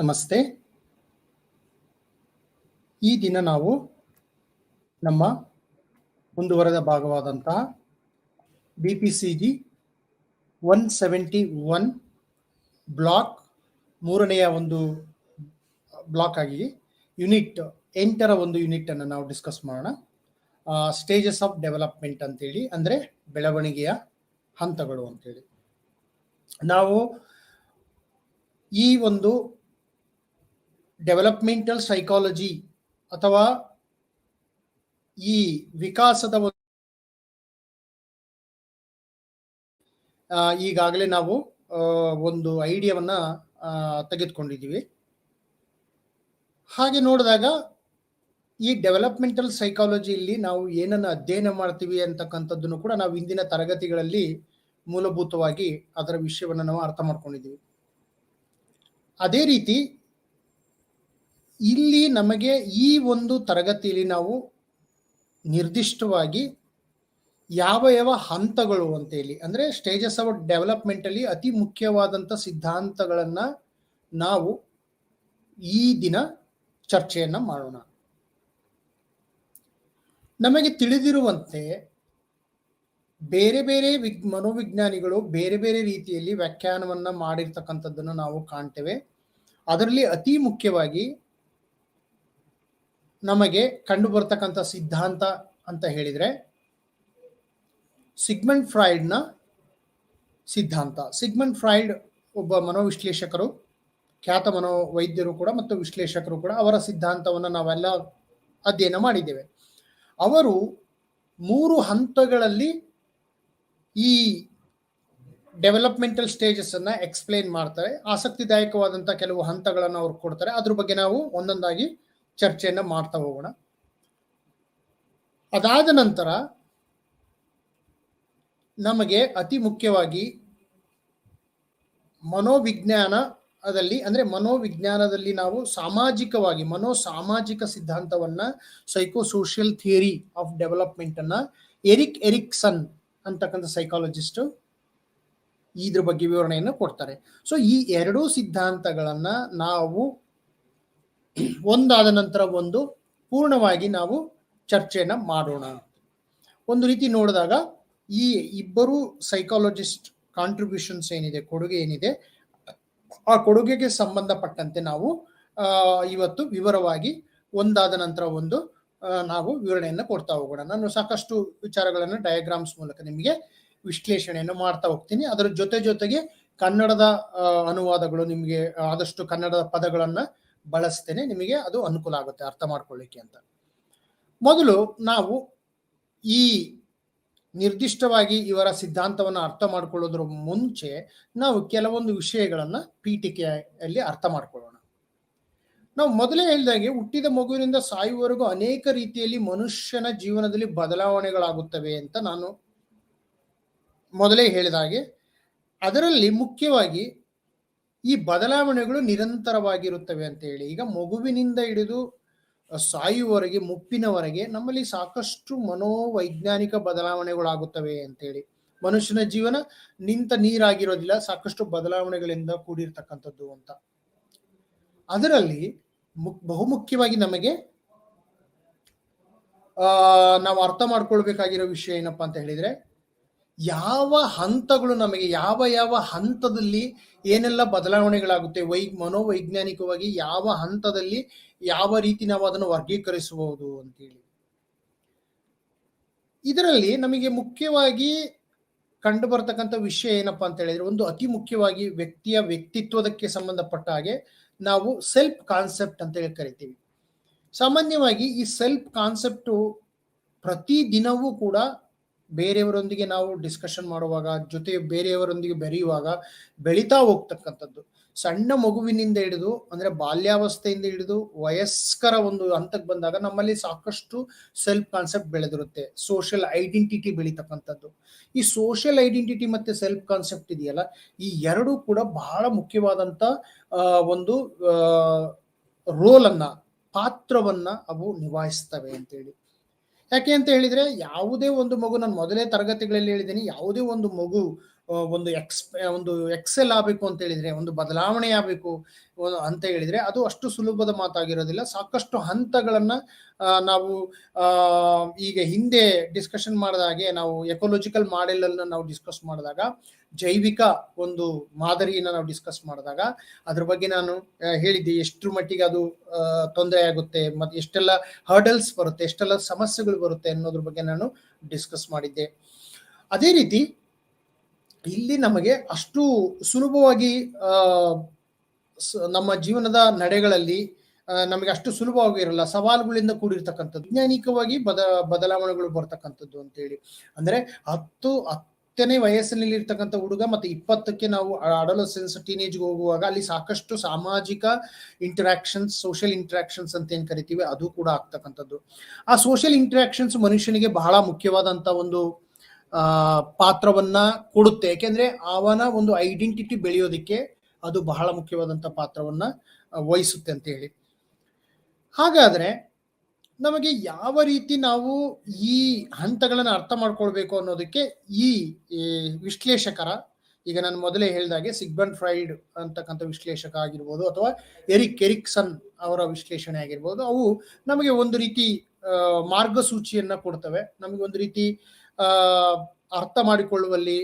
ನಮಸ್ತೆ. ಈ ದಿನ ನಾವು ನಮ್ಮ ಮುಂದುವರೆದ ಭಾಗವಾದಂತಹ BPCG 171 ಬ್ಲಾಕ್ ಮೂರನೆಯ ಒಂದು ಬ್ಲಾಕ್ ಆಗಿ ಯೂನಿಟ್ 8ರ ಒಂದು ಯೂನಿಟ್ ಅನ್ನು ನಾವು ಡಿಸ್ಕಸ್ ಮಾಡೋಣ. ಸ್ಟೇಜಸ್ ಆಫ್ ಡೆವಲಪ್ಮೆಂಟ್ ಅಂತೇಳಿ, ಅಂದರೆ ಬೆಳವಣಿಗೆಯ ಹಂತಗಳು ಅಂತೇಳಿ. ನಾವು ಈ ಒಂದು ಡೆವಲಪ್ಮೆಂಟಲ್ ಸೈಕಾಲಜಿ ಅಥವಾ ಈ ವಿಕಾಸದ ಈಗಾಗಲೇ ನಾವು ಒಂದು ಐಡಿಯಾವನ್ನ ತೆಗೆದುಕೊಂಡಿದ್ದೀವಿ. ಹಾಗೆ ನೋಡಿದಾಗ ಈ ಡೆವಲಪ್ಮೆಂಟಲ್ ಸೈಕಾಲಜಿಯಲ್ಲಿ ನಾವು ಏನನ್ನು ಅಧ್ಯಯನ ಮಾಡ್ತೀವಿ ಅಂತಕ್ಕಂಥದ್ದನ್ನು ಕೂಡ ನಾವು ಇಂದಿನ ತರಗತಿಗಳಲ್ಲಿ ಮೂಲಭೂತವಾಗಿ ಅದರ ವಿಷಯವನ್ನು ನಾವು ಅರ್ಥ ಮಾಡ್ಕೊಂಡಿದ್ದೀವಿ. ಅದೇ ರೀತಿ ಇಲ್ಲಿ ನಮಗೆ ಈ ಒಂದು ತರಗತಿಯಲ್ಲಿ ನಾವು ನಿರ್ದಿಷ್ಟವಾಗಿ ಯಾವ ಯಾವ ಹಂತಗಳು ಅಂತೇಳಿ, ಅಂದರೆ ಸ್ಟೇಜಸ್ ಆಫ್ ಡೆವಲಪ್ಮೆಂಟಲ್ಲಿ ಅತಿ ಮುಖ್ಯವಾದಂಥ ಸಿದ್ಧಾಂತಗಳನ್ನು ನಾವು ಈ ದಿನ ಚರ್ಚೆಯನ್ನು ಮಾಡೋಣ. ನಮಗೆ ತಿಳಿದಿರುವಂತೆ ಬೇರೆ ಬೇರೆ ಮನೋವಿಜ್ಞಾನಿಗಳು ಬೇರೆ ಬೇರೆ ರೀತಿಯಲ್ಲಿ ವ್ಯಾಖ್ಯಾನವನ್ನು ಮಾಡಿರ್ತಕ್ಕಂಥದ್ದನ್ನು ನಾವು ಕಾಣ್ತೇವೆ. ಅದರಲ್ಲಿ ಅತಿ ಮುಖ್ಯವಾಗಿ ನಮಗೆ ಕಂಡು ಬರ್ತಕ್ಕಂಥ ಸಿದ್ಧಾಂತ ಅಂತ ಹೇಳಿದರೆ ಸಿಗ್ಮಂಡ್ ಫ್ರಾಯ್ಡ್ನ ಸಿದ್ಧಾಂತ. ಸಿಗ್ಮಂಡ್ ಫ್ರಾಯ್ಡ್ ಒಬ್ಬ ಮನೋವಿಶ್ಲೇಷಕರು, ಖ್ಯಾತ ಮನೋವೈದ್ಯರು ಕೂಡ ಮತ್ತು ವಿಶ್ಲೇಷಕರು ಕೂಡ. ಅವರ ಸಿದ್ಧಾಂತವನ್ನು ನಾವೆಲ್ಲ ಅಧ್ಯಯನ ಮಾಡಿದ್ದೇವೆ. ಅವರು 3 ಹಂತಗಳಲ್ಲಿ ಈ ಡೆವಲಪ್ಮೆಂಟಲ್ ಸ್ಟೇಜಸ್ ಅನ್ನ ಎಕ್ಸ್ಪ್ಲೇನ್ ಮಾಡ್ತಾರೆ. ಆಸಕ್ತಿದಾಯಕವಾದಂಥ ಕೆಲವು ಹಂತಗಳನ್ನು ಅವ್ರು ಕೊಡ್ತಾರೆ. ಅದ್ರ ಬಗ್ಗೆ ನಾವು ಒಂದೊಂದಾಗಿ ಚರ್ಚೆಯನ್ನು ಮಾಡ್ತಾ ಹೋಗೋಣ. ಅದಾದ ನಂತರ ನಮಗೆ ಅತಿ ಮುಖ್ಯವಾಗಿ ಮನೋವಿಜ್ಞಾನದಲ್ಲಿ ನಾವು ಸಾಮಾಜಿಕವಾಗಿ ಸಾಮಾಜಿಕ ಸಿದ್ಧಾಂತವನ್ನ, ಸೈಕೋಸೋಷಿಯಲ್ ಥಿಯರಿ ಆಫ್ ಡೆವಲಪ್ಮೆಂಟ್ ಅನ್ನ ಎರಿಕ್ಸನ್ ಅಂತಕ್ಕಂಥ ಸೈಕಾಲಜಿಸ್ಟ್ ಇದ್ರ ಬಗ್ಗೆ ವಿವರಣೆಯನ್ನು ಕೊಡ್ತಾರೆ. ಸೊ ಈ 2 ಸಿದ್ಧಾಂತಗಳನ್ನ ನಾವು ಒಂದಾದ ನಂತರ ಒಂದು ಪೂರ್ಣವಾಗಿ ನಾವು ಚರ್ಚೆಯನ್ನ ಮಾಡೋಣ. ಒಂದು ರೀತಿ ನೋಡಿದಾಗ ಈ ಇಬ್ಬರು ಸೈಕಾಲಜಿಸ್ಟ್ ಕಾಂಟ್ರಿಬ್ಯೂಷನ್ಸ್ ಏನಿದೆ, ಕೊಡುಗೆ ಏನಿದೆ, ಆ ಕೊಡುಗೆಗೆ ಸಂಬಂಧಪಟ್ಟಂತೆ ನಾವು ಇವತ್ತು ವಿವರವಾಗಿ ಒಂದಾದ ನಂತರ ಒಂದು ನಾವು ವಿವರಣೆಯನ್ನು ಕೊಡ್ತಾ ಹೋಗೋಣ. ನಾನು ಸಾಕಷ್ಟು ವಿಚಾರಗಳನ್ನು ಡಯಾಗ್ರಾಮ್ಸ್ ಮೂಲಕ ನಿಮಗೆ ವಿಶ್ಲೇಷಣೆಯನ್ನು ಮಾಡ್ತಾ ಹೋಗ್ತೀನಿ. ಅದರ ಜೊತೆಗೆ ಕನ್ನಡದ ಅನುವಾದಗಳು, ನಿಮಗೆ ಆದಷ್ಟು ಕನ್ನಡದ ಪದಗಳನ್ನು ಬಳಸ್ತೇನೆ, ನಿಮಗೆ ಅದು ಅನುಕೂಲ ಆಗುತ್ತೆ ಅರ್ಥ ಮಾಡ್ಕೊಳ್ಳಿಕ್ಕೆ ಅಂತ. ಮೊದಲು ನಾವು ಈ ನಿರ್ದಿಷ್ಟವಾಗಿ ಇವರ ಸಿದ್ಧಾಂತವನ್ನು ಅರ್ಥ ಮಾಡ್ಕೊಳ್ಳೋದ್ರ ಮುಂಚೆ ನಾವು ಕೆಲವೊಂದು ವಿಷಯಗಳನ್ನು ಪೀಠಿಕೆಯಲ್ಲಿ ಅರ್ಥ ಮಾಡ್ಕೊಳ್ಳೋಣ. ನಾವು ಮೊದಲೇ ಹೇಳಿದಾಗೆ ಹುಟ್ಟಿದ ಮಗುವಿನಿಂದ ಸಾಯುವವರೆಗೂ ಅನೇಕ ರೀತಿಯಲ್ಲಿ ಮನುಷ್ಯನ ಜೀವನದಲ್ಲಿ ಬದಲಾವಣೆಗಳಾಗುತ್ತವೆ ಅಂತ ನಾನು ಮೊದಲೇ ಹೇಳಿದ ಹಾಗೆ, ಅದರಲ್ಲಿ ಮುಖ್ಯವಾಗಿ ಈ ಬದಲಾವಣೆಗಳು ನಿರಂತರವಾಗಿರುತ್ತವೆ ಅಂತ ಹೇಳಿ. ಈಗ ಮಗುವಿನಿಂದ ಹಿಡಿದು ಸಾಯುವವರೆಗೆ, ಮುಪ್ಪಿನವರೆಗೆ ನಮ್ಮಲ್ಲಿ ಸಾಕಷ್ಟು ಮನೋವೈಜ್ಞಾನಿಕ ಬದಲಾವಣೆಗಳಾಗುತ್ತವೆ ಅಂತೇಳಿ. ಮನುಷ್ಯನ ಜೀವನ ನಿಂತ ನೀರಾಗಿರೋದಿಲ್ಲ, ಸಾಕಷ್ಟು ಬದಲಾವಣೆಗಳಿಂದ ಕೂಡಿರ್ತಕ್ಕಂಥದ್ದು ಅಂತ. ಅದರಲ್ಲಿ ಬಹುಮುಖ್ಯವಾಗಿ ನಮಗೆ ನಾವು ಅರ್ಥ ಮಾಡ್ಕೊಳ್ಬೇಕಾಗಿರೋ ವಿಷಯ ಏನಪ್ಪಾ ಅಂತ ಹೇಳಿದ್ರೆ, ಯಾವ ಹಂತಗಳು ನಮಗೆ ಯಾವ ಹಂತದಲ್ಲಿ ಏನೆಲ್ಲ ಬದಲಾವಣೆಗಳಾಗುತ್ತೆ, ಮನೋವೈಜ್ಞಾನಿಕವಾಗಿ ಯಾವ ಹಂತದಲ್ಲಿ ಯಾವ ರೀತಿ ನಾವು ಅದನ್ನು ವರ್ಗೀಕರಿಸಬಹುದು ಅಂತೇಳಿ. ಇದರಲ್ಲಿ ನಮಗೆ ಮುಖ್ಯವಾಗಿ ಕಂಡು ಬರ್ತಕ್ಕಂಥ ವಿಷಯ ಏನಪ್ಪಾ ಅಂತ ಹೇಳಿದ್ರೆ, ಒಂದು ಅತಿ ಮುಖ್ಯವಾಗಿ ವ್ಯಕ್ತಿಯ ವ್ಯಕ್ತಿತ್ವದಕ್ಕೆ ಸಂಬಂಧಪಟ್ಟ ಹಾಗೆ ನಾವು ಸೆಲ್ಫ್ ಕಾನ್ಸೆಪ್ಟ್ ಅಂತ ಹೇಳಿ ಕರಿತೀವಿ. ಸಾಮಾನ್ಯವಾಗಿ ಈ ಸೆಲ್ಫ್ ಕಾನ್ಸೆಪ್ಟು ಪ್ರತಿ ದಿನವೂ ಕೂಡ ಬೇರೆಯವರೊಂದಿಗೆ ನಾವು ಡಿಸ್ಕಷನ್ ಮಾಡುವಾಗ, ಜೊತೆ ಬೇರೆಯವರೊಂದಿಗೆ ಬೆರೆಯುವಾಗ ಬೆಳೀತಾ ಹೋಗ್ತಕ್ಕಂಥದ್ದು. ಸಣ್ಣ ಮಗುವಿನಿಂದ ಹಿಡಿದು, ಅಂದರೆ ಬಾಲ್ಯಾವಸ್ಥೆಯಿಂದ ಹಿಡಿದು ವಯಸ್ಕರ ಒಂದು ಹಂತಕ್ಕೆ ಬಂದಾಗ ನಮ್ಮಲ್ಲಿ ಸಾಕಷ್ಟು ಸೆಲ್ಫ್ ಕಾನ್ಸೆಪ್ಟ್ ಬೆಳೆದಿರುತ್ತೆ. ಸೋಷಿಯಲ್ ಐಡೆಂಟಿಟಿ ಬೆಳೀತಕ್ಕಂಥದ್ದು. ಈ ಸೋಷಿಯಲ್ ಐಡೆಂಟಿಟಿ ಮತ್ತೆ ಸೆಲ್ಫ್ ಕಾನ್ಸೆಪ್ಟ್ ಇದೆಯಲ್ಲ, ಈ 2 ಕೂಡ ಬಹಳ ಮುಖ್ಯವಾದಂಥ ಒಂದು ಪಾತ್ರವನ್ನ ಅವು ನಿಭಾಯಿಸ್ತವೆ ಅಂತೇಳಿ. ಯಾಕೆ ಅಂತ ಹೇಳಿದ್ರೆ, ಯಾವುದೇ ಒಂದು ಮಗು, ನಾನು ಮೊದಲೇ ತರಗತಿಗಳಲ್ಲಿ ಹೇಳಿದ್ದೀನಿ, ಯಾವುದೇ ಒಂದು ಮಗು ಒಂದು ಎಕ್ಸೆಲ್ ಆಗಬೇಕು ಅಂತ ಹೇಳಿದ್ರೆ, ಒಂದು ಬದಲಾವಣೆ ಆಗಬೇಕು ಅಂತ ಹೇಳಿದ್ರೆ ಅದು ಅಷ್ಟು ಸುಲಭದ ಮಾತಾಗಿರೋದಿಲ್ಲ. ಸಾಕಷ್ಟು ಹಂತಗಳನ್ನ ನಾವು ಈಗ ಹಿಂದೆ ಡಿಸ್ಕಷನ್ ಮಾಡಿದ ಹಾಗೆ ನಾವು ಎಕೋಲಜಿಕಲ್ ಮಾಡೆಲ್ ಅನ್ನ ನಾವು ಡಿಸ್ಕಸ್ ಮಾಡಿದಾಗ, ಜೈವಿಕ ಒಂದು ಮಾದರಿಯನ್ನು ನಾವು ಡಿಸ್ಕಸ್ ಮಾಡಿದಾಗ ಅದ್ರ ಬಗ್ಗೆ ನಾನು ಹೇಳಿದ್ದೆ ಎಷ್ಟು ಮಟ್ಟಿಗೆ ಅದು ತೊಂದರೆ ಆಗುತ್ತೆ, ಮತ್ತೆ ಎಷ್ಟೆಲ್ಲ ಹರ್ಡಲ್ಸ್ ಬರುತ್ತೆ, ಎಷ್ಟೆಲ್ಲ ಸಮಸ್ಯೆಗಳು ಬರುತ್ತೆ ಅನ್ನೋದ್ರ ಬಗ್ಗೆ ನಾನು ಡಿಸ್ಕಸ್ ಮಾಡಿದ್ದೆ. ಅದೇ ರೀತಿ ಇಲ್ಲಿ ನಮಗೆ ಅಷ್ಟು ಸುಲಭವಾಗಿ ನಮ್ಮ ಜೀವನದ ನಡೆಗಳಲ್ಲಿ ನಮಗೆ ಅಷ್ಟು ಸುಲಭವಾಗಿ ಇರಲ್ಲ, ಸವಾಲುಗಳಿಂದ ಕೂಡಿರ್ತಕ್ಕಂಥದ್ದು, ವೈಜ್ಞಾನಿಕವಾಗಿ ಬದಲಾವಣೆಗಳು ಬರ್ತಕ್ಕಂಥದ್ದು ಅಂತೇಳಿ. ಅಂದ್ರೆ 10ನೇ ವಯಸ್ಸಿನಲ್ಲಿ ಇರ್ತಕ್ಕಂಥ ಹುಡುಗ ಮತ್ತೆ 20ಕ್ಕೆ ನಾವು ಅಡೋಲೆಸೆನ್ಸ್ ಟೀನೇಜ್ಗೆ ಹೋಗುವಾಗ ಅಲ್ಲಿ ಸಾಕಷ್ಟು ಸಾಮಾಜಿಕ ಇಂಟರಾಕ್ಷನ್ಸ್, ಸೋಷಿಯಲ್ ಇಂಟರಾಕ್ಷನ್ಸ್ ಅಂತ ಏನ್ ಕರಿತೀವಿ ಅದು ಕೂಡ ಆಗ್ತಕ್ಕಂಥದ್ದು. ಆ ಸೋಷಿಯಲ್ ಇಂಟರಾಕ್ಷನ್ಸ್ ಮನುಷ್ಯನಿಗೆ ಬಹಳ ಮುಖ್ಯವಾದಂತ ಒಂದು ಪಾತ್ರವನ್ನ ಕೊಡುತ್ತೆ. ಯಾಕೆಂದ್ರೆ ಅವನ ಒಂದು ಐಡೆಂಟಿಟಿ ಬೆಳೆಯೋದಿಕ್ಕೆ ಅದು ಬಹಳ ಮುಖ್ಯವಾದಂತ ಪಾತ್ರವನ್ನ ವಹಿಸುತ್ತೆ ಅಂತ ಹೇಳಿ. ಹಾಗಾದ್ರೆ ನಮಗೆ ಯಾವ ರೀತಿ ನಾವು ಈ ಹಂತಗಳನ್ನ ಅರ್ಥ ಮಾಡ್ಕೊಳ್ಬೇಕು ಅನ್ನೋದಕ್ಕೆ ಈ ವಿಶ್ಲೇಷಕರ, ಈಗ ನಾನು ಮೊದಲೇ ಹೇಳಿದಾಗೆ ಸಿಗ್ಮಂಡ್ ಫ್ರಾಯ್ಡ್ ಅಂತಕ್ಕಂಥ ವಿಶ್ಲೇಷಕ ಆಗಿರ್ಬೋದು ಅಥವಾ ಎರಿಕ್ ಎರಿಕ್ಸನ್ ಅವರ ವಿಶ್ಲೇಷಣೆ ಆಗಿರ್ಬೋದು, ಅವು ನಮಗೆ ಒಂದು ರೀತಿ ಮಾರ್ಗಸೂಚಿಯನ್ನ ಕೊಡ್ತವೆ. ನಮಗೆ ಒಂದು ರೀತಿ ಅರ್ಥ ಮಾಡಿಕೊಳ್ಳುವಲ್ಲಿ,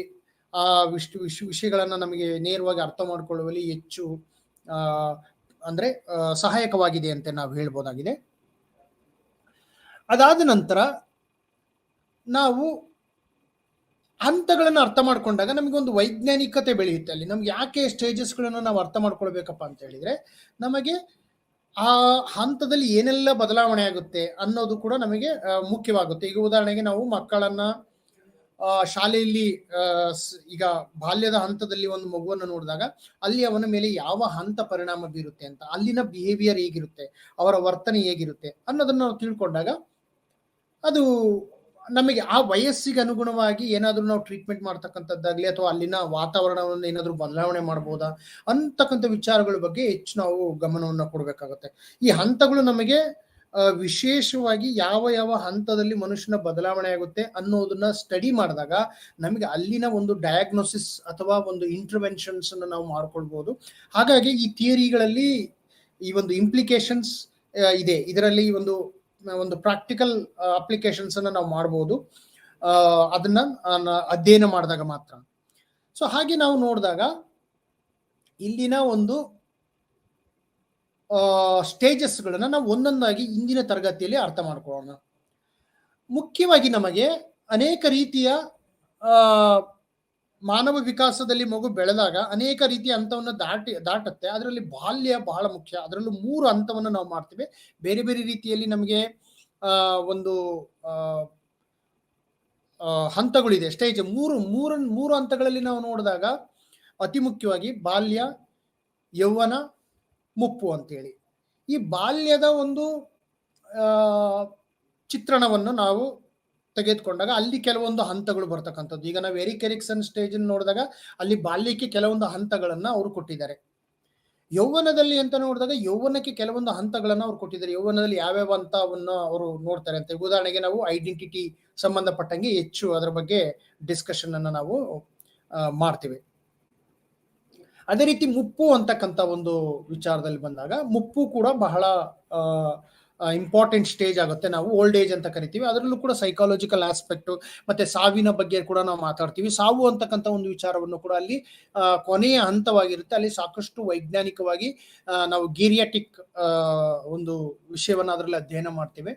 ಆ ವಿಷಯಗಳನ್ನ ನಮಗೆ ನೇರವಾಗಿ ಅರ್ಥ ಮಾಡಿಕೊಳ್ಳುವಲ್ಲಿ ಹೆಚ್ಚು ಅಂದ್ರೆ ಸಹಾಯಕವಾಗಿದೆ ಅಂತ ನಾವು ಹೇಳ್ಬೋದಾಗಿದೆ. ಅದಾದ ನಂತರ ನಾವು ಹಂತಗಳನ್ನು ಅರ್ಥ ಮಾಡ್ಕೊಂಡಾಗ ನಮಗೆ ಒಂದು ವೈಜ್ಞಾನಿಕತೆ ಬೆಳೆಯುತ್ತೆ. ಅಲ್ಲಿ ನಮ್ಗೆ ಯಾಕೆ ಸ್ಟೇಜಸ್ಗಳನ್ನು ನಾವು ಅರ್ಥ ಮಾಡ್ಕೊಳ್ಬೇಕಪ್ಪ ಅಂತ ಹೇಳಿದ್ರೆ, ನಮಗೆ ಆ ಹಂತದಲ್ಲಿ ಏನೆಲ್ಲ ಬದಲಾವಣೆ ಆಗುತ್ತೆ ಅನ್ನೋದು ಕೂಡ ನಮಗೆ ಮುಖ್ಯವಾಗುತ್ತೆ. ಈಗ ಉದಾಹರಣೆಗೆ ನಾವು ಮಕ್ಕಳನ್ನ ಶಾಲೆಯಲ್ಲಿ ಈಗ ಬಾಲ್ಯದ ಹಂತದಲ್ಲಿ ಒಂದು ಮಗುವನ್ನು ನೋಡಿದಾಗ ಅಲ್ಲಿ ಅವನ ಮೇಲೆ ಯಾವ ಹಂತ ಪರಿಣಾಮ ಬೀರುತ್ತೆ ಅಂತ, ಅಲ್ಲಿನ ಬಿಹೇವಿಯರ್ ಹೇಗಿರುತ್ತೆ, ಅವರ ವರ್ತನೆ ಹೇಗಿರುತ್ತೆ ಅನ್ನೋದನ್ನ ನಾವು ತಿಳ್ಕೊಂಡಾಗ ಅದು ನಮಗೆ ಆ ವಯಸ್ಸಿಗೆ ಅನುಗುಣವಾಗಿ ಏನಾದ್ರೂ ನಾವು ಟ್ರೀಟ್ಮೆಂಟ್ ಮಾಡ್ತಕ್ಕಂಥದ್ದಾಗ್ಲಿ ಅಥವಾ ಅಲ್ಲಿನ ವಾತಾವರಣವನ್ನು ಏನಾದ್ರೂ ಬದಲಾವಣೆ ಮಾಡ್ಬೋದಾ ಅಂತಕ್ಕಂಥ ವಿಚಾರಗಳ ಬಗ್ಗೆ ಹೆಚ್ಚು ನಾವು ಗಮನವನ್ನು ಕೊಡಬೇಕಾಗುತ್ತೆ. ಈ ಹಂತಗಳು ನಮಗೆ ವಿಶೇಷವಾಗಿ ಯಾವ ಯಾವ ಹಂತದಲ್ಲಿ ಮನುಷ್ಯನ ಬದಲಾವಣೆ ಆಗುತ್ತೆ ಅನ್ನೋದನ್ನ ಸ್ಟಡಿ ಮಾಡಿದಾಗ ನಮಗೆ ಅಲ್ಲಿನ ಒಂದು ಡಯಾಗ್ನೋಸಿಸ್ ಅಥವಾ ಒಂದು ಇಂಟರ್ವೆನ್ಷನ್ಸ್ ಅನ್ನು ನಾವು ಮಾಡ್ಕೊಳ್ಬಹುದು. ಹಾಗಾಗಿ ಈ ಥಿಯರಿಗಳಲ್ಲಿ ಈ ಒಂದು ಇಂಪ್ಲಿಕೇಶನ್ಸ್ ಇದೆ, ಇದರಲ್ಲಿ ಒಂದು ಪ್ರಾಕ್ಟಿಕಲ್ ಅಪ್ಲಿಕೇಶನ್ಸ್ ಅನ್ನ ನಾವು ಮಾಡಬಹುದು ಅದನ್ನ ಅಧ್ಯಯನ ಮಾಡಿದಾಗ ಮಾತ್ರ. ಸೊ ಹಾಗೆ ನಾವು ನೋಡಿದಾಗ ಇಲ್ಲಿನ ಒಂದು ಸ್ಟೇಜಸ್ಗಳನ್ನ ನಾವು ಒಂದೊಂದಾಗಿ ಇಂದಿನ ತರಗತಿಯಲ್ಲಿ ಅರ್ಥ ಮಾಡ್ಕೊಳ್ಳೋಣ. ಮುಖ್ಯವಾಗಿ ನಮಗೆ ಅನೇಕ ರೀತಿಯ ಮಾನವ ವಿಕಾಸದಲ್ಲಿ ಮಗು ಬೆಳೆದಾಗ ಅನೇಕ ರೀತಿಯ ಹಂತವನ್ನು ದಾಟುತ್ತೆ. ಅದರಲ್ಲಿ ಬಾಲ್ಯ ಬಹಳ ಮುಖ್ಯ. ಅದರಲ್ಲೂ 3 ಹಂತವನ್ನು ನಾವು ಮಾಡ್ತೀವಿ. ಬೇರೆ ಬೇರೆ ರೀತಿಯಲ್ಲಿ ನಮಗೆ ಒಂದು ಹಂತಗಳಿದೆ, ಸ್ಟೇಜ್. ಮೂರು ಹಂತಗಳಲ್ಲಿ ನಾವು ನೋಡಿದಾಗ ಅತಿ ಮುಖ್ಯವಾಗಿ ಬಾಲ್ಯ, ಯೌವನ, ಮುಪ್ಪು ಅಂತೇಳಿ ಈ ಬಾಲ್ಯದ ಒಂದು ಚಿತ್ರಣವನ್ನು ನಾವು ತೆಗೆದುಕೊಂಡಾಗ ಅಲ್ಲಿ ಕೆಲವೊಂದು ಹಂತಗಳು ಬರ್ತಕ್ಕಂಥದ್ದು. ಈಗ ನಾವು ಎರಿಕ್ ಎರಿಕ್ಸನ್ ಸ್ಟೇಜ್ ನೋಡಿದಾಗ ಅಲ್ಲಿ ಬಾಲ್ಯಕ್ಕೆ ಕೆಲವೊಂದು ಹಂತಗಳನ್ನ ಅವರು ಕೊಟ್ಟಿದ್ದಾರೆ. ಯೌವನದಲ್ಲಿ ಅಂತ ನೋಡಿದಾಗ ಯೌವನಕ್ಕೆ ಕೆಲವೊಂದು ಹಂತಗಳನ್ನ ಅವ್ರು ಕೊಟ್ಟಿದ್ದಾರೆ. ಯೌವನದಲ್ಲಿ ಯಾವ್ಯಾವ ಹಂತವನ್ನು ಅವರು ನೋಡ್ತಾರೆ ಅಂತ, ಉದಾಹರಣೆಗೆ ನಾವು ಐಡೆಂಟಿಟಿ ಸಂಬಂಧಪಟ್ಟಂಗೆ ಹೆಚ್ಚು ಅದರ ಬಗ್ಗೆ ಡಿಸ್ಕಷನ್ ಅನ್ನ ನಾವು ಮಾಡ್ತೀವಿ. ಅದೇ ರೀತಿ ಮುಪ್ಪು ಅಂತಕ್ಕಂಥ ಒಂದು ವಿಚಾರದಲ್ಲಿ ಬಂದಾಗ ಮುಪ್ಪು ಕೂಡ ಬಹಳ ಇಂಪಾರ್ಟೆಂಟ್ ಸ್ಟೇಜ್ ಆಗುತ್ತೆ. ನಾವು ಓಲ್ಡ್ ಏಜ್ ಅಂತ ಕರಿತೀವಿ. ಅದರಲ್ಲೂ ಕೂಡ ಸೈಕಾಲಜಿಕಲ್ ಆಸ್ಪೆಕ್ಟ್ ಮತ್ತೆ ಸಾವಿನ ಬಗ್ಗೆ ಕೂಡ ನಾವು ಮಾತಾಡ್ತೀವಿ. ಸಾವು ಅಂತಕ್ಕಂಥ ಒಂದು ವಿಚಾರವನ್ನು ಕೂಡ ಅಲ್ಲಿ ಕೊನೆಯ ಹಂತವಾಗಿರುತ್ತೆ. ಅಲ್ಲಿ ಸಾಕಷ್ಟು ವೈಜ್ಞಾನಿಕವಾಗಿ ನಾವು ಗೀರಿಯಾಟಿಕ್ ಒಂದು ವಿಷಯವನ್ನ ಅದರಲ್ಲಿ ಅಧ್ಯಯನ ಮಾಡ್ತೀವಿ.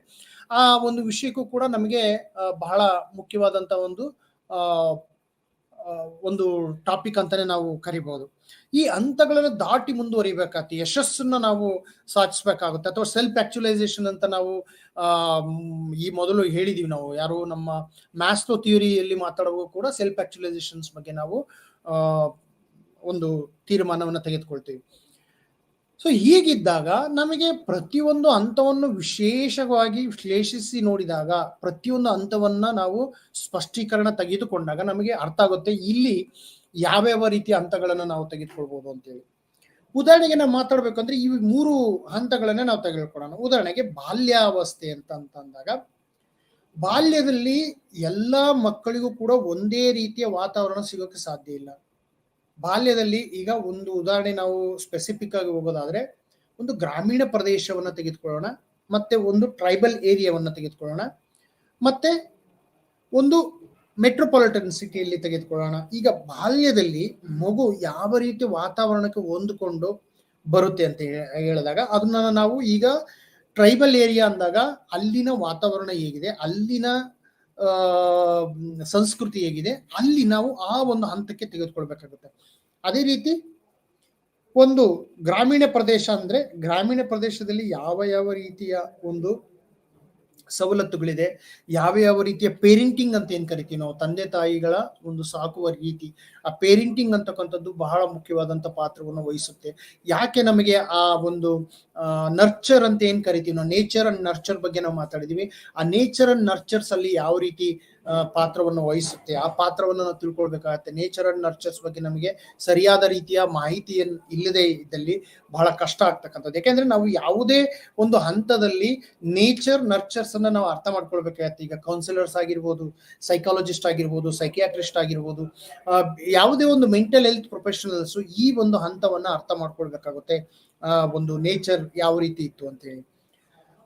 ಆ ಒಂದು ವಿಷಯಕ್ಕೂ ಕೂಡ ನಮಗೆ ಬಹಳ ಮುಖ್ಯವಾದಂತ ಒಂದು ಟಾಪಿಕ್ ಅಂತಾನೆ ನಾವು ಕರಿಬಹುದು. ಈ ಹಂತಗಳನ್ನು ದಾಟಿ ಮುಂದುವರಿಬೇಕಾಗುತ್ತೆ, ಯಶಸ್ಸನ್ನ ನಾವು ಸಾಧಿಸಬೇಕಾಗುತ್ತೆ. ಅಥವಾ ಸೆಲ್ಫ್ ಆಕ್ಚುಲೈಸೇಷನ್ ಅಂತ ನಾವು ಈ ಮೊದಲು ಹೇಳಿದೀವಿ. ನಾವು ಯಾರು ನಮ್ಮ ಮ್ಯಾಸ್ಲೋ ಥಿಯರಿಯಲ್ಲಿ ಮಾತಾಡುವಾಗ ಕೂಡ ಸೆಲ್ಫ್ ಆಕ್ಚುಲೈಸೇಷನ್ಸ್ ಬಗ್ಗೆ ನಾವು ಒಂದು ತೀರ್ಮಾನವನ್ನು ತೆಗೆದುಕೊಳ್ತೀವಿ. ಸೊ ಹೀಗಿದ್ದಾಗ ನಮಗೆ ಪ್ರತಿಯೊಂದು ಹಂತವನ್ನು ವಿಶೇಷವಾಗಿ ವಿಶ್ಲೇಷಿಸಿ ನೋಡಿದಾಗ, ಪ್ರತಿಯೊಂದು ಹಂತವನ್ನ ನಾವು ಸ್ಪಷ್ಟೀಕರಣ ತೆಗೆದುಕೊಂಡಾಗ ನಮಗೆ ಅರ್ಥ ಆಗುತ್ತೆ ಇಲ್ಲಿ ಯಾವ್ಯಾವ ರೀತಿಯ ಹಂತಗಳನ್ನು ನಾವು ತೆಗೆದುಕೊಳ್ಬಹುದು ಅಂತೇಳಿ. ಉದಾಹರಣೆಗೆ ನಾವು ಮಾತಾಡ್ಬೇಕಂದ್ರೆ ಈ 3 ಹಂತಗಳನ್ನೇ ನಾವು ತೆಗೆದುಕೊಳ್ಳೋಣ. ಉದಾಹರಣೆಗೆ ಬಾಲ್ಯಾವಸ್ಥೆ ಅಂತ ಅಂದಾಗ ಬಾಲ್ಯದಲ್ಲಿ ಎಲ್ಲ ಮಕ್ಕಳಿಗೂ ಕೂಡ ಒಂದೇ ರೀತಿಯ ವಾತಾವರಣ ಸಿಗೋಕೆ ಸಾಧ್ಯ ಇಲ್ಲ. ಬಾಲ್ಯದಲ್ಲಿ ಈಗ ಒಂದು ಉದಾಹರಣೆ ನಾವು ಸ್ಪೆಸಿಫಿಕ್ ಆಗಿ ಹೋಗೋದಾದ್ರೆ, ಒಂದು ಗ್ರಾಮೀಣ ಪ್ರದೇಶವನ್ನ ತೆಗೆದುಕೊಳ್ಳೋಣ, ಮತ್ತೆ ಒಂದು ಟ್ರೈಬಲ್ ಏರಿಯಾವನ್ನ ತೆಗೆದುಕೊಳ್ಳೋಣ, ಮತ್ತೆ ಒಂದು ಮೆಟ್ರೋಪಾಲಿಟನ್ ಸಿಟಿಯಲ್ಲಿ ತೆಗೆದುಕೊಳ್ಳೋಣ. ಈಗ ಬಾಲ್ಯದಲ್ಲಿ ಮಗು ಯಾವ ರೀತಿ ವಾತಾವರಣಕ್ಕೆ ಹೊಂದಿಕೊಂಡು ಬರುತ್ತೆ ಅಂತ ಹೇಳಿದಾಗ, ಅದನ್ನ ನಾವು ಈಗ ಟ್ರೈಬಲ್ ಏರಿಯಾ ಅಂದಾಗ ಅಲ್ಲಿನ ವಾತಾವರಣ ಹೇಗಿದೆ, ಅಲ್ಲಿನ ಸಂಸ್ಕೃತಿ ಹೇಗಿದೆ, ಅಲ್ಲಿ ನಾವು ಆ ಒಂದು ಹಂತಕ್ಕೆ ತೆಗೆದುಕೊಳ್ಬೇಕಾಗುತ್ತೆ. ಅದೇ ರೀತಿ ಒಂದು ಗ್ರಾಮೀಣ ಪ್ರದೇಶ ಅಂದ್ರೆ, ಗ್ರಾಮೀಣ ಪ್ರದೇಶದಲ್ಲಿ ಯಾವ ಯಾವ ರೀತಿಯ ಒಂದು ಸವಲತ್ತುಗಳಿದೆ, ಯಾವ ಯಾವ ರೀತಿಯ ಪೇರೆಂಟಿಂಗ್ ಅಂತ ಏನ್ ಕರಿತೀವಿ ನಾವು, ತಂದೆ ತಾಯಿಗಳ ಒಂದು ಸಾಕುವ ರೀತಿ, ಆ ಪೇರೆಂಟಿಂಗ್ ಅಂತಕ್ಕಂಥದ್ದು ಬಹಳ ಮುಖ್ಯವಾದಂತ ಪಾತ್ರವನ್ನು ವಹಿಸುತ್ತೆ. ಯಾಕೆ ನಮಗೆ ಆ ಒಂದು ನರ್ಚರ್ ಅಂತ ಏನ್ ಕರಿತೀವಿ ನಾವು, ನೇಚರ್ ಅಂಡ್ ನರ್ಚರ್ ಬಗ್ಗೆ ನಾವು ಮಾತಾಡಿದೀವಿ. ಆ ನೇಚರ್ ಅಂಡ್ ನರ್ಚರ್ಸ್ ಅಲ್ಲಿ ಯಾವ ರೀತಿ ಪಾತ್ರವನ್ನು ವಹಿಸುತ್ತೆ, ಆ ಪಾತ್ರವನ್ನು ನಾವು ತಿಳ್ಕೊಳ್ಬೇಕಾಗತ್ತೆ. ನೇಚರ್ ಅಂಡ್ ನರ್ಚರ್ಸ್ ಬಗ್ಗೆ ನಮಗೆ ಸರಿಯಾದ ರೀತಿಯ ಮಾಹಿತಿಯನ್ನು ಇಲ್ಲದೆ ಇದ್ದಲ್ಲಿ ಬಹಳ ಕಷ್ಟ ಆಗ್ತಕ್ಕಂಥದ್ದು. ಯಾಕೆಂದ್ರೆ ನಾವು ಯಾವುದೇ ಒಂದು ಹಂತದಲ್ಲಿ ನೇಚರ್ ನರ್ಚರ್ಸ್ ಅನ್ನ ನಾವು ಅರ್ಥ ಮಾಡ್ಕೊಳ್ಬೇಕಾಗತ್ತೆ. ಈಗ ಕೌನ್ಸಿಲರ್ಸ್ ಆಗಿರ್ಬೋದು, ಸೈಕಾಲಜಿಸ್ಟ್ ಆಗಿರ್ಬೋದು, ಸೈಕಿಯಾಟ್ರಿಸ್ಟ್ ಆಗಿರ್ಬೋದು, ಯಾವುದೇ ಒಂದು ಮೆಂಟಲ್ ಹೆಲ್ತ್ ಪ್ರೊಫೆಷನಲ್ಸ್ ಈ ಒಂದು ಹಂತವನ್ನ ಅರ್ಥ ಮಾಡ್ಕೊಳ್ಬೇಕಾಗುತ್ತೆ. ಒಂದು ನೇಚರ್ ಯಾವ ರೀತಿ ಇತ್ತು ಅಂತ ಹೇಳಿ,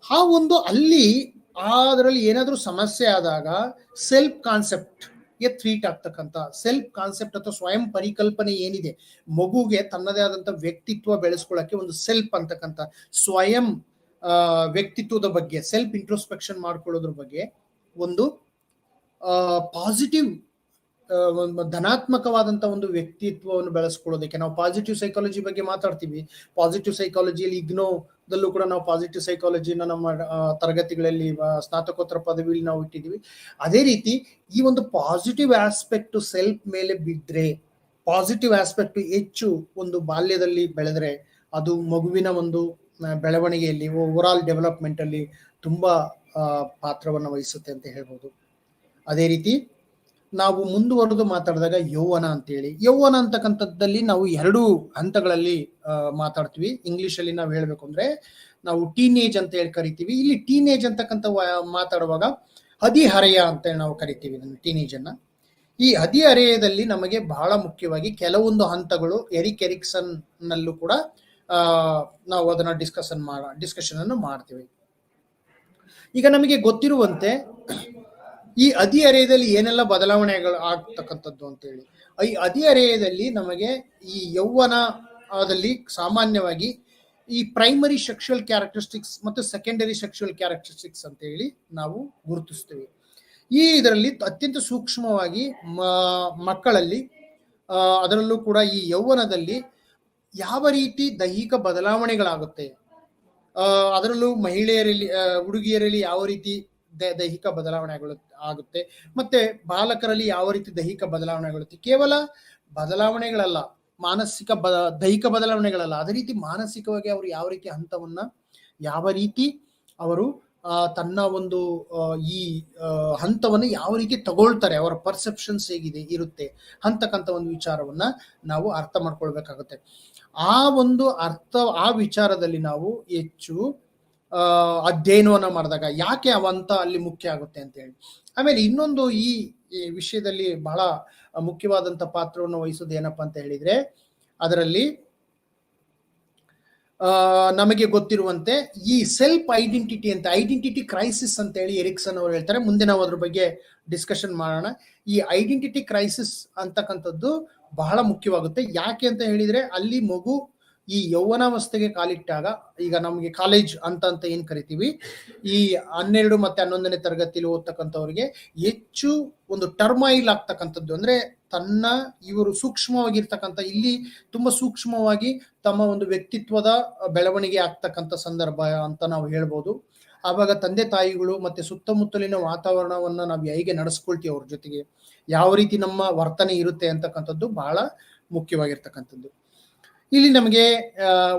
ಆ ಒಂದು ಅಲ್ಲಿ ಅದರಲ್ಲಿ ಏನಾದ್ರೂ ಸಮಸ್ಯೆ ಆದಾಗ ಸೆಲ್ಫ್ ಕಾನ್ಸೆಪ್ಟ್ ಟ್ರೀಟ್ ಆಗ್ತಕ್ಕಂಥ, ಸೆಲ್ಫ್ ಕಾನ್ಸೆಪ್ಟ್ ಅಥವಾ ಸ್ವಯಂ ಪರಿಕಲ್ಪನೆ ಏನಿದೆ, ಮಗುಗೆ ತನ್ನದೇ ಆದಂತ ವ್ಯಕ್ತಿತ್ವ ಬೆಳೆಸ್ಕೊಳ್ಳಕ್ಕೆ ಒಂದು ಸೆಲ್ಫ್ ಅಂತಕ್ಕಂಥ ಸ್ವಯಂ ವ್ಯಕ್ತಿತ್ವದ ಬಗ್ಗೆ, ಸೆಲ್ಫ್ ಇಂಟ್ರೋಸ್ಪೆಕ್ಷನ್ ಮಾಡ್ಕೊಳ್ಳೋದ್ರ ಬಗ್ಗೆ ಒಂದು ಪಾಸಿಟಿವ್ ಧನಾತ್ಮಕವಾದಂತ ಒಂದು ವ್ಯಕ್ತಿತ್ವವನ್ನು ಬೆಳೆಸ್ಕೊಳ್ಳೋದಕ್ಕೆ ನಾವು ಪಾಸಿಟಿವ್ ಸೈಕಾಲಜಿ ಬಗ್ಗೆ ಮಾತಾಡ್ತೀವಿ. ಪಾಸಿಟಿವ್ ಸೈಕಾಲಜಿಯಲ್ಲಿ ಇಗ್ನೋದಲ್ಲೂ ಕೂಡ ನಾವು ಪಾಸಿಟಿವ್ ಸೈಕಾಲಜಿನ ನಮ್ಮ ತರಗತಿಗಳಲ್ಲಿ ಸ್ನಾತಕೋತ್ತರ ಪದವಿಯಲ್ಲಿ ನಾವು ಇಟ್ಟಿದ್ದೀವಿ. ಅದೇ ರೀತಿ ಈ ಒಂದು ಪಾಸಿಟಿವ್ ಆಸ್ಪೆಕ್ಟ್ ಸೆಲ್ಫ್ ಮೇಲೆ ಬಿದ್ದರೆ, ಪಾಸಿಟಿವ್ ಆಸ್ಪೆಕ್ಟ್ ಹೆಚ್ಚು ಒಂದು ಬಾಲ್ಯದಲ್ಲಿ ಬೆಳೆದ್ರೆ ಅದು ಮಗುವಿನ ಒಂದು ಬೆಳವಣಿಗೆಯಲ್ಲಿ, ಓವರ್ ಆಲ್ ಡೆವಲಪ್ಮೆಂಟ್ ಅಲ್ಲಿ ತುಂಬಾ ಪಾತ್ರವನ್ನು ವಹಿಸುತ್ತೆ ಅಂತ ಹೇಳ್ಬೋದು. ಅದೇ ರೀತಿ ನಾವು ಮುಂದುವರೆದು ಮಾತಾಡಿದಾಗ ಯೌವನ ಅಂತೇಳಿ, ಯೌವನ ಅಂತಕ್ಕಂಥದ್ದಲ್ಲಿ ನಾವು ಎರಡು ಹಂತಗಳಲ್ಲಿ ಮಾತಾಡ್ತೀವಿ. ಇಂಗ್ಲಿಷ್ ಅಲ್ಲಿ ನಾವು ಹೇಳ್ಬೇಕು ಅಂದ್ರೆ ನಾವು ಟೀನೇಜ್ ಅಂತ ಹೇಳಿ ಕರಿತೀವಿ. ಇಲ್ಲಿ ಟೀನೇಜ್ ಅಂತಕ್ಕಂಥ ಮಾತಾಡುವಾಗ ಹದಿಹರೆಯ ಅಂತ ಹೇಳಿ ನಾವು ಕರಿತೀವಿ ಟೀನೇಜ್ ಅನ್ನ. ಈ ಹದಿಹರೆಯದಲ್ಲಿ ನಮಗೆ ಬಹಳ ಮುಖ್ಯವಾಗಿ ಕೆಲವೊಂದು ಹಂತಗಳು ಎರಿಕ್ ಎರಿಕ್ಸನ್ ನಲ್ಲೂ ಕೂಡ ನಾವು ಅದನ್ನ ಡಿಸ್ಕಷನ್ ಅನ್ನು ಮಾಡ್ತೀವಿ. ಈಗ ನಮಗೆ ಗೊತ್ತಿರುವಂತೆ ಈ ಹದಿಹರೆಯದಲ್ಲಿ ಏನೆಲ್ಲ ಬದಲಾವಣೆಗಳು ಆಗ್ತಕ್ಕಂಥದ್ದು ಅಂತೇಳಿ, ಈ ಹದಿಹರೆಯದಲ್ಲಿ ನಮಗೆ ಈ ಯೌವನದಲ್ಲಿ ಸಾಮಾನ್ಯವಾಗಿ ಈ ಪ್ರೈಮರಿ ಸೆಕ್ಷುವಲ್ ಕ್ಯಾರೆಕ್ಟರಿಸ್ಟಿಕ್ಸ್ ಮತ್ತು ಸೆಕೆಂಡರಿ ಸೆಕ್ಷುವಲ್ ಕ್ಯಾರೆಕ್ಟರಿಸ್ಟಿಕ್ಸ್ ಅಂತ ಹೇಳಿ ನಾವು ಗುರುತಿಸ್ತೀವಿ. ಈ ಇದರಲ್ಲಿ ಅತ್ಯಂತ ಸೂಕ್ಷ್ಮವಾಗಿ ಮಕ್ಕಳಲ್ಲಿ, ಅದರಲ್ಲೂ ಕೂಡ ಈ ಯೌವನದಲ್ಲಿ ಯಾವ ರೀತಿ ದೈಹಿಕ ಬದಲಾವಣೆಗಳಾಗುತ್ತೆ, ಅದರಲ್ಲೂ ಮಹಿಳೆಯರಲ್ಲಿ, ಹುಡುಗಿಯರಲ್ಲಿ ಯಾವ ರೀತಿ ದೈಹಿಕ ಬದಲಾವಣೆಗಳು ಆಗುತ್ತೆ, ಮತ್ತೆ ಬಾಲಕರಲ್ಲಿ ಯಾವ ರೀತಿ ದೈಹಿಕ ಬದಲಾವಣೆಗಳು, ಕೇವಲ ಬದಲಾವಣೆಗಳಲ್ಲ, ಮಾನಸಿಕ ದೈಹಿಕ ಬದಲಾವಣೆಗಳಲ್ಲ, ಅದೇ ರೀತಿ ಮಾನಸಿಕವಾಗಿ ಅವರು ಯಾವ ರೀತಿ ಹಂತವನ್ನ, ಯಾವ ರೀತಿ ಅವರು ತನ್ನ ಒಂದು ಈ ಹಂತವನ್ನು ಯಾವ ರೀತಿ ತಗೊಳ್ತಾರೆ, ಅವರ ಪರ್ಸೆಪ್ಷನ್ಸ್ ಹೇಗಿದೆ ಇರುತ್ತೆ ಅಂತಕ್ಕಂಥ ಒಂದು ವಿಚಾರವನ್ನ ನಾವು ಅರ್ಥ ಮಾಡ್ಕೊಳ್ಬೇಕಾಗುತ್ತೆ. ಆ ಒಂದು ಆ ವಿಚಾರದಲ್ಲಿ ನಾವು ಹೆಚ್ಚು ಅಧ್ಯಯನವನ್ನ ಮಾಡಿದಾಗ ಯಾಕೆ ಅವಂತ ಅಲ್ಲಿ ಮುಖ್ಯ ಆಗುತ್ತೆ ಅಂತ ಹೇಳಿ. ಆಮೇಲೆ ಇನ್ನೊಂದು ಈ ವಿಷಯದಲ್ಲಿ ಬಹಳ ಮುಖ್ಯವಾದಂತ ಪಾತ್ರವನ್ನು ವಹಿಸೋದು ಏನಪ್ಪಾ ಅಂತ ಹೇಳಿದ್ರೆ, ಅದರಲ್ಲಿ ನಮಗೆ ಗೊತ್ತಿರುವಂತೆ ಈ ಸೆಲ್ಫ್ ಐಡೆಂಟಿಟಿ ಅಂತ, ಐಡೆಂಟಿಟಿ ಕ್ರೈಸಿಸ್ ಅಂತ ಹೇಳಿ ಎರಿಕ್ಸನ್ ಅವರು ಹೇಳ್ತಾರೆ. ಮುಂದೆ ನಾವು ಅದ್ರ ಬಗ್ಗೆ ಡಿಸ್ಕಷನ್ ಮಾಡೋಣ. ಈ ಐಡೆಂಟಿಟಿ ಕ್ರೈಸಿಸ್ ಅಂತಕ್ಕಂಥದ್ದು ಬಹಳ ಮುಖ್ಯವಾಗುತ್ತೆ. ಯಾಕೆ ಅಂತ ಹೇಳಿದ್ರೆ, ಅಲ್ಲಿ ಮಗು ಈ ಯೌವನಾವಸ್ಥೆಗೆ ಕಾಲಿಟ್ಟಾಗ, ಈಗ ನಮಗೆ ಕಾಲೇಜ್ ಅಂತ ಏನ್ ಕರಿತೀವಿ, ಈ 12 ಮತ್ತೆ 11ನೇ ತರಗತಿಯಲ್ಲಿ ಓದ್ತಕ್ಕಂಥವ್ರಿಗೆ ಹೆಚ್ಚು ಒಂದು ಟರ್ಮೈಲ್ ಆಗ್ತಕ್ಕಂಥದ್ದು, ಅಂದ್ರೆ ತನ್ನ ಇವರು ಸೂಕ್ಷ್ಮವಾಗಿರ್ತಕ್ಕಂಥ, ಇಲ್ಲಿ ತುಂಬಾ ಸೂಕ್ಷ್ಮವಾಗಿ ತಮ್ಮ ಒಂದು ವ್ಯಕ್ತಿತ್ವದ ಬೆಳವಣಿಗೆ ಆಗ್ತಕ್ಕಂಥ ಸಂದರ್ಭ ಅಂತ ನಾವು ಹೇಳ್ಬೋದು. ಆವಾಗ ತಂದೆ ತಾಯಿಗಳು ಮತ್ತೆ ಸುತ್ತಮುತ್ತಲಿನ ವಾತಾವರಣವನ್ನ ನಾವು ಹೇಗೆ ನಡೆಸ್ಕೊಳ್ತೀವಿ, ಅವ್ರ ಜೊತೆಗೆ ಯಾವ ರೀತಿ ನಮ್ಮ ವರ್ತನೆ ಇರುತ್ತೆ ಅಂತಕ್ಕಂಥದ್ದು ಬಹಳ ಮುಖ್ಯವಾಗಿರ್ತಕ್ಕಂಥದ್ದು. ಇಲ್ಲಿ ನಮಗೆ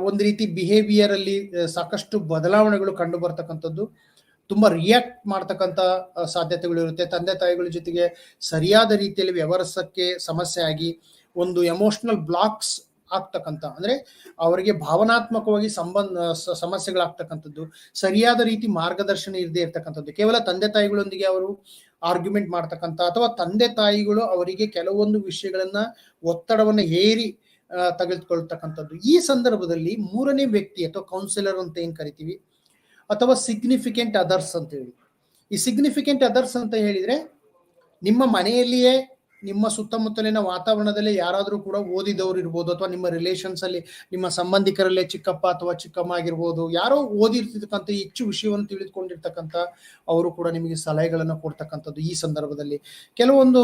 ಒಂದು ರೀತಿ ಬಿಹೇವಿಯರ್ ಅಲ್ಲಿ ಸಾಕಷ್ಟು ಬದಲಾವಣೆಗಳು ಕಂಡು ಬರ್ತಕ್ಕಂಥದ್ದು, ತುಂಬಾ ರಿಯಾಕ್ಟ್ ಮಾಡ್ತಕ್ಕಂಥ ಸಾಧ್ಯತೆಗಳು ಇರುತ್ತೆ. ತಂದೆ ತಾಯಿಗಳ ಜೊತೆಗೆ ಸರಿಯಾದ ರೀತಿಯಲ್ಲಿ ವ್ಯವಹರಿಸಕ್ಕೆ ಸಮಸ್ಯೆ ಆಗಿ ಒಂದು ಎಮೋಷನಲ್ ಬ್ಲಾಕ್ಸ್ ಆಗ್ತಕ್ಕಂಥ, ಅಂದ್ರೆ ಅವರಿಗೆ ಭಾವನಾತ್ಮಕವಾಗಿ ಸಮಸ್ಯೆಗಳಾಗ್ತಕ್ಕಂಥದ್ದು, ಸರಿಯಾದ ರೀತಿ ಮಾರ್ಗದರ್ಶನ ಇರದೇ ಇರ್ತಕ್ಕಂಥದ್ದು, ಕೇವಲ ತಂದೆ ತಾಯಿಗಳೊಂದಿಗೆ ಅವರು ಆರ್ಗ್ಯುಮೆಂಟ್ ಮಾಡ್ತಕ್ಕಂಥ, ಅಥವಾ ತಂದೆ ತಾಯಿಗಳು ಅವರಿಗೆ ಕೆಲವೊಂದು ವಿಷಯಗಳನ್ನ ಒತ್ತಡವನ್ನು ಹೇರಿ ತೆಗೆದುಕೊಳ್ತಕ್ಕಂಥದ್ದು. ಈ ಸಂದರ್ಭದಲ್ಲಿ ಮೂರನೇ ವ್ಯಕ್ತಿ ಅಥವಾ ಕೌನ್ಸಿಲರ್ ಅಂತ ಏನ್ ಕರಿತೀವಿ, ಅಥವಾ ಸಿಗ್ನಿಫಿಕೆಂಟ್ ಅದರ್ಸ್ ಅಂತ ಹೇಳಿ. ಈ ಸಿಗ್ನಿಫಿಕೆಂಟ್ ಅದರ್ಸ್ ಅಂತ ಹೇಳಿದ್ರೆ ನಿಮ್ಮ ಮನೆಯಲ್ಲಿಯೇ ನಿಮ್ಮ ಸುತ್ತಮುತ್ತಲಿನ ವಾತಾವರಣದಲ್ಲಿ ಯಾರಾದರೂ ಕೂಡ ಓದಿದವರು ಇರ್ಬೋದು, ಅಥವಾ ನಿಮ್ಮ ರಿಲೇಷನ್ಸ್ ಅಲ್ಲಿ ನಿಮ್ಮ ಸಂಬಂಧಿಕರಲ್ಲೇ ಚಿಕ್ಕಪ್ಪ ಅಥವಾ ಚಿಕ್ಕಮ್ಮ ಆಗಿರ್ಬೋದು, ಯಾರೋ ಓದಿರ್ತಕ್ಕಂಥ ಹೆಚ್ಚು ವಿಷಯವನ್ನು ತಿಳಿದುಕೊಂಡಿರ್ತಕ್ಕಂಥ ಅವರು ಕೂಡ ನಿಮಗೆ ಸಲಹೆಗಳನ್ನು ಕೊಡ್ತಕ್ಕಂಥದ್ದು. ಈ ಸಂದರ್ಭದಲ್ಲಿ ಕೆಲವೊಂದು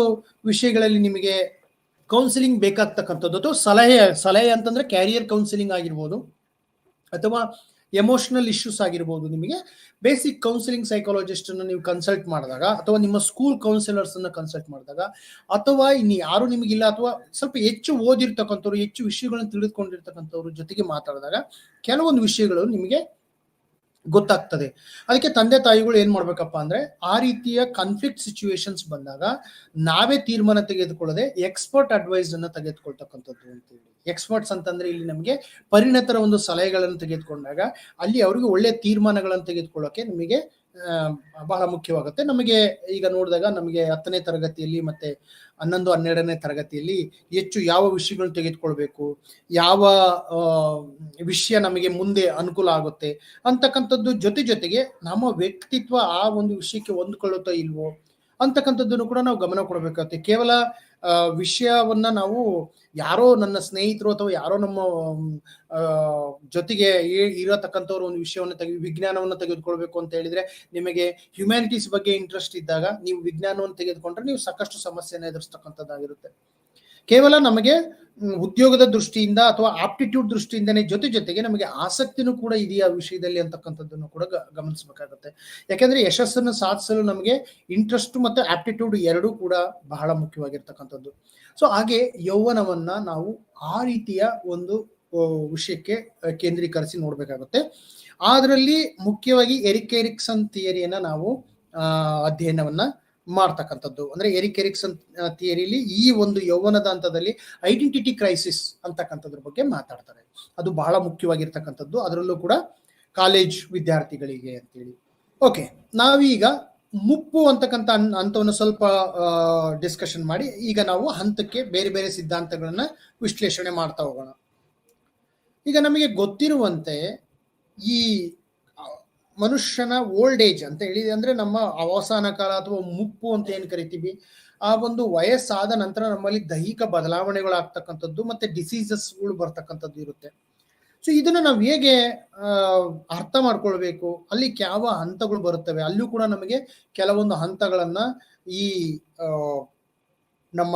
ವಿಷಯಗಳಲ್ಲಿ ನಿಮಗೆ ಕೌನ್ಸಿಲಿಂಗ್ ಬೇಕಾಗ್ತಕ್ಕಂಥದ್ದು, ಅಥವಾ ಸಲಹೆ ಅಂತಂದ್ರೆ ಕ್ಯಾರಿಯರ್ ಕೌನ್ಸಿಲಿಂಗ್ ಆಗಿರ್ಬೋದು, ಅಥವಾ ಎಮೋಷನಲ್ ಇಶ್ಯೂಸ್ ಆಗಿರ್ಬೋದು. ನಿಮಗೆ ಬೇಸಿಕ್ ಕೌನ್ಸಿಲಿಂಗ್ ಸೈಕಾಲಜಿಸ್ಟ್ ಅನ್ನು ನೀವು ಕನ್ಸಲ್ಟ್ ಮಾಡಿದಾಗ, ಅಥವಾ ನಿಮ್ಮ ಸ್ಕೂಲ್ ಕೌನ್ಸಿಲರ್ಸ್ ಅನ್ನು ಕನ್ಸಲ್ಟ್ ಮಾಡಿದಾಗ, ಅಥವಾ ಇನ್ನು ಯಾರು ನಿಮಗಿಲ್ಲ, ಅಥವಾ ಸ್ವಲ್ಪ ಹೆಚ್ಚು ಓದಿರ್ತಕ್ಕಂಥವ್ರು, ಹೆಚ್ಚು ವಿಷಯಗಳನ್ನು ತಿಳಿದುಕೊಂಡಿರ್ತಕ್ಕಂಥವ್ರ ಜೊತೆಗೆ ಮಾತಾಡಿದಾಗ ಕೆಲವೊಂದು ವಿಷಯಗಳು ನಿಮಗೆ ಗೊತ್ತಾಗ್ತದೆ. ಅದಕ್ಕೆ ತಂದೆ ತಾಯಿಗಳು ಏನ್ ಮಾಡ್ಬೇಕಪ್ಪ ಅಂದ್ರೆ, ಆ ರೀತಿಯ ಕಾನ್ಫ್ಲಿಕ್ಟ್ ಸಿಚುವೇಶನ್ಸ್ ಬಂದಾಗ ನಾವೇ ತೀರ್ಮಾನ ತೆಗೆದುಕೊಳ್ಳದೆ ಎಕ್ಸ್ಪರ್ಟ್ ಅಡ್ವೈಸ್ ಅನ್ನ ತೆಗೆದುಕೊಳ್ತಕ್ಕಂಥದ್ದು ಅಂತೇಳಿ. ಎಕ್ಸ್ಪರ್ಟ್ಸ್ ಅಂತಂದ್ರೆ ಇಲ್ಲಿ ನಮಗೆ ಪರಿಣತರ ಒಂದು ಸಲಹೆಗಳನ್ನು ತೆಗೆದುಕೊಂಡಾಗ ಅಲ್ಲಿ ಅವರಿಗೆ ಒಳ್ಳೆ ತೀರ್ಮಾನಗಳನ್ನು ತೆಗೆದುಕೊಳ್ಳೋಕೆ ನಮಗೆ ಬಹಳ ಮುಖ್ಯವಾಗುತ್ತೆ. ನಮಗೆ ಈಗ ನೋಡಿದಾಗ ನಮಗೆ 10ನೇ ತರಗತಿಯಲ್ಲಿ ಮತ್ತೆ 11, 12ನೇ ತರಗತಿಯಲ್ಲಿ ಹೆಚ್ಚು ಯಾವ ವಿಷಯಗಳನ್ನು ತೆಗೆದುಕೊಳ್ಬೇಕು, ಯಾವ ವಿಷಯ ನಮಗೆ ಮುಂದೆ ಅನುಕೂಲ ಆಗುತ್ತೆ ಅಂತಕ್ಕಂಥದ್ದು ಜೊತೆಗೆ ನಮ್ಮ ವ್ಯಕ್ತಿತ್ವ ಆ ಒಂದು ವಿಷಯಕ್ಕೆ ಹೊಂದ್ಕೊಳ್ಳುತ್ತಾ ಇಲ್ವೋ ಅಂತಕ್ಕಂಥದ್ದನ್ನು ಕೂಡ ನಾವು ಗಮನ ಕೊಡಬೇಕಾಗುತ್ತೆ. ಕೇವಲ ವಿಷಯವನ್ನ ನಾವು ಯಾರೋ ನನ್ನ ಸ್ನೇಹಿತರು ಅಥವಾ ಯಾರೋ ನಮ್ಮ ಜೊತೆಗೆ ಇರತಕ್ಕಂಥವ್ರು ಒಂದು ವಿಷಯವನ್ನು ವಿಜ್ಞಾನವನ್ನು ತೆಗೆದುಕೊಳ್ಬೇಕು ಅಂತ ಹೇಳಿದ್ರೆ, ನಿಮಗೆ ಹ್ಯುಮ್ಯಾನಿಟೀಸ್ ಬಗ್ಗೆ ಇಂಟ್ರೆಸ್ಟ್ ಇದ್ದಾಗ ನೀವು ವಿಜ್ಞಾನವನ್ನು ತೆಗೆದುಕೊಂಡ್ರೆ ನೀವು ಸಾಕಷ್ಟು ಸಮಸ್ಯೆಯನ್ನು ಎದುರಿಸ್ತಕ್ಕಂಥದ್ದಾಗಿರುತ್ತೆ. ಕೇವಲ ನಮಗೆ ಉದ್ಯೋಗದ ದೃಷ್ಟಿಯಿಂದ ಅಥವಾ ಆಪ್ಟಿಟ್ಯೂಡ್ ದೃಷ್ಟಿಯಿಂದನೇ ಜೊತೆಗೆ ನಮಗೆ ಆಸಕ್ತಿನೂ ಕೂಡ ಇದೆಯಾ ವಿಷಯದಲ್ಲಿ ಅಂತಕ್ಕಂಥದ್ದನ್ನು ಕೂಡ ಗಮನಿಸಬೇಕಾಗುತ್ತೆ. ಯಾಕೆಂದ್ರೆ ಯಶಸ್ಸನ್ನು ಸಾಧಿಸಲು ನಮಗೆ ಇಂಟ್ರೆಸ್ಟ್ ಮತ್ತು ಆಪ್ಟಿಟ್ಯೂಡ್ ಎರಡೂ ಕೂಡ ಬಹಳ ಮುಖ್ಯವಾಗಿರ್ತಕ್ಕಂಥದ್ದು. ಸೊ ಹಾಗೆ ಯೌವನವನ್ನ ನಾವು ಆ ರೀತಿಯ ಒಂದು ವಿಷಯಕ್ಕೆ ಕೇಂದ್ರೀಕರಿಸಿ ನೋಡ್ಬೇಕಾಗುತ್ತೆ. ಅದರಲ್ಲಿ ಮುಖ್ಯವಾಗಿ ಎರಿಕ್ ಎರಿಕ್ಸನ್ ಥಿಯರಿಯನ್ನ ನಾವು ಅಧ್ಯಯನವನ್ನ ಮಾಡ್ತಕ್ಕಂಥದ್ದು. ಅಂದ್ರೆ ಎರಿಕ್ ಎರಿಕ್ಸನ್ ಥಿಯರಿಲಿ ಈ ಒಂದು ಯೌವನದ ಹಂತದಲ್ಲಿ ಐಡೆಂಟಿಟಿ ಕ್ರೈಸಿಸ್ ಅಂತಕ್ಕಂಥದ್ರ ಬಗ್ಗೆ ಮಾತಾಡ್ತಾರೆ. ಅದು ಬಹಳ ಮುಖ್ಯವಾಗಿರ್ತಕ್ಕಂಥದ್ದು, ಅದರಲ್ಲೂ ಕೂಡ ಕಾಲೇಜ್ ವಿದ್ಯಾರ್ಥಿಗಳಿಗೆ ಅಂತೇಳಿ. ಓಕೆ, ನಾವೀಗ ಮುಪ್ಪು ಅಂತಕ್ಕಂಥ ಹಂತವನ್ನು ಸ್ವಲ್ಪ ಡಿಸ್ಕಷನ್ ಮಾಡಿ ಈಗ ನಾವು ಹಂತಕ್ಕೆ ಬೇರೆ ಬೇರೆ ಸಿದ್ಧಾಂತಗಳನ್ನ ವಿಶ್ಲೇಷಣೆ ಮಾಡ್ತಾ ಹೋಗೋಣ. ಈಗ ನಮಗೆ ಗೊತ್ತಿರುವಂತೆ ಈ ಮನುಷ್ಯನ ಓಲ್ಡ್ ಏಜ್ ಅಂತ ಹೇಳಿದೆ ಅಂದ್ರೆ ನಮ್ಮ ಅವಸಾನ ಕಾಲ ಅಥವಾ ಮುಪ್ಪು ಅಂತ ಏನ್ ಕರಿತೀವಿ, ಆ ಒಂದು ವಯಸ್ಸಾದ ನಂತರ ನಮ್ಮಲ್ಲಿ ದೈಹಿಕ ಬದಲಾವಣೆಗಳಾಗ್ತಕ್ಕಂಥದ್ದು ಮತ್ತೆ ಡಿಸೀಸಸ್ಗಳು ಬರ್ತಕ್ಕಂಥದ್ದು ಇರುತ್ತೆ. ಸೊ ಇದನ್ನ ನಾವು ಹೇಗೆ ಅರ್ಥ ಮಾಡ್ಕೊಳ್ಬೇಕು, ಅಲ್ಲಿ ಯಾವ ಹಂತಗಳು ಬರುತ್ತವೆ, ಅಲ್ಲೂ ಕೂಡ ನಮಗೆ ಕೆಲವೊಂದು ಹಂತಗಳನ್ನ ಈ ನಮ್ಮ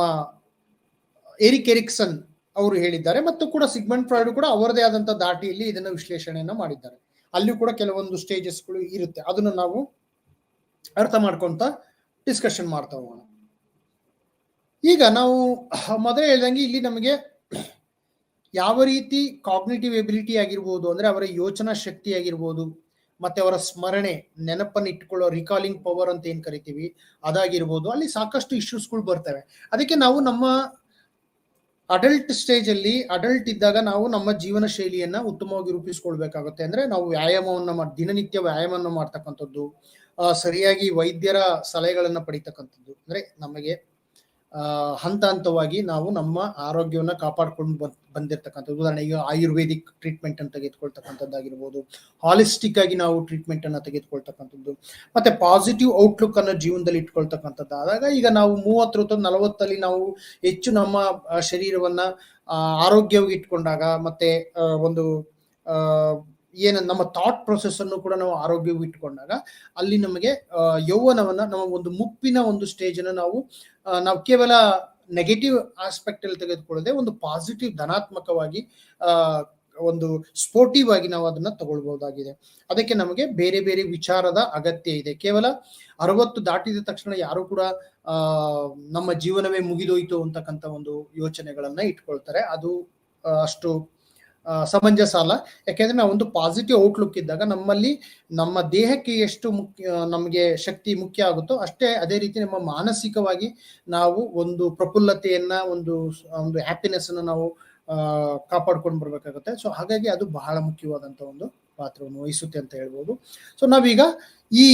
ಎರಿಕ್ ಎರಿಕ್ಸನ್ ಅವರು ಹೇಳಿದ್ದಾರೆ, ಮತ್ತು ಕೂಡ ಸಿಗ್ಮಂಡ್ ಫ್ರಾಯ್ಡ್ ಕೂಡ ಅವರದೇ ಆದಂತ ದಾಟಿಯಲ್ಲಿ ಇದನ್ನ ವಿಶ್ಲೇಷಣೆಯನ್ನ ಮಾಡಿದ್ದಾರೆ. ಅಲ್ಲೂ ಕೂಡ ಕೆಲವೊಂದು ಸ್ಟೇಜಸ್ಗಳು ಇರುತ್ತೆ, ಅದನ್ನ ನಾವು ಅರ್ಥ ಮಾಡ್ಕೊಂತ ಡಿಸ್ಕಷನ್ ಮಾಡ್ತಾ ಹೋಗೋಣ. ಈಗ ನಾವು ಮೊದಲೇ ಹೇಳ್ದಂಗೆ ಇಲ್ಲಿ ನಮಗೆ ಯಾವ ರೀತಿ ಕಾಗ್ನಿಟಿವ್ ಎಬಿಲಿಟಿ ಆಗಿರ್ಬೋದು, ಅಂದ್ರೆ ಅವರ ಯೋಚನಾ ಶಕ್ತಿ ಆಗಿರ್ಬೋದು, ಮತ್ತೆ ಅವರ ಸ್ಮರಣೆ, ನೆನಪನ್ನು ಇಟ್ಕೊಳ್ಳೋ ರಿಕಾಲಿಂಗ್ ಪವರ್ ಅಂತ ಏನ್ ಕರಿತೀವಿ ಅದಾಗಿರ್ಬೋದು, ಅಲ್ಲಿ ಸಾಕಷ್ಟು ಇಶ್ಯೂಸ್ಗಳು ಬರ್ತವೆ. ಅದಕ್ಕೆ ನಾವು ನಮ್ಮ ಅಡಲ್ಟ್ ಸ್ಟೇಜ್ ಅಲ್ಲಿ ಅಡಲ್ಟ್ ಇದ್ದಾಗ ನಾವು ನಮ್ಮ ಜೀವನ ಶೈಲಿಯನ್ನ ಉತ್ತಮವಾಗಿ ರೂಪಿಸ್ಕೊಳ್ಬೇಕಾಗುತ್ತೆ. ಅಂದ್ರೆ ನಾವು ವ್ಯಾಯಾಮವನ್ನ ದಿನನಿತ್ಯ ವ್ಯಾಯಾಮವನ್ನು ಮಾಡ್ತಕ್ಕಂಥದ್ದು, ಸರಿಯಾಗಿ ವೈದ್ಯರ ಸಲಹೆಗಳನ್ನ ಪಡಿತಕ್ಕಂಥದ್ದು, ಅಂದ್ರೆ ನಮಗೆ ಹಂತ ಹಂತವಾಗಿ ನಾವು ನಮ್ಮ ಆರೋಗ್ಯವನ್ನ ಕಾಪಾಡ್ಕೊಂಡು ಬಂದಿರ್ತಕ್ಕಂಥದ್ದು. ಉದಾಹರಣೆಗೆ ಆಯುರ್ವೇದಿಕ್ ಟ್ರೀಟ್ಮೆಂಟ್ ಅನ್ನು ತೆಗೆದುಕೊಳ್ತಕ್ಕಂಥದ್ದಾಗಿರ್ಬೋದು, ಹಾಲಿಸ್ಟಿಕ್ ಆಗಿ ನಾವು ಟ್ರೀಟ್ಮೆಂಟ್ ಅನ್ನ ತೆಗೆದುಕೊಳ್ತಕ್ಕಂಥದ್ದು, ಮತ್ತೆ ಪಾಸಿಟಿವ್ ಔಟ್ಲುಕ್ ಅನ್ನ ಜೀವನದಲ್ಲಿ ಇಟ್ಕೊಳ್ತಕ್ಕಂಥದ್ದು. ಆದಾಗ ಈಗ ನಾವು 30 40 ನಾವು ಹೆಚ್ಚು ನಮ್ಮ ಶರೀರವನ್ನ ಆರೋಗ್ಯವಾಗಿ ಇಟ್ಕೊಂಡಾಗ, ಮತ್ತೆ ಒಂದು ಏನು ನಮ್ಮ ಥಾಟ್ ಪ್ರೊಸೆಸ್ ಅನ್ನು ಕೂಡ ನಾವು ಆರೋಗ್ಯವಾಗಿ ಇಟ್ಕೊಂಡಾಗ ಅಲ್ಲಿ ನಮಗೆ ಯೌವನವನ್ನ ನಮ್ಮ ಒಂದು ಮುಪ್ಪಿನ ಒಂದು ಸ್ಟೇಜ್ ಅನ್ನು ನಾವು ಕೇವಲ ನೆಗೆಟಿವ್ ಆಸ್ಪೆಕ್ಟ್ ಅಲ್ಲಿ ತೆಗೆದುಕೊಳ್ಳದೆ ಒಂದು ಪಾಸಿಟಿವ್ ಧನಾತ್ಮಕವಾಗಿ ಒಂದು ಸ್ಪೋರ್ಟಿವ್ ಆಗಿ ನಾವು ಅದನ್ನ ತಗೊಳ್ಬಹುದಾಗಿದೆ. ಅದಕ್ಕೆ ನಮಗೆ ಬೇರೆ ಬೇರೆ ವಿಚಾರದ ಅಗತ್ಯ ಇದೆ. ಕೇವಲ 60 ದಾಟಿದ ತಕ್ಷಣ ಯಾರು ಕೂಡ ನಮ್ಮ ಜೀವನವೇ ಮುಗಿದೋಯ್ತು ಅಂತಕ್ಕಂಥ ಒಂದು ಯೋಚನೆಗಳನ್ನ ಇಟ್ಕೊಳ್ತಾರೆ. ಅದು ಅಷ್ಟು ಸಮಂಜಸ ಅಲ್ಲ. ಯಾಕೆಂದ್ರೆ ನಾವು ಒಂದು ಪಾಸಿಟಿವ್ ಔಟ್ಲುಕ್ ಇದ್ದಾಗ ನಮ್ಮಲ್ಲಿ ನಮ್ಮ ದೇಹಕ್ಕೆ ಎಷ್ಟು ನಮಗೆ ಶಕ್ತಿ ಮುಖ್ಯ ಆಗುತ್ತೋ ಅಷ್ಟೇ ಅದೇ ರೀತಿ ನಮ್ಮ ಮಾನಸಿಕವಾಗಿ ನಾವು ಒಂದು ಪ್ರಫುಲ್ಲತೆಯನ್ನ ಒಂದು ಹ್ಯಾಪಿನೆಸ್ ಅನ್ನು ನಾವು ಕಾಪಾಡ್ಕೊಂಡು ಬರ್ಬೇಕಾಗುತ್ತೆ. ಸೊ ಹಾಗಾಗಿ ಅದು ಬಹಳ ಮುಖ್ಯವಾದಂತ ಒಂದು ಪಾತ್ರವನ್ನು ವಹಿಸುತ್ತೆ ಅಂತ ಹೇಳ್ಬೋದು. ಸೊ ನಾವೀಗ ಈ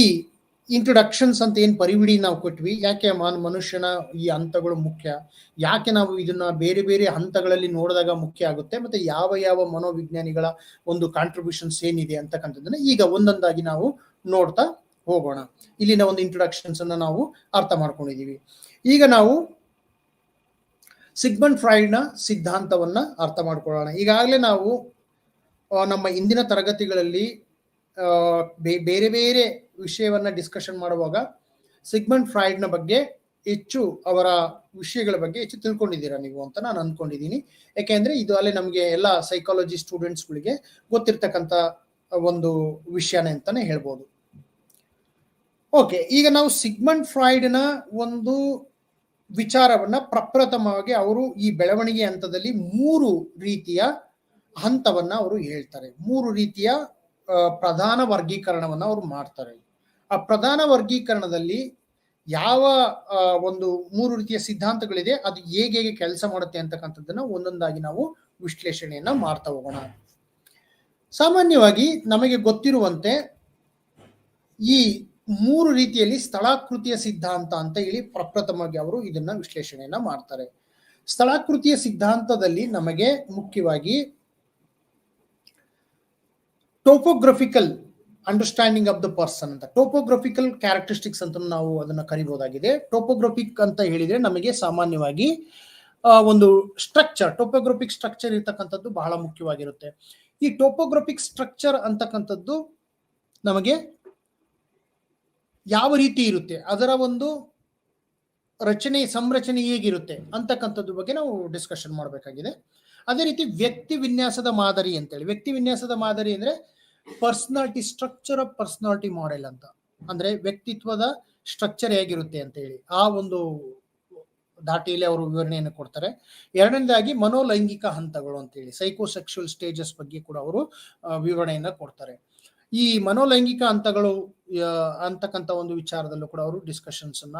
ಇಂಟ್ರೊಡಕ್ಷನ್ಸ್ ಅಂತ ಏನ್ ಪರಿವಿಡಿ ನಾವು ಕೊಟ್ವಿ, ಯಾಕೆ ಮನುಷ್ಯನ ಈ ಹಂತಗಳು ಮುಖ್ಯ, ಯಾಕೆ ನಾವು ಇದನ್ನ ಬೇರೆ ಬೇರೆ ಹಂತಗಳಲ್ಲಿ ನೋಡಿದಾಗ ಮುಖ್ಯ ಆಗುತ್ತೆ, ಮತ್ತೆ ಯಾವ ಯಾವ ಮನೋವಿಜ್ಞಾನಿಗಳ ಒಂದು ಕಾಂಟ್ರಿಬ್ಯೂಷನ್ಸ್ ಏನಿದೆ ಅಂತಕ್ಕಂಥದ್ದನ್ನ ಈಗ ಒಂದೊಂದಾಗಿ ನಾವು ನೋಡ್ತಾ ಹೋಗೋಣ. ಇಲ್ಲಿನ ಒಂದು ಇಂಟ್ರೊಡಕ್ಷನ್ಸ್ ಅನ್ನ ನಾವು ಅರ್ಥ ಮಾಡ್ಕೊಂಡಿದೀವಿ. ಈಗ ನಾವು ಸಿಗ್ಮಂಡ್ ಫ್ರಾಯ್ಡ್ನ ಸಿದ್ಧಾಂತವನ್ನ ಅರ್ಥ ಮಾಡ್ಕೊಳ್ಳೋಣ. ಈಗಾಗಲೇ ನಾವು ನಮ್ಮ ಇಂದಿನ ತರಗತಿಗಳಲ್ಲಿ ಬೇರೆ ಬೇರೆ ವಿಷಯವನ್ನ ಡಿಸ್ಕಷನ್ ಮಾಡುವಾಗ ಸಿಗ್ಮಂಡ್ ಫ್ರಾಯ್ಡ್ನ ಬಗ್ಗೆ ಹೆಚ್ಚು ಅವರ ವಿಷಯಗಳ ಬಗ್ಗೆ ಹೆಚ್ಚು ತಿಳ್ಕೊಂಡಿದ್ದೀರಾ ನೀವು ಅಂತ ನಾನು ಅನ್ಕೊಂಡಿದ್ದೀನಿ. ಯಾಕೆಂದ್ರೆ ಇದು ಅಲ್ಲೇ ನಮಗೆ ಎಲ್ಲ ಸೈಕಾಲಜಿ ಸ್ಟೂಡೆಂಟ್ಸ್ಗಳಿಗೆ ಗೊತ್ತಿರ್ತಕ್ಕಂಥ ಒಂದು ವಿಷಯನೇ ಅಂತಾನೆ ಹೇಳ್ಬೋದು. ಓಕೆ, ಈಗ ನಾವು ಸಿಗ್ಮಂಡ್ ಫ್ರಾಯ್ಡ್ನ ಒಂದು ವಿಚಾರವನ್ನ ಪ್ರಪ್ರಥಮವಾಗಿ ಅವರು ಈ ಬೆಳವಣಿಗೆ ಹಂತದಲ್ಲಿ 3 ರೀತಿಯ ಹಂತವನ್ನ ಅವರು ಹೇಳ್ತಾರೆ. 3 ರೀತಿಯ ಪ್ರಧಾನ ವರ್ಗೀಕರಣವನ್ನ ಅವರು ಮಾಡ್ತಾರೆ. ಆ ಪ್ರಧಾನ ವರ್ಗೀಕರಣದಲ್ಲಿ ಯಾವ ಒಂದು 3 ರೀತಿಯ ಸಿದ್ಧಾಂತಗಳಿದೆ, ಅದು ಹೇಗೆ ಕೆಲಸ ಮಾಡುತ್ತೆ ಅಂತಕ್ಕಂಥದ್ದನ್ನ ಒಂದೊಂದಾಗಿ ನಾವು ವಿಶ್ಲೇಷಣೆಯನ್ನ ಮಾಡ್ತಾ ಹೋಗೋಣ. ಸಾಮಾನ್ಯವಾಗಿ ನಮಗೆ ಗೊತ್ತಿರುವಂತೆ ಈ 3 ರೀತಿಯಲ್ಲಿ ಸ್ಥಳಾಕೃತಿಯ ಸಿದ್ಧಾಂತ ಅಂತ ಹೇಳಿ ಪ್ರಪ್ರಥಮವಾಗಿ ಅವರು ಇದನ್ನ ವಿಶ್ಲೇಷಣೆಯನ್ನ ಮಾಡ್ತಾರೆ. ಸ್ಥಳಾಕೃತಿಯ ಸಿದ್ಧಾಂತದಲ್ಲಿ ನಮಗೆ ಮುಖ್ಯವಾಗಿ topographical understanding of the person ಅಂತ, ಟೋಪೋಗ್ರಫಿಕಲ್ ಕ್ಯಾರೆಕ್ಟರಿಸ್ಟಿಕ್ಸ್ ಅಂತ ನಾವು ಅದನ್ನ ಕರಿಬಹುದಾಗಿದೆ. ಟೋಪೋಗ್ರಫಿಕ್ ಅಂತ ಹೇಳಿದ್ರೆ ನಮಗೆ ಸಾಮಾನ್ಯವಾಗಿ ಒಂದು ಸ್ಟ್ರಕ್ಚರ್, ಟೋಪೋಗ್ರಫಿಕ್ ಸ್ಟ್ರಕ್ಚರ್ ಇರ್ತಕ್ಕಂಥದ್ದು ಬಹಳ ಮುಖ್ಯವಾಗಿರುತ್ತೆ. ಈ ಟೋಪೋಗ್ರಫಿಕ್ ಸ್ಟ್ರಕ್ಚರ್ ಅಂತಕ್ಕಂಥದ್ದು ನಮಗೆ ಯಾವ ರೀತಿ ಇರುತ್ತೆ, ಅದರ ಒಂದು ಸಂರಚನೆ ಹೇಗಿರುತ್ತೆ ಅಂತಕ್ಕಂಥದ್ದು ಬಗ್ಗೆ ನಾವು ಡಿಸ್ಕಷನ್ ಮಾಡಬೇಕಾಗಿದೆ. ಅದೇ ರೀತಿ ವ್ಯಕ್ತಿ ವಿನ್ಯಾಸದ ಮಾದರಿ ಅಂತೇಳಿ, ವ್ಯಕ್ತಿ ವಿನ್ಯಾಸದ ಮಾದರಿ ಅಂದ್ರೆ personality structure of personality model ಅಂತ, ಅಂದ್ರೆ ವ್ಯಕ್ತಿತ್ವದ ಸ್ಟ್ರಕ್ಚರ್ ಹೇಗಿರುತ್ತೆ ಅಂತ ಹೇಳಿ ಆ ಒಂದು ದಾಟಿಯಲ್ಲಿ ಅವರು ವಿವರಣೆಯನ್ನು ಕೊಡ್ತಾರೆ. ಎರಡನೇದಾಗಿ ಮನೋಲೈಂಗಿಕ ಹಂತಗಳು ಅಂತೇಳಿ, ಸೈಕೋಸೆಕ್ಸುವಲ್ ಸ್ಟೇಜಸ್ ಬಗ್ಗೆ ಕೂಡ ಅವರು ವಿವರಣೆಯನ್ನ ಕೊಡ್ತಾರೆ. ಈ ಮನೋಲೈಂಗಿಕ ಹಂತಗಳು ಅಂತಕ್ಕಂಥ ಒಂದು ವಿಚಾರದಲ್ಲೂ ಕೂಡ ಅವರು ಡಿಸ್ಕಷನ್ಸ್ ಅನ್ನ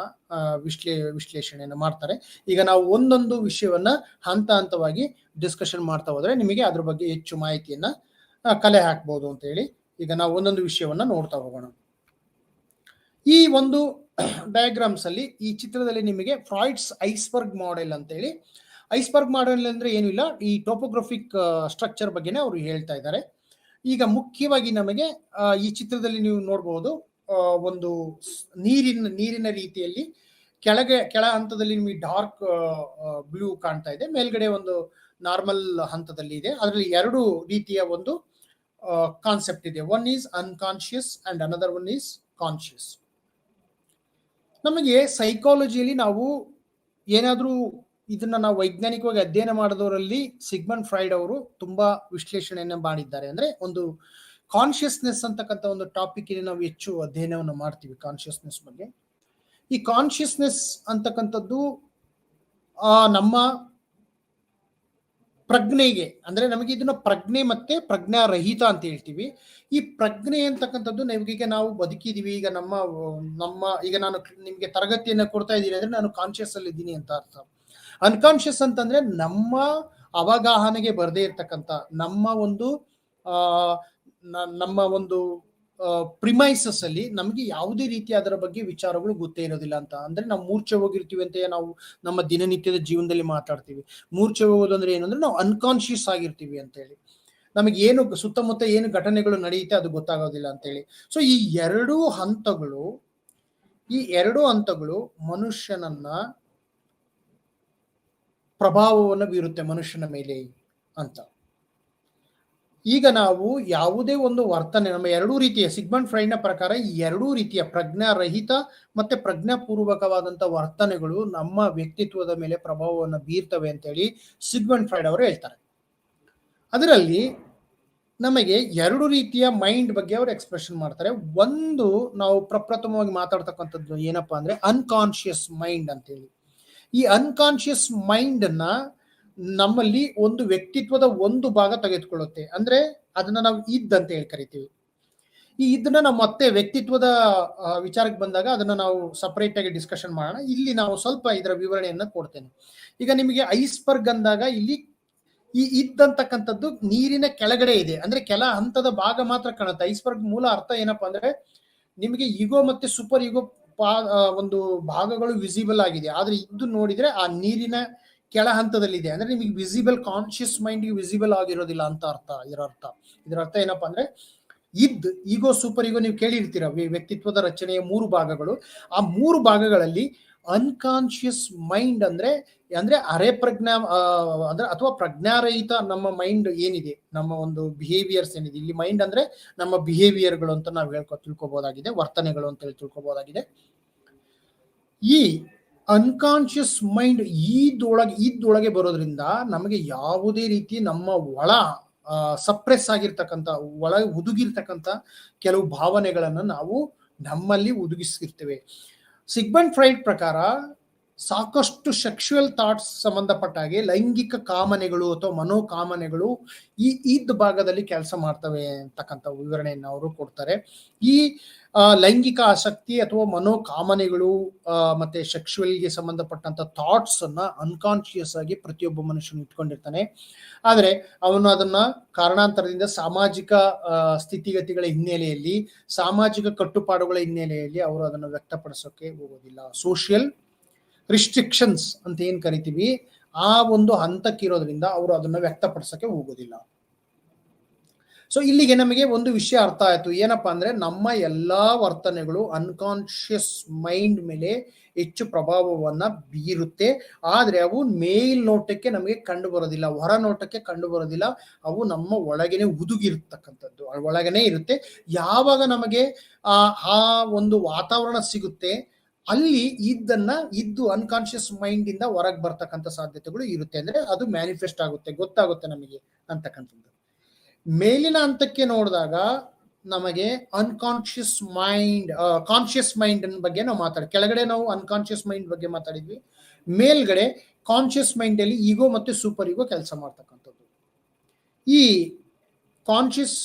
ವಿಶ್ಲೇಷಣೆಯನ್ನು ಮಾಡ್ತಾರೆ. ಈಗ ನಾವು ಒಂದೊಂದು ವಿಷಯವನ್ನ ಹಂತ ಹಂತವಾಗಿ ಡಿಸ್ಕಷನ್ ಮಾಡ್ತಾ ಹೋದ್ರೆ ನಿಮಗೆ ಅದ್ರ ಬಗ್ಗೆ ಹೆಚ್ಚು ಮಾಹಿತಿಯನ್ನ ಕಲೆ ಹಾಕ್ಬಹುದು ಅಂತ ಹೇಳಿ ಈಗ ನಾವು ಒಂದೊಂದು ವಿಷಯವನ್ನ ನೋಡ್ತಾ ಹೋಗೋಣ. ಈ ಒಂದು ಡಯಾಗ್ರಾಮ್ಸ್ ಅಲ್ಲಿ ಈ ಚಿತ್ರದಲ್ಲಿ ನಿಮಗೆ ಫ್ರಾಯ್ಡ್ಸ್ ಐಸ್ಬರ್ಗ್ ಮಾಡೆಲ್ ಅಂತ ಹೇಳಿ, ಐಸ್ಬರ್ಗ್ ಮಾಡೆಲ್ ಅಂದ್ರೆ ಏನು ಇಲ್ಲ, ಈ ಟೋಪೋಗ್ರಫಿಕ್ ಸ್ಟ್ರಕ್ಚರ್ ಬಗ್ಗೆನೇ ಅವರು ಹೇಳ್ತಾ ಇದ್ದಾರೆ. ಈಗ ಮುಖ್ಯವಾಗಿ ನಮಗೆ ಈ ಚಿತ್ರದಲ್ಲಿ ನೀವು ನೋಡಬಹುದು ಒಂದು ನೀರಿನ ರೀತಿಯಲ್ಲಿ ಕೆಳ ಹಂತದಲ್ಲಿ ನಿಮಗೆ ಡಾರ್ಕ್ ಬ್ಲೂ ಕಾಣ್ತಾ ಇದೆ, ಮೇಲ್ಗಡೆ ಒಂದು ನಾರ್ಮಲ್ ಹಂತದಲ್ಲಿ ಇದೆ. ಅದರಲ್ಲಿ 2 ರೀತಿಯ ಒಂದು ಕಾನ್ಸೆಪ್ಟ್ ಇದೆ. One is unconscious and another one is conscious. ನಮಗೆ ಸೈಕಾಲಜಿಯಲ್ಲಿ ನಾವು ಏನಾದ್ರೂ ಇದನ್ನ ನಾವು ವೈಜ್ಞಾನಿಕವಾಗಿ ಅಧ್ಯಯನ ಮಾಡಿದವರಲ್ಲಿ ಸಿಗ್ಮಂಡ್ ಫ್ರಾಯ್ಡ್ ಅವರು ತುಂಬಾ ವಿಶ್ಲೇಷಣೆಯನ್ನ ಮಾಡಿದ್ದಾರೆ. ಅಂದ್ರೆ ಒಂದು ಕಾನ್ಶಿಯಸ್ನೆಸ್ ಅಂತಕ್ಕಂಥ ಒಂದು ಟಾಪಿಕ್ ನಾವು ಹೆಚ್ಚು ಅಧ್ಯಯನವನ್ನು ಮಾಡ್ತೀವಿ ಕಾನ್ಶಿಯಸ್ನೆಸ್ ಬಗ್ಗೆ. ಈ ಕಾನ್ಶಿಯಸ್ನೆಸ್ ಅಂತಕ್ಕಂಥದ್ದು ನಮ್ಮ ಪ್ರಜ್ಞೆಗೆ, ಅಂದ್ರೆ ನಮಗೆ ಇದನ್ನ ಪ್ರಜ್ಞೆ ಮತ್ತೆ ಪ್ರಜ್ಞಾರಹಿತ ಅಂತ ಹೇಳ್ತೀವಿ. ಈ ಪ್ರಜ್ಞೆ ಅಂತಕ್ಕಂಥದ್ದು ನಮಗೀಗ ನಾವು ಬದುಕಿದೀವಿ, ಈಗ ಈಗ ನಾನು ನಿಮ್ಗೆ ತರಗತಿಯನ್ನ ಕೊಡ್ತಾ ಇದ್ದೀನಿ ಅಂದ್ರೆ ನಾನು ಕಾನ್ಶಿಯಸ್ ಅಲ್ಲಿ ಇದ್ದೀನಿ ಅಂತ ಅರ್ಥ. ಅನ್ಕಾನ್ಶಿಯಸ್ ಅಂತಂದ್ರೆ ನಮ್ಮ ಅವಗಾಹನೆಗೆ ಬರದೇ ಇರ್ತಕ್ಕಂಥ ನಮ್ಮ ಒಂದು ಪ್ರಿಮೈಸಸ್ ಅಲ್ಲಿ ನಮ್ಗೆ ಯಾವುದೇ ರೀತಿ ಅದರ ಬಗ್ಗೆ ವಿಚಾರಗಳು ಗೊತ್ತೇ ಇರೋದಿಲ್ಲ ಅಂತ. ಅಂದ್ರೆ ನಾವು ಮೂರ್ಛೆ ಹೋಗಿರ್ತೀವಿ ಅಂತ ನಾವು ನಮ್ಮ ದಿನನಿತ್ಯದ ಜೀವನದಲ್ಲಿ ಮಾತಾಡ್ತೀವಿ. ಮೂರ್ಛೆ ಹೋಗೋದು ಅಂದ್ರೆ ಏನಂದ್ರೆ ನಾವು ಅನ್ಕಾನ್ಶಿಯಸ್ ಆಗಿರ್ತೀವಿ ಅಂತ ಹೇಳಿ, ನಮಗೆ ಏನು ಸುತ್ತಮುತ್ತ ಏನು ಘಟನೆಗಳು ನಡೆಯುತ್ತೆ ಅದು ಗೊತ್ತಾಗೋದಿಲ್ಲ ಅಂತ ಹೇಳಿ. ಸೊ ಈ ಎರಡು ಹಂತಗಳು ಮನುಷ್ಯನನ್ನ ಪ್ರಭಾವವನ್ನು ಬೀರುತ್ತೆ ಮನುಷ್ಯನ ಮೇಲೆ ಅಂತ. ಈಗ ನಾವು ಯಾವುದೇ ಒಂದು ವರ್ತನೆ ನಮ್ಮ 2 ರೀತಿಯ ಸಿಗ್ಮಂಡ್ ಫ್ರಾಯ್ಡ್ನ ಪ್ರಕಾರ ಈ 2 ರೀತಿಯ ಪ್ರಜ್ಞಾರಹಿತ ಮತ್ತೆ ಪ್ರಜ್ಞಾಪೂರ್ವಕವಾದಂತ ವರ್ತನೆಗಳು ನಮ್ಮ ವ್ಯಕ್ತಿತ್ವದ ಮೇಲೆ ಪ್ರಭಾವವನ್ನು ಬೀರ್ತವೆ ಅಂತ ಹೇಳಿ ಸಿಗ್ಮಂಡ್ ಫ್ರಾಯ್ಡ್ ಅವರು ಹೇಳ್ತಾರೆ. ಅದರಲ್ಲಿ ನಮಗೆ 2 ರೀತಿಯ ಮೈಂಡ್ ಬಗ್ಗೆ ಅವರು ಎಕ್ಸ್ಪ್ರೆಷನ್ ಮಾಡ್ತಾರೆ. ಒಂದು ನಾವು ಪ್ರಪ್ರಥಮವಾಗಿ ಮಾತಾಡ್ತಕ್ಕಂಥದ್ದು ಏನಪ್ಪಾ ಅಂದ್ರೆ ಅನ್ಕಾನ್ಶಿಯಸ್ ಮೈಂಡ್ ಅಂತ ಹೇಳಿ. ಈ ಅನ್ಕಾನ್ಶಿಯಸ್ ಮೈಂಡ್ ಅನ್ನ ನಮ್ಮಲ್ಲಿ ಒಂದು ವ್ಯಕ್ತಿತ್ವದ ಒಂದು ಭಾಗ ತೆಗೆದುಕೊಳ್ಳುತ್ತೆ. ಅಂದ್ರೆ ಅದನ್ನ ನಾವು ಇದ್ ಅಂತ ಹೇಳಿ ಕರಿತೀವಿ. ಈ ಇದನ್ನ ನಾವು ಮತ್ತೆ ವ್ಯಕ್ತಿತ್ವದ ವಿಚಾರಕ್ಕೆ ಬಂದಾಗ ಅದನ್ನ ನಾವು ಸಪರೇಟ್ ಆಗಿ ಡಿಸ್ಕಷನ್ ಮಾಡೋಣ. ಇಲ್ಲಿ ನಾವು ಸ್ವಲ್ಪ ಇದರ ವಿವರಣೆಯನ್ನ ಕೊಡ್ತೇನೆ. ಈಗ ನಿಮಗೆ ಐಸ್ಬರ್ಗ್ ಅಂದಾಗ ಇಲ್ಲಿ ಈ ಇದ್ದಂತಕ್ಕಂಥದ್ದು ನೀರಿನ ಕೆಳಗಡೆ ಇದೆ, ಅಂದ್ರೆ ಕೆಲ ಹಂತದ ಭಾಗ ಮಾತ್ರ ಕಾಣುತ್ತೆ. ಐಸ್ಬರ್ಗ್ ಮೂಲ ಅರ್ಥ ಏನಪ್ಪಾ ಅಂದ್ರೆ ನಿಮಗೆ ಈಗೋ ಮತ್ತೆ ಸೂಪರ್ ಈಗೋ ಒಂದು ಭಾಗಗಳು ವಿಸಿಬಲ್ ಆಗಿದೆ, ಆದ್ರೆ ಇದು ನೋಡಿದ್ರೆ ಆ ನೀರಿನ ಕೆಳ ಹಂತದಲ್ಲಿದೆ. ಅಂದ್ರೆ ನಿಮಗೆ ವಿಸಿಬಲ್ ಕಾನ್ಶಿಯಸ್ ಮೈಂಡ್ ವಿಸಿಬಲ್ ಆಗಿರೋದಿಲ್ಲ ಅಂತ ಅರ್ಥ. ಇದರ ಅರ್ಥ ಏನಪ್ಪಾ ಅಂದ್ರೆ ಈಗೋ ಸೂಪರ್ ಈಗೋ ನೀವು ಕೇಳಿರ್ತೀರ, ವ್ಯಕ್ತಿತ್ವದ ರಚನೆಯ 3 ಭಾಗಗಳು. ಆ 3 ಭಾಗಗಳಲ್ಲಿ ಅನ್ಕಾನ್ಶಿಯಸ್ ಮೈಂಡ್ ಅಂದ್ರೆ ಅರೆ ಪ್ರಜ್ಞಾ ಅಂದ್ರೆ ಅಥವಾ ಪ್ರಜ್ಞಾರಹಿತ ನಮ್ಮ ಮೈಂಡ್ ಏನಿದೆ, ನಮ್ಮ ಒಂದು ಬಿಹೇವಿಯರ್ಸ್ ಏನಿದೆ. ಇಲ್ಲಿ ಮೈಂಡ್ ಅಂದ್ರೆ ನಮ್ಮ ಬಿಹೇವಿಯರ್ಗಳು ಅಂತ ನಾವು ತಿಳ್ಕೊಬಹುದಾಗಿದೆ, ವರ್ತನೆಗಳು ಅಂತ ಹೇಳಿ ತಿಳ್ಕೊಬಹುದಾಗಿದೆ. ಈ ಅನ್ಕಾನ್ಶಿಯಸ್ ಮೈಂಡ್ ಇದ್ದೊಳಗೆ ಬರೋದ್ರಿಂದ ನಮಗೆ ಯಾವುದೇ ರೀತಿ ನಮ್ಮ ಒಳ ಸಪ್ರೆಸ್ ಆಗಿರ್ತಕ್ಕಂಥ ಒಳ ಹುದುಗಿರ್ತಕ್ಕಂಥ ಕೆಲವು ಭಾವನೆಗಳನ್ನ ನಾವು ನಮ್ಮಲ್ಲಿ ಹುದುಗಿಸಿರ್ತೇವೆ. ಸಿಗ್ಮಂಡ್ ಫ್ರೈಡ್ ಪ್ರಕಾರ ಸಾಕಷ್ಟು ಸೆಕ್ಷುವಲ್ ಥಾಟ್ಸ್ ಸಂಬಂಧಪಟ್ಟ ಹಾಗೆ ಲೈಂಗಿಕ ಕಾಮನೆಗಳು ಅಥವಾ ಮನೋಕಾಮನೆಗಳು ಈ ಇದ್ದ ಭಾಗದಲ್ಲಿ ಕೆಲಸ ಮಾಡ್ತವೆ ಅಂತಕ್ಕಂಥ ವಿವರಣೆಯನ್ನು ಅವರು ಕೊಡ್ತಾರೆ. ಈ ಲೈಂಗಿಕ ಆಸಕ್ತಿ ಅಥವಾ ಮನೋಕಾಮನೆಗಳು ಮತ್ತೆ ಸೆಕ್ಷುವಲ್ಗೆ ಸಂಬಂಧಪಟ್ಟಂತ ಥಾಟ್ಸ್ ಅನ್ನ ಅನ್ಕಾನ್ಶಿಯಸ್ ಆಗಿ ಪ್ರತಿಯೊಬ್ಬ ಮನುಷ್ಯನು ಇಟ್ಕೊಂಡಿರ್ತಾನೆ. ಆದ್ರೆ ಅವನು ಅದನ್ನ ಕಾರಣಾಂತರದಿಂದ ಸಾಮಾಜಿಕ ಸ್ಥಿತಿಗತಿಗಳ ಹಿನ್ನೆಲೆಯಲ್ಲಿ, ಸಾಮಾಜಿಕ ಕಟ್ಟುಪಾಡುಗಳ ಹಿನ್ನೆಲೆಯಲ್ಲಿ ಅವರು ಅದನ್ನು ವ್ಯಕ್ತಪಡಿಸೋಕೆ ಹೋಗೋದಿಲ್ಲ. ಸೋಷಿಯಲ್ ರಿಸ್ಟ್ರಿಕ್ಷನ್ಸ್ ಅಂತ ಏನ್ ಕರಿತೀವಿ, ಆ ಒಂದು ಹಂತಕ್ಕಿರೋದ್ರಿಂದ ಅವರು ಅದನ್ನ ವ್ಯಕ್ತಪಡಿಸಕ್ಕೆ ಹೋಗೋದಿಲ್ಲ. ಸೊ ಇಲ್ಲಿಗೆ ನಮಗೆ ಒಂದು ವಿಷಯ ಅರ್ಥ ಆಯ್ತು. ಏನಪ್ಪಾ ಅಂದ್ರೆ ನಮ್ಮ ಎಲ್ಲಾ ವರ್ತನೆಗಳು ಅನ್ಕಾನ್ಶಿಯಸ್ ಮೈಂಡ್ ಮೇಲೆ ಹೆಚ್ಚು ಪ್ರಭಾವವನ್ನ ಬೀರುತ್ತೆ. ಆದ್ರೆ ಅವು ಮೇಲ್ನೋಟಕ್ಕೆ ನಮಗೆ ಕಂಡು ಬರೋದಿಲ್ಲ, ಹೊರ ನೋಟಕ್ಕೆ ಕಂಡು ಬರೋದಿಲ್ಲ. ಅವು ನಮ್ಮ ಒಳಗೇನೆ ಹುದುಗಿರ್ತಕ್ಕಂಥದ್ದು, ಒಳಗನೆ ಇರುತ್ತೆ. ಯಾವಾಗ ನಮಗೆ ಆ ಒಂದು ವಾತಾವರಣ ಸಿಗುತ್ತೆ, ಅಲ್ಲಿ ಇದ್ದು ಅನ್ಕಾನ್ಶಿಯಸ್ ಮೈಂಡ್ ಇಂದ ಹೊರಗೆ ಬರ್ತಕ್ಕಂಥ ಸಾಧ್ಯತೆಗಳು ಇರುತ್ತೆ. ಅಂದ್ರೆ ಅದು ಮ್ಯಾನಿಫೆಸ್ಟ್ ಆಗುತ್ತೆ, ಗೊತ್ತಾಗುತ್ತೆ ನಮಗೆ ಅಂತಕ್ಕಂಥದ್ದು. ಮೇಲಿನ ಹಂತಕ್ಕೆ ನೋಡಿದಾಗ ನಮಗೆ ಅನ್ಕಾನ್ಶಿಯಸ್ ಮೈಂಡ್, ಕಾನ್ಶಿಯಸ್ ಮೈಂಡ್ ಬಗ್ಗೆ ನಾವು ಮಾತಾಡಿ, ಕೆಳಗಡೆ ನಾವು ಅನ್ಕಾನ್ಶಿಯಸ್ ಮೈಂಡ್ ಬಗ್ಗೆ ಮಾತಾಡಿದ್ವಿ. ಮೇಲ್ಗಡೆ ಕಾನ್ಶಿಯಸ್ ಮೈಂಡ್ ಅಲ್ಲಿ ಈಗೋ ಮತ್ತೆ ಸೂಪರ್ ಈಗೋ ಕೆಲಸ ಮಾಡ್ತಕ್ಕಂಥದ್ದು. ಈ ಕಾನ್ಶಿಯಸ್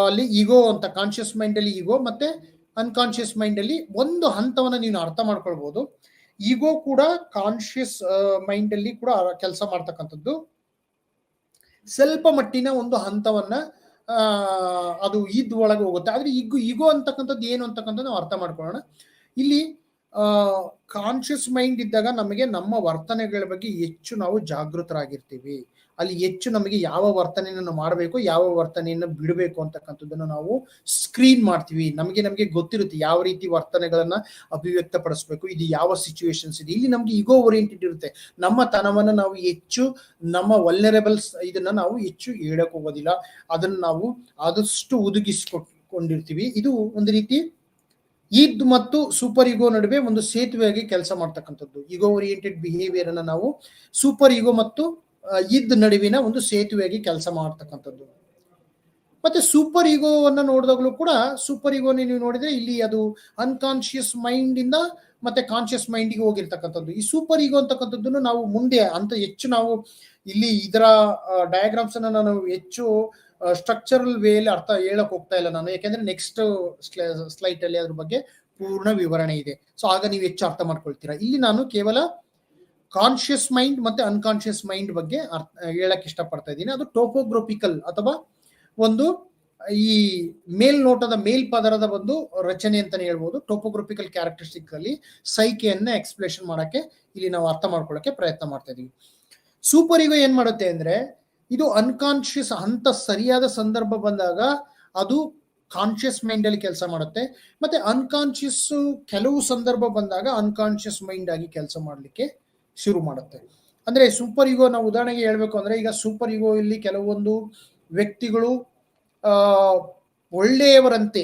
ಅಲ್ಲಿ ಈಗೋ ಅಂತ, ಕಾನ್ಶಿಯಸ್ ಮೈಂಡ್ ಅಲ್ಲಿ ಈಗೋ ಮತ್ತೆ ಅನ್ಕಾನ್ಶಿಯಸ್ ಮೈಂಡ್ ಅಲ್ಲಿ ಒಂದು ಹಂತವನ್ನ ನೀವು ಅರ್ಥ ಮಾಡ್ಕೊಳ್ಬಹುದು. ಈಗೋ ಕೂಡ ಕಾನ್ಶಿಯಸ್ ಮೈಂಡ್ ಅಲ್ಲಿ ಕೂಡ ಕೆಲಸ ಮಾಡ್ತಕ್ಕಂಥದ್ದು. ಸ್ವಲ್ಪ ಮಟ್ಟಿನ ಒಂದು ಹಂತವನ್ನ ಅದು ಒಳಗೆ ಹೋಗುತ್ತೆ. ಆದ್ರೆ ಈಗೋ ಅಂತಕ್ಕಂಥದ್ದು ಏನು ಅಂತಕ್ಕಂಥದ್ದು ನಾವು ಅರ್ಥ ಮಾಡ್ಕೊಳ್ಳೋಣ. ಇಲ್ಲಿ ಕಾನ್ಶಿಯಸ್ ಮೈಂಡ್ ಇದ್ದಾಗ ನಮಗೆ ನಮ್ಮ ವರ್ತನೆಗಳ ಬಗ್ಗೆ ಹೆಚ್ಚು ನಾವು ಜಾಗೃತರಾಗಿರ್ತೀವಿ. ಅಲ್ಲಿ ಹೆಚ್ಚು ನಮಗೆ ಯಾವ ವರ್ತನೆಯನ್ನು ಮಾಡಬೇಕು, ಯಾವ ವರ್ತನೆಯನ್ನು ಬಿಡಬೇಕು ಅಂತಕ್ಕಂಥದ್ದನ್ನು ನಾವು ಸ್ಕ್ರೀನ್ ಮಾಡ್ತೀವಿ. ನಮಗೆ ಗೊತ್ತಿರುತ್ತೆ ಯಾವ ರೀತಿ ವರ್ತನೆಗಳನ್ನ ಅಭಿವ್ಯಕ್ತಪಡಿಸ್ಬೇಕು, ಇದು ಯಾವ ಸಿಚುವೇಶನ್ಸ್ ಇದೆ. ಇಲ್ಲಿ ನಮ್ಗೆ ಈಗೋ ಓರಿಯೆಂಟೆಡ್ ಇರುತ್ತೆ. ನಮ್ಮ ತನವನ್ನ ನಾವು ಹೆಚ್ಚು, ನಮ್ಮ ವಲ್ನರೇಬಲ್ಸ್ ಇದನ್ನ ನಾವು ಹೆಚ್ಚು ಹೇಳಕ್ ಹೋಗೋದಿಲ್ಲ. ಅದನ್ನ ನಾವು ಆದಷ್ಟು ಒದಗಿಸಿಕೊಂಡಿರ್ತೀವಿ. ಇದು ಒಂದು ರೀತಿ ಈದ್ ಮತ್ತು ಸೂಪರ್ ಈಗೋ ನಡುವೆ ಒಂದು ಸೇತುವೆಯಾಗಿ ಕೆಲಸ ಮಾಡ್ತಕ್ಕಂಥದ್ದು. ಈಗೋ ಓರಿಯೆಂಟೆಡ್ ಬಿಹೇವಿಯರ್ ಅನ್ನ ನಾವು ಸೂಪರ್ ಈಗೋ ಮತ್ತು ಇದ್ ನಡುವಿನ ಒಂದು ಸೇತುವೆಯಾಗಿ ಕೆಲಸ ಮಾಡ್ತಕ್ಕಂಥದ್ದು. ಮತ್ತೆ ಸೂಪರ್ ಈಗೋವನ್ನ ನೋಡಿದಾಗಲೂ ಕೂಡ ಸೂಪರ್ ಈಗೋನ ನೀವು ನೋಡಿದ್ರೆ ಇಲ್ಲಿ ಅದು ಅನ್ಕಾನ್ಶಿಯಸ್ ಮೈಂಡ್ ಇಂದ ಮತ್ತೆ ಕಾನ್ಶಿಯಸ್ ಮೈಂಡ್ಗೆ ಹೋಗಿರ್ತಕ್ಕಂಥದ್ದು. ಈ ಸೂಪರ್ ಈಗೋ ಅಂತಕ್ಕಂಥದ್ದನ್ನು ನಾವು ಮುಂದೆ ಅಂತ ಹೆಚ್ಚು ನಾವು ಇಲ್ಲಿ ಇದರ ಡಯಾಗ್ರಾಮ್ಸ್ ಅನ್ನ ನಾನು ಹೆಚ್ಚು ಸ್ಟ್ರಕ್ಚರಲ್ ವೇಲಿ ಅರ್ಥ ಹೇಳಕ್ ಹೋಗ್ತಾ ಇಲ್ಲ ನಾನು, ಯಾಕೆಂದ್ರೆ ನೆಕ್ಸ್ಟ್ ಸ್ಲೈಡ್ ಅಲ್ಲಿ ಅದ್ರ ಬಗ್ಗೆ ಪೂರ್ಣ ವಿವರಣೆ ಇದೆ. ಸೊ ಆಗ ನೀವು ಹೆಚ್ಚು ಅರ್ಥ ಮಾಡ್ಕೊಳ್ತೀರಾ. ಇಲ್ಲಿ ನಾನು ಕೇವಲ ಕಾನ್ಶಿಯಸ್ ಮೈಂಡ್ ಮತ್ತೆ ಅನ್ಕಾನ್ಶಿಯಸ್ ಮೈಂಡ್ ಬಗ್ಗೆ ಹೇಳಕ್ ಇಷ್ಟಪಡ್ತಾ ಇದ್ದೀನಿ. ಅದು ಟೋಪೋಗ್ರಫಿಕಲ್ ಅಥವಾ ಒಂದು ಈ ಮೇಲ್ನೋಟದ ಮೇಲ್ಪದರದ ಒಂದು ರಚನೆ ಅಂತಾನೆ ಹೇಳ್ಬೋದು. ಟೋಪೋಗ್ರಫಿಕಲ್ ಕ್ಯಾರೆಕ್ಟರಿಸ್ಟಿಕ್ ಅಲ್ಲಿ ಸೈಕೆಯನ್ನ ಎಕ್ಸ್ಪ್ಲೇಷನ್ ಮಾಡಕ್ಕೆ ಇಲ್ಲಿ ನಾವು ಅರ್ಥ ಮಾಡ್ಕೊಳ್ಳಕ್ಕೆ ಪ್ರಯತ್ನ ಮಾಡ್ತಾ ಇದೀವಿ. ಸೂಪರ್ ಈಗೋ ಏನ್ ಮಾಡುತ್ತೆ ಅಂದ್ರೆ ಇದು ಅನ್ಕಾನ್ಶಿಯಸ್ ಹಂತ ಸರಿಯಾದ ಸಂದರ್ಭ ಬಂದಾಗ ಅದು ಕಾನ್ಶಿಯಸ್ ಮೈಂಡ್ ಅಲ್ಲಿ ಕೆಲಸ ಮಾಡುತ್ತೆ. ಮತ್ತೆ ಅನ್ಕಾನ್ಶಿಯಸ್ ಕೆಲವು ಸಂದರ್ಭ ಬಂದಾಗ ಅನ್ಕಾನ್ಶಿಯಸ್ ಮೈಂಡ್ ಆಗಿ ಕೆಲಸ ಮಾಡ್ಲಿಕ್ಕೆ ಶುರು ಮಾಡುತ್ತೆ. ಅಂದ್ರೆ ಸೂಪರ್ ಈಗೋ ನಾವು ಉದಾಹರಣೆಗೆ ಹೇಳ್ಬೇಕು ಅಂದ್ರೆ, ಈಗ ಸೂಪರ್ ಈಗೋ ಇಲ್ಲಿ ಕೆಲವೊಂದು ವ್ಯಕ್ತಿಗಳು ಒಳ್ಳೆಯವರಂತೆ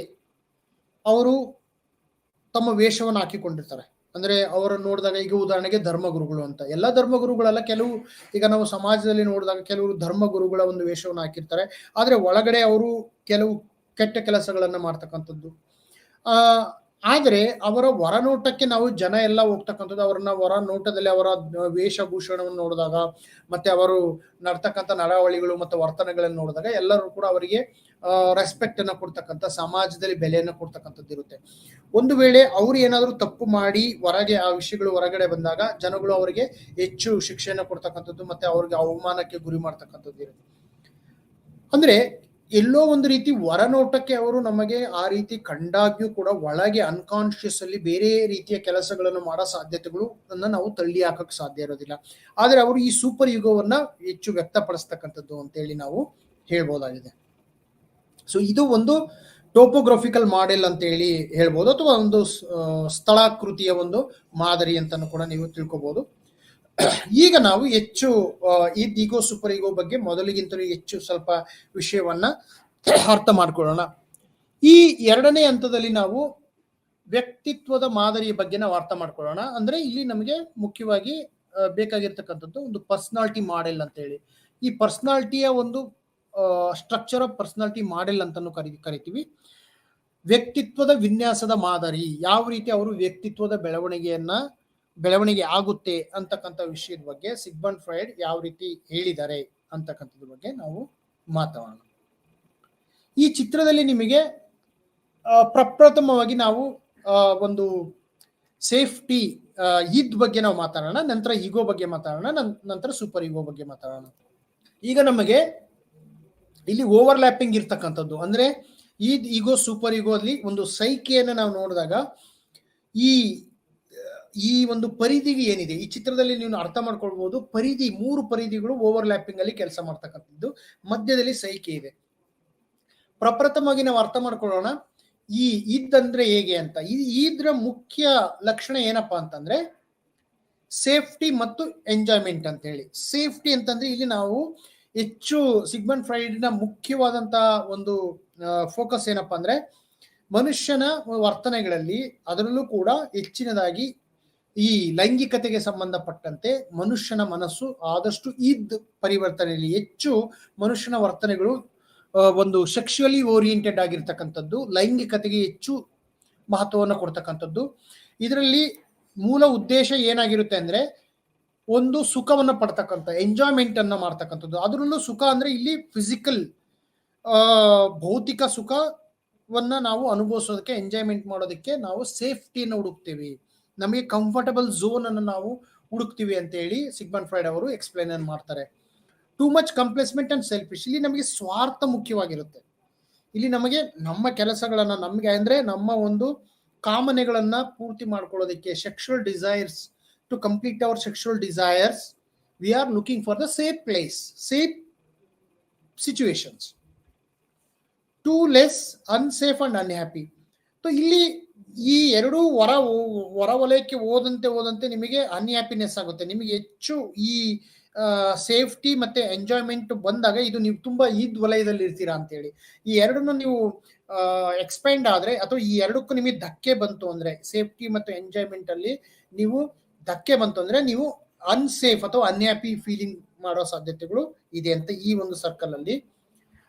ಅವರು ತಮ್ಮ ವೇಷವನ್ನು ಹಾಕಿಕೊಂಡಿರ್ತಾರೆ. ಅಂದ್ರೆ ಅವರನ್ನು ನೋಡಿದಾಗ ಈಗ ಉದಾಹರಣೆಗೆ ಧರ್ಮಗುರುಗಳು ಅಂತ, ಎಲ್ಲ ಧರ್ಮಗುರುಗಳೆಲ್ಲ ಕೆಲವು ಈಗ ನಾವು ಸಮಾಜದಲ್ಲಿ ನೋಡಿದಾಗ ಕೆಲವರು ಧರ್ಮಗುರುಗಳ ಒಂದು ವೇಷವನ್ನು ಹಾಕಿರ್ತಾರೆ. ಆದ್ರೆ ಒಳಗಡೆ ಅವರು ಕೆಲವು ಕೆಟ್ಟ ಕೆಲಸಗಳನ್ನ ಮಾಡ್ತಕ್ಕಂಥದ್ದು. ಆದರೆ ಅವರ ಹೊರನೋಟಕ್ಕೆ ನಾವು ಜನ ಎಲ್ಲ ಹೋಗ್ತಕ್ಕಂಥದ್ದು, ಅವರನ್ನ ಹೊರ ನೋಟದಲ್ಲಿ ಅವರ ವೇಷಭೂಷಣವನ್ನು ನೋಡಿದಾಗ, ಮತ್ತೆ ಅವರು ನಡ್ತಕ್ಕಂಥ ನಡವಳಿಗಳು ಮತ್ತು ವರ್ತನೆಗಳನ್ನು ನೋಡಿದಾಗ ಎಲ್ಲರೂ ಕೂಡ ಅವರಿಗೆ ರೆಸ್ಪೆಕ್ಟ್ ಅನ್ನು ಕೊಡ್ತಕ್ಕಂಥ, ಸಮಾಜದಲ್ಲಿ ಬೆಲೆಯನ್ನು ಕೊಡ್ತಕ್ಕಂಥದ್ದು ಇರುತ್ತೆ. ಒಂದು ವೇಳೆ ಅವರು ಏನಾದರೂ ತಪ್ಪು ಮಾಡಿ ಹೊರಗೆ ಆ ವಿಷಯಗಳು ಹೊರಗಡೆ ಬಂದಾಗ ಜನಗಳು ಅವರಿಗೆ ಹೆಚ್ಚು ಶಿಕ್ಷೆಯನ್ನು ಕೊಡ್ತಕ್ಕಂಥದ್ದು ಮತ್ತೆ ಅವ್ರಿಗೆ ಅವಮಾನಕ್ಕೆ ಗುರಿ ಮಾಡ್ತಕ್ಕಂಥದ್ದು ಇರುತ್ತೆ. ಅಂದ್ರೆ ಎಲ್ಲೋ ಒಂದು ರೀತಿ ಹೊರನೋಟಕ್ಕೆ ಅವರು ನಮಗೆ ಆ ರೀತಿ ಕಂಡಾಗ್ಯೂ ಕೂಡ ಒಳಗೆ ಅನ್ಕಾನ್ಶಿಯಸ್ ಅಲ್ಲಿ ಬೇರೆ ರೀತಿಯ ಕೆಲಸಗಳನ್ನು ಮಾಡೋ ಸಾಧ್ಯತೆಗಳು ನಾವು ತಳ್ಳಿ ಹಾಕಕ್ಕೆ ಸಾಧ್ಯ ಇರೋದಿಲ್ಲ. ಆದ್ರೆ ಅವರು ಈ ಸೂಪರ್ ಯುಗವನ್ನ ಹೆಚ್ಚು ವ್ಯಕ್ತಪಡಿಸ್ತಕ್ಕಂಥದ್ದು ಅಂತೇಳಿ ನಾವು ಹೇಳ್ಬೋದಾಗಿದೆ. ಸೊ ಇದು ಒಂದು ಟೋಪೋಗ್ರಫಿಕಲ್ ಮಾಡೆಲ್ ಅಂತ ಹೇಳಿ ಹೇಳ್ಬೋದು, ಅಥವಾ ಒಂದು ಸ್ಥಳಾಕೃತಿಯ ಒಂದು ಮಾದರಿ ಅಂತಾನು ಕೂಡ ನೀವು ತಿಳ್ಕೊಬಹುದು. ಈಗ ನಾವು ಹೆಚ್ಚು ಈಗೋ ಸೂಪರ್ ಈಗೋ ಬಗ್ಗೆ ಮೊದಲಿಗಿಂತಲೂ ಹೆಚ್ಚು ಸ್ವಲ್ಪ ವಿಷಯವನ್ನ ಅರ್ಥ ಮಾಡ್ಕೊಳ್ಳೋಣ. ಈ ಎರಡನೇ ಹಂತದಲ್ಲಿ ನಾವು ವ್ಯಕ್ತಿತ್ವದ ಮಾದರಿಯ ಬಗ್ಗೆ ನಾವು ಅರ್ಥ ಮಾಡ್ಕೊಳ್ಳೋಣ. ಅಂದ್ರೆ ಇಲ್ಲಿ ನಮಗೆ ಮುಖ್ಯವಾಗಿ ಬೇಕಾಗಿರ್ತಕ್ಕಂಥದ್ದು ಒಂದು ಪರ್ಸನಾಲಿಟಿ ಮಾಡೆಲ್ ಅಂತ ಹೇಳಿ. ಈ ಪರ್ಸನಾಲಿಟಿಯ ಒಂದು ಸ್ಟ್ರಕ್ಚರ್ ಆಫ್ ಪರ್ಸನಾಲಿಟಿ ಮಾಡೆಲ್ ಅಂತಾನು ಕರಿತೀವಿ. ವ್ಯಕ್ತಿತ್ವದ ವಿನ್ಯಾಸದ ಮಾದರಿ, ಯಾವ ರೀತಿ ಅವರು ವ್ಯಕ್ತಿತ್ವದ ಬೆಳವಣಿಗೆ ಆಗುತ್ತೆ ಅಂತಕ್ಕಂಥ ವಿಷಯದ ಬಗ್ಗೆ ಸಿಗ್ಮಂಡ್ ಫ್ರಾಯ್ಡ್ ಯಾವ ರೀತಿ ಹೇಳಿದ್ದಾರೆ ಅಂತಕ್ಕಂಥದ್ರ ಬಗ್ಗೆ ನಾವು ಮಾತಾಡೋಣ. ಈ ಚಿತ್ರದಲ್ಲಿ ನಿಮಗೆ ಪ್ರಪ್ರಥಮವಾಗಿ ನಾವು ಒಂದು ಸೇಫ್ಟಿ ಇದ್ ಬಗ್ಗೆ ನಾವು ಮಾತಾಡೋಣ, ನಂತರ ಈಗೋ ಬಗ್ಗೆ ಮಾತಾಡೋಣ, ನಂತರ ಸೂಪರ್ ಈಗೋ ಬಗ್ಗೆ ಮಾತಾಡೋಣ. ಈಗ ನಮಗೆ ಇಲ್ಲಿ ಓವರ್ಲ್ಯಾಪಿಂಗ್ ಇರ್ತಕ್ಕಂಥದ್ದು ಅಂದ್ರೆ ಈಗೋ ಸೂಪರ್ ಈಗೋ ಅಲ್ಲಿ ಒಂದು ಸೈಕೆಯನ್ನು ನಾವು ನೋಡಿದಾಗ ಈ ಒಂದು ಪರಿಧಿಗೆ ಏನಿದೆ ಈ ಚಿತ್ರದಲ್ಲಿ ನೀವು ಅರ್ಥ ಮಾಡ್ಕೊಳ್ಬಹುದು. ಮೂರು ಪರಿಧಿಗಳು ಓವರ್ಲ್ಯಾಪಿಂಗ್ ಅಲ್ಲಿ ಕೆಲಸ ಮಾಡ್ತಕ್ಕಂಥದ್ದು, ಮಧ್ಯದಲ್ಲಿ ಸೈಕೆ ಇದೆ. ಪ್ರಪ್ರಥಮವಾಗಿ ನಾವು ಅರ್ಥ ಮಾಡ್ಕೊಳ್ಳೋಣ ಇದಂದ್ರೆ ಹೇಗೆ ಅಂತ. ಇದ್ರ ಮುಖ್ಯ ಲಕ್ಷಣ ಏನಪ್ಪಾ ಅಂತಂದ್ರೆ ಸೇಫ್ಟಿ ಮತ್ತು ಎಂಜಾಯ್ಮೆಂಟ್ ಅಂತ ಹೇಳಿ. ಸೇಫ್ಟಿ ಅಂತಂದ್ರೆ ಇಲ್ಲಿ ನಾವು ಹೆಚ್ಚು ಸಿಗ್ಮಂಡ್ ಫ್ರಾಯ್ಡ್ ನ ಮುಖ್ಯವಾದಂತಹ ಒಂದು ಫೋಕಸ್ ಏನಪ್ಪಾ ಅಂದ್ರೆ ಮನುಷ್ಯನ ವರ್ತನೆಗಳಲ್ಲಿ, ಅದರಲ್ಲೂ ಕೂಡ ಹೆಚ್ಚಿನದಾಗಿ ಈ ಲೈಂಗಿಕತೆಗೆ ಸಂಬಂಧಪಟ್ಟಂತೆ ಮನುಷ್ಯನ ಮನಸ್ಸು ಆದಷ್ಟು ಪರಿವರ್ತನೆಯಲ್ಲಿ ಹೆಚ್ಚು ಮನುಷ್ಯನ ವರ್ತನೆಗಳು ಒಂದು ಸೆಕ್ಷುವಲಿ ಓರಿಯೆಂಟೆಡ್ ಆಗಿರ್ತಕ್ಕಂಥದ್ದು, ಲೈಂಗಿಕತೆಗೆ ಹೆಚ್ಚು ಮಹತ್ವವನ್ನು ಕೊಡ್ತಕ್ಕಂಥದ್ದು. ಇದರಲ್ಲಿ ಮೂಲ ಉದ್ದೇಶ ಏನಾಗಿರುತ್ತೆ ಅಂದ್ರೆ ಒಂದು ಸುಖವನ್ನ ಪಡ್ತಕ್ಕಂಥ, ಎಂಜಾಯ್ಮೆಂಟ್ ಅನ್ನ ಮಾಡ್ತಕ್ಕಂಥದ್ದು. ಅದರಲ್ಲೂ ಸುಖ ಅಂದ್ರೆ ಇಲ್ಲಿ ಫಿಸಿಕಲ್ ಭೌತಿಕ ಸುಖವನ್ನ ನಾವು ಅನುಭವಿಸೋದಕ್ಕೆ, ಎಂಜಾಯ್ಮೆಂಟ್ ಮಾಡೋದಕ್ಕೆ ನಾವು ಸೇಫ್ಟಿಯನ್ನು ಹುಡುಕ್ತೀವಿ, ನಮಗೆ ಕಂಫರ್ಟಬಲ್ ಝೋನ್ ಅನ್ನು ನಾವು ಹುಡುಕ್ತೀವಿ ಅಂತ ಹೇಳಿ ಸಿಗ್ಮಂಡ್ ಫ್ರಾಯ್ಡ್ ಅವರು ಎಕ್ಸ್ಪ್ಲೈನ್ ಮಾಡ್ತಾರೆ. ಟೂ ಮಚ್ ಕಂಪ್ಲೇಸ್ಮೆಂಟ್ ಅಂಡ್ ಸೆಲ್ಫಿಶ್, ಇಲ್ಲಿ ನಮಗೆ ಸ್ವಾರ್ಥ ಮುಖ್ಯವಾಗಿರುತ್ತೆ. ಇಲ್ಲಿ ನಮಗೆ ನಮ್ಮ ಕೆಲಸಗಳನ್ನ, ನಮಗೆ ಅಂದ್ರೆ ನಮ್ಮ ಒಂದು ಕಾಮನೆಗಳನ್ನ ಪೂರ್ತಿ ಮಾಡ್ಕೊಳ್ಳೋದಕ್ಕೆ, sexual desires, to complete our sexual desires we are looking for the safe place, safe situations, to less unsafe and unhappy. So ಇಲ್ಲಿ ಈ ಎರಡೂ ಹೊರ ವಲಯಕ್ಕೆ ಹೋದಂತೆ ನಿಮಗೆ ಅನ್ಹ್ಯಾಪಿನೆಸ್ ಆಗುತ್ತೆ. ನಿಮಗೆ ಹೆಚ್ಚು ಈ ಸೇಫ್ಟಿ ಮತ್ತೆ ಎಂಜಾಯ್ಮೆಂಟ್ ಬಂದಾಗ ಇದು ನೀವು ತುಂಬಾ ವಲಯದಲ್ಲಿ ಇರ್ತೀರಾ ಅಂತ ಹೇಳಿ. ಈ ಎರಡನ್ನು ನೀವು ಎಕ್ಸ್ಪೆಂಡ್ ಆದ್ರೆ, ಅಥವಾ ಈ ಎರಡಕ್ಕೂ ನಿಮಗೆ ಧಕ್ಕೆ ಬಂತು ಅಂದ್ರೆ, ಸೇಫ್ಟಿ ಮತ್ತು ಎಂಜಾಯ್ಮೆಂಟ್ ಅಲ್ಲಿ ನೀವು ಧಕ್ಕೆ ಬಂತು ಅಂದ್ರೆ ನೀವು ಅನ್ಸೇಫ್ ಅಥವಾ ಅನ್ಹ್ಯಾಪಿ ಫೀಲಿಂಗ್ ಮಾಡೋ ಸಾಧ್ಯತೆಗಳು ಇದೆ ಅಂತ ಈ ಒಂದು ಸರ್ಕಲ್ ಅಲ್ಲಿ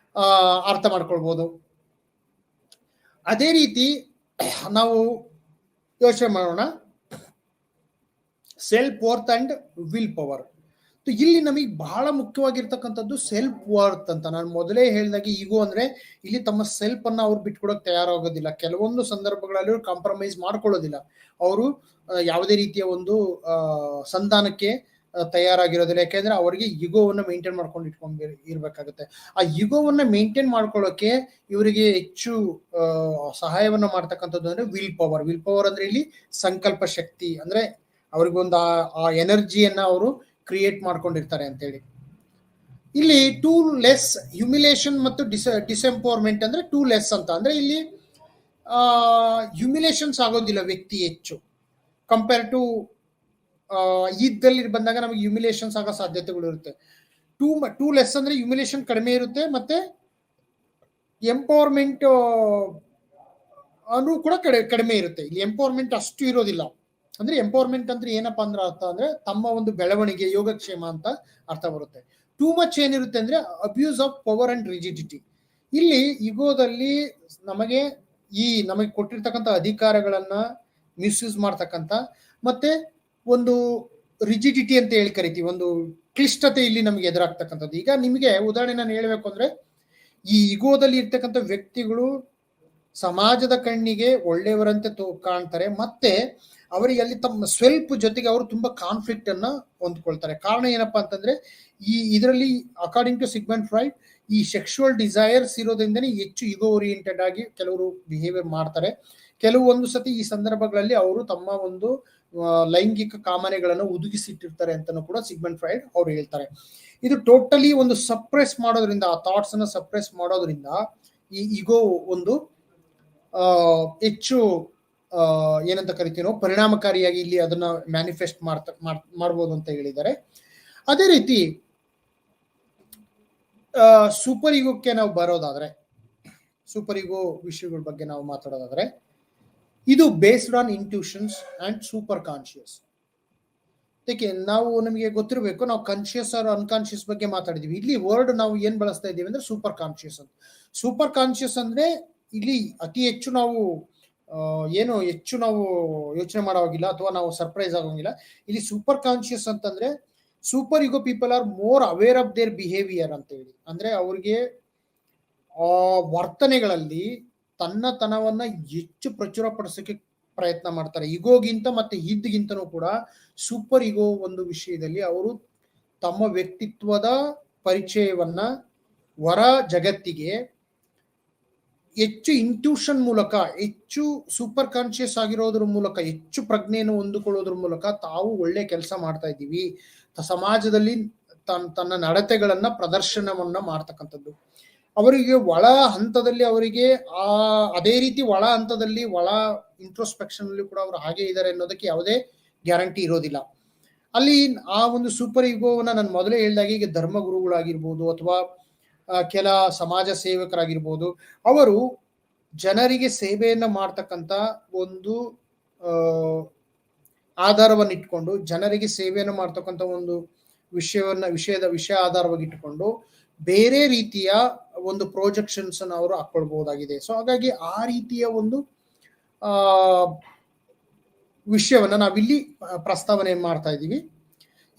ಅರ್ಥ ಮಾಡ್ಕೊಳ್ಬಹುದು. ಅದೇ ರೀತಿ ನಾವು ಯೋಚನೆ ಮಾಡೋಣ self worth and will power. ಇಲ್ಲಿ ನಮಗೆ ಬಹಳ ಮುಖ್ಯವಾಗಿರ್ತಕ್ಕಂಥದ್ದು ಸೆಲ್ಫ್ ವರ್ತ್ ಅಂತ. ನಾನು ಮೊದಲೇ ಹೇಳಿದಾಗೆ ಈಗೋ ಅಂದ್ರೆ ಇಲ್ಲಿ ತಮ್ಮ ಸೆಲ್ಫ್ ಅನ್ನ ಅವ್ರು ಬಿಟ್ಕೊಡಕ್ ತಯಾರಾಗೋದಿಲ್ಲ. ಕೆಲವೊಂದು ಸಂದರ್ಭಗಳಲ್ಲಿ ಅವ್ರು ಕಾಂಪ್ರಮೈಸ್ ಮಾಡ್ಕೊಳ್ಳೋದಿಲ್ಲ. ಅವರು ಯಾವುದೇ ರೀತಿಯ ಒಂದು ಸಂಧಾನಕ್ಕೆ ತಯಾರಾಗಿರೋದಿಲ್ಲ. ಯಾಕೆಂದ್ರೆ ಅವರಿಗೆ ಈಗೋವನ್ನ ಮೇಂಟೈನ್ ಮಾಡ್ಕೊಂಡು ಇರ್ಬೇಕಾಗುತ್ತೆ. ಆ ಈಗೋವನ್ನ ಮೇಂಟೈನ್ ಮಾಡ್ಕೊಳ್ಳೋಕೆ ಇವರಿಗೆ ಹೆಚ್ಚು ಸಹಾಯವನ್ನ ಮಾಡ್ತಕ್ಕಂಥದ್ದು ಅಂದ್ರೆ ವಿಲ್ ಪವರ್. ವಿಲ್ ಪವರ್ ಅಂದ್ರೆ ಇಲ್ಲಿ ಸಂಕಲ್ಪ ಶಕ್ತಿ, ಅಂದ್ರೆ ಅವ್ರಿಗೊಂದು ಆ ಎನರ್ಜಿಯನ್ನ ಅವರು ಕ್ರಿಯೇಟ್ ಮಾಡ್ಕೊಂಡಿರ್ತಾರೆ ಅಂತೇಳಿ. ಇಲ್ಲಿ ಟೂ ಲೆಸ್ ಹ್ಯುಮಿಲೇಷನ್ ಮತ್ತು ಡಿಸೆಂಪವರ್ಮೆಂಟ್ ಅಂದ್ರೆ ಟೂ ಲೆಸ್ ಅಂತ ಅಂದ್ರೆ ಇಲ್ಲಿ ಹ್ಯುಮಿಲೇಷನ್ಸ್ ಆಗೋದಿಲ್ಲ ವ್ಯಕ್ತಿ ಹೆಚ್ಚು ಕಂಪೇರ್ ಟು ಇದ್ದಲ್ಲಿ ಬಂದಾಗ ನಮಗೆ ಹ್ಯುಮಿಲೇಷನ್ಸ್ ಆಗೋ ಸಾಧ್ಯತೆಗಳು ಇರುತ್ತೆ. ಟೂ ಲೆಸ್ ಅಂದ್ರೆ ಹ್ಯುಮಿಲೇಷನ್ ಕಡಿಮೆ ಇರುತ್ತೆ, ಮತ್ತೆ ಎಂಪವರ್ಮೆಂಟ್ ಅನ್ನು ಕೂಡ ಕಡಿಮೆ ಇರುತ್ತೆ. ಇಲ್ಲಿ ಎಂಪವರ್ಮೆಂಟ್ ಅಷ್ಟು ಇರೋದಿಲ್ಲ. ಅಂದ್ರೆ ಎಂಪವರ್ಮೆಂಟ್ ಅಂದ್ರೆ ಏನಪ್ಪಾ ಅಂದ್ರೆ ಅರ್ಥ ಅಂದ್ರೆ ತಮ್ಮ ಒಂದು ಬೆಳವಣಿಗೆ, ಯೋಗಕ್ಷೇಮ ಅಂತ ಅರ್ಥ ಬರುತ್ತೆ. ಟೂ ಮಚ್ ಏನಿರುತ್ತೆ ಅಂದ್ರೆ abuse of power and rigidity. ಇಲ್ಲಿ ಈಗೋದಲ್ಲಿ ನಮಗೆ ಈ ನಮಗೆ ಕೊಟ್ಟಿರ್ತಕ್ಕಂಥ ಅಧಿಕಾರಗಳನ್ನ ಮಿಸ್ಯೂಸ್ ಮಾಡ್ತಕ್ಕಂಥ ಮತ್ತೆ ಒಂದು ರಿಜಿಡಿಟಿ ಅಂತ ಹೇಳಿ ಕರಿತೀವಿ, ಒಂದು ಕ್ಲಿಷ್ಟತೆ ಇಲ್ಲಿ ನಮಗೆ ಎದುರಾಗ್ತಕ್ಕಂಥದ್ದು. ಈಗ ನಿಮಗೆ ಉದಾಹರಣೆ ನಾನು ಹೇಳ್ಬೇಕು ಅಂದ್ರೆ, ಈ ಇಗೋದಲ್ಲಿ ಇರ್ತಕ್ಕಂಥ ವ್ಯಕ್ತಿಗಳು ಸಮಾಜದ ಕಣ್ಣಿಗೆ ಒಳ್ಳೆಯವರಂತೆ ಕಾಣ್ತಾರೆ, ಮತ್ತೆ ಅವರಿಗೆ ಅಲ್ಲಿ ತಮ್ಮ ಸ್ವಲ್ಪ ಜೊತೆಗೆ ಅವರು ತುಂಬಾ ಕಾನ್ಫ್ಲಿಕ್ಟ್ ಅನ್ನ ಹೊಂದ್ಕೊಳ್ತಾರೆ. ಕಾರಣ ಏನಪ್ಪಾ ಅಂತಂದ್ರೆ, ಇದರಲ್ಲಿ ಅಕಾರ್ಡಿಂಗ್ ಟು ಸಿಗ್ಮಂಡ್ ಫ್ರಾಯ್ಡ್ ಈ ಸೆಕ್ಷುವಲ್ ಡಿಸೈರ್ಸ್ ಇರೋದ್ರಿಂದನೇ ಹೆಚ್ಚು ಇಗೋ ಓರಿಯೆಂಟೆಡ್ ಆಗಿ ಕೆಲವರು ಬಿಹೇವಿಯರ್ ಮಾಡ್ತಾರೆ. ಕೆಲವೊಂದು ಸತಿ ಈ ಸಂದರ್ಭಗಳಲ್ಲಿ ಅವರು ತಮ್ಮ ಒಂದು ಲೈಂಗಿಕ ಕಾಮನೆಗಳನ್ನು ಒದಗಿಸಿಟ್ಟಿರ್ತಾರೆ ಅಂತಾನು ಕೂಡ ಸಿಗ್ಮಂಡ್ ಫ್ರಾಯ್ಡ್ ಅವ್ರು ಹೇಳ್ತಾರೆ. ಇದು ಟೋಟಲಿ ಒಂದು ಸಪ್ರೆಸ್ ಮಾಡೋದ್ರಿಂದ, ಆ ಥಾಟ್ಸ್ ಅನ್ನ ಸಪ್ರೆಸ್ ಮಾಡೋದ್ರಿಂದ ಈ ಇಗೋ ಒಂದು ಹೆಚ್ಚು ಏನಂತ ಕರಿತೀವಿ ನಾವು ಪರಿಣಾಮಕಾರಿಯಾಗಿ ಇಲ್ಲಿ ಅದನ್ನ ಮ್ಯಾನಿಫೆಸ್ಟ್ ಮಾಡ್ಬೋದು ಅಂತ ಹೇಳಿದ್ದಾರೆ. ಅದೇ ರೀತಿ ಸೂಪರ್ ಈಗೋಕ್ಕೆ ನಾವು ಬರೋದಾದ್ರೆ, ಸೂಪರ್ ಈಗೋ ವಿಷಯಗಳ ಬಗ್ಗೆ ನಾವು ಮಾತಾಡೋದಾದ್ರೆ, ಇದು based on intuitions and super conscious. ಏಕೆ ನಾವು ನಮಗೆ ಗೊತ್ತಿರಬೇಕು, ನಾವು ಕಾನ್ಶಿಯಸ್ ಆರ್ ಅನ್ಕಾನ್ಶಿಯಸ್ ಬಗ್ಗೆ ಮಾತಾಡಿದೀವಿ. ಇಲ್ಲಿ ವರ್ಡ್ ನಾವು ಏನ್ ಬಳಸ್ತಾ ಇದೀವಿ ಅಂದ್ರೆ ಸೂಪರ್ ಕಾನ್ಶಿಯಸ್ ಅಂತ. ಸೂಪರ್ ಕಾನ್ಶಿಯಸ್ ಅಂದ್ರೆ ಇಲ್ಲಿ ಅತಿ ಹೆಚ್ಚು ನಾವು ಏನು ಹೆಚ್ಚು ನಾವು ಯೋಚನೆ ಮಾಡೋವಾಗಿಲ್ಲ ಅಥವಾ ನಾವು ಸರ್ಪ್ರೈಸ್ ಆಗೋಂಗಿಲ್ಲ. ಇಲ್ಲಿ ಸೂಪರ್ ಕಾನ್ಶಿಯಸ್ ಅಂತಂದ್ರೆ super ego people are more aware of their behaviour ಅಂತ ಹೇಳಿ. ಅಂದ್ರೆ ಅವ್ರಿಗೆ ವರ್ತನೆಗಳಲ್ಲಿ ತನ್ನತನವನ್ನ ಹೆಚ್ಚು ಪ್ರಚುರಪಡಿಸೋಕೆ ಪ್ರಯತ್ನ ಮಾಡ್ತಾರೆ. ಇಗೋಗಿಂತ ಮತ್ತೆ ಇದ್ಗಿಂತನೂ ಕೂಡ ಸೂಪರ್ ಈಗೋ ಒಂದು ವಿಷಯದಲ್ಲಿ ಅವರು ತಮ್ಮ ವ್ಯಕ್ತಿತ್ವದ ಪರಿಚಯವನ್ನ ಹೊರ ಜಗತ್ತಿಗೆ ಹೆಚ್ಚು ಇಂಟ್ಯೂಷನ್ ಮೂಲಕ, ಹೆಚ್ಚು ಸೂಪರ್ ಕಾನ್ಶಿಯಸ್ ಆಗಿರೋದ್ರ ಮೂಲಕ, ಹೆಚ್ಚು ಪ್ರಜ್ಞೆಯನ್ನು ಹೊಂದಿಕೊಳ್ಳೋದ್ರ ಮೂಲಕ ತಾವು ಒಳ್ಳೆ ಕೆಲಸ ಮಾಡ್ತಾ ಇದ್ದೀವಿ, ಸಮಾಜದಲ್ಲಿ ತನ್ನ ನಡತೆಗಳನ್ನ ಪ್ರದರ್ಶನವನ್ನ ಮಾಡ್ತಕ್ಕಂಥದ್ದು. ಅವರಿಗೆ ಒಳ ಹಂತದಲ್ಲಿ ಅವರಿಗೆ ಅದೇ ರೀತಿ ಒಳ ಹಂತದಲ್ಲಿ ಒಳ ಇಂಟ್ರೋಸ್ಪೆಕ್ಷನ್ ಅಲ್ಲಿ ಕೂಡ ಅವರು ಹಾಗೆ ಇದ್ದಾರೆ ಅನ್ನೋದಕ್ಕೆ ಯಾವುದೇ ಗ್ಯಾರಂಟಿ ಇರೋದಿಲ್ಲ. ಅಲ್ಲಿ ಆ ಒಂದು ಸೂಪರ್ ಈಗೋವನ್ನ ನಾನು ಮೊದಲೇ ಹೇಳಿದಾಗ, ಈಗ ಧರ್ಮಗುರುಗಳಾಗಿರ್ಬೋದು ಅಥವಾ ಕೆಲ ಸಮಾಜ ಸೇವಕರಾಗಿರ್ಬೋದು, ಅವರು ಜನರಿಗೆ ಸೇವೆಯನ್ನ ಮಾಡ್ತಕ್ಕಂಥ ಒಂದು ಆಧಾರವನ್ನು ಇಟ್ಕೊಂಡು, ಜನರಿಗೆ ಸೇವೆಯನ್ನು ಮಾಡ್ತಕ್ಕಂಥ ಒಂದು ವಿಷಯ ಆಧಾರವಾಗಿ ಇಟ್ಟುಕೊಂಡು ಬೇರೆ ರೀತಿಯ ಒಂದು ಪ್ರೊಜೆಕ್ಷನ್ಸ್ ಅನ್ನು ಅವರು ಹಾಕೊಳ್ಬಹುದಾಗಿದೆ. ಸೊ ಹಾಗಾಗಿ ಆ ರೀತಿಯ ಒಂದು ವಿಷಯವನ್ನ ನಾವಿಲ್ಲಿ ಪ್ರಸ್ತಾವನೆ ಮಾಡ್ತಾ ಇದ್ದೀವಿ.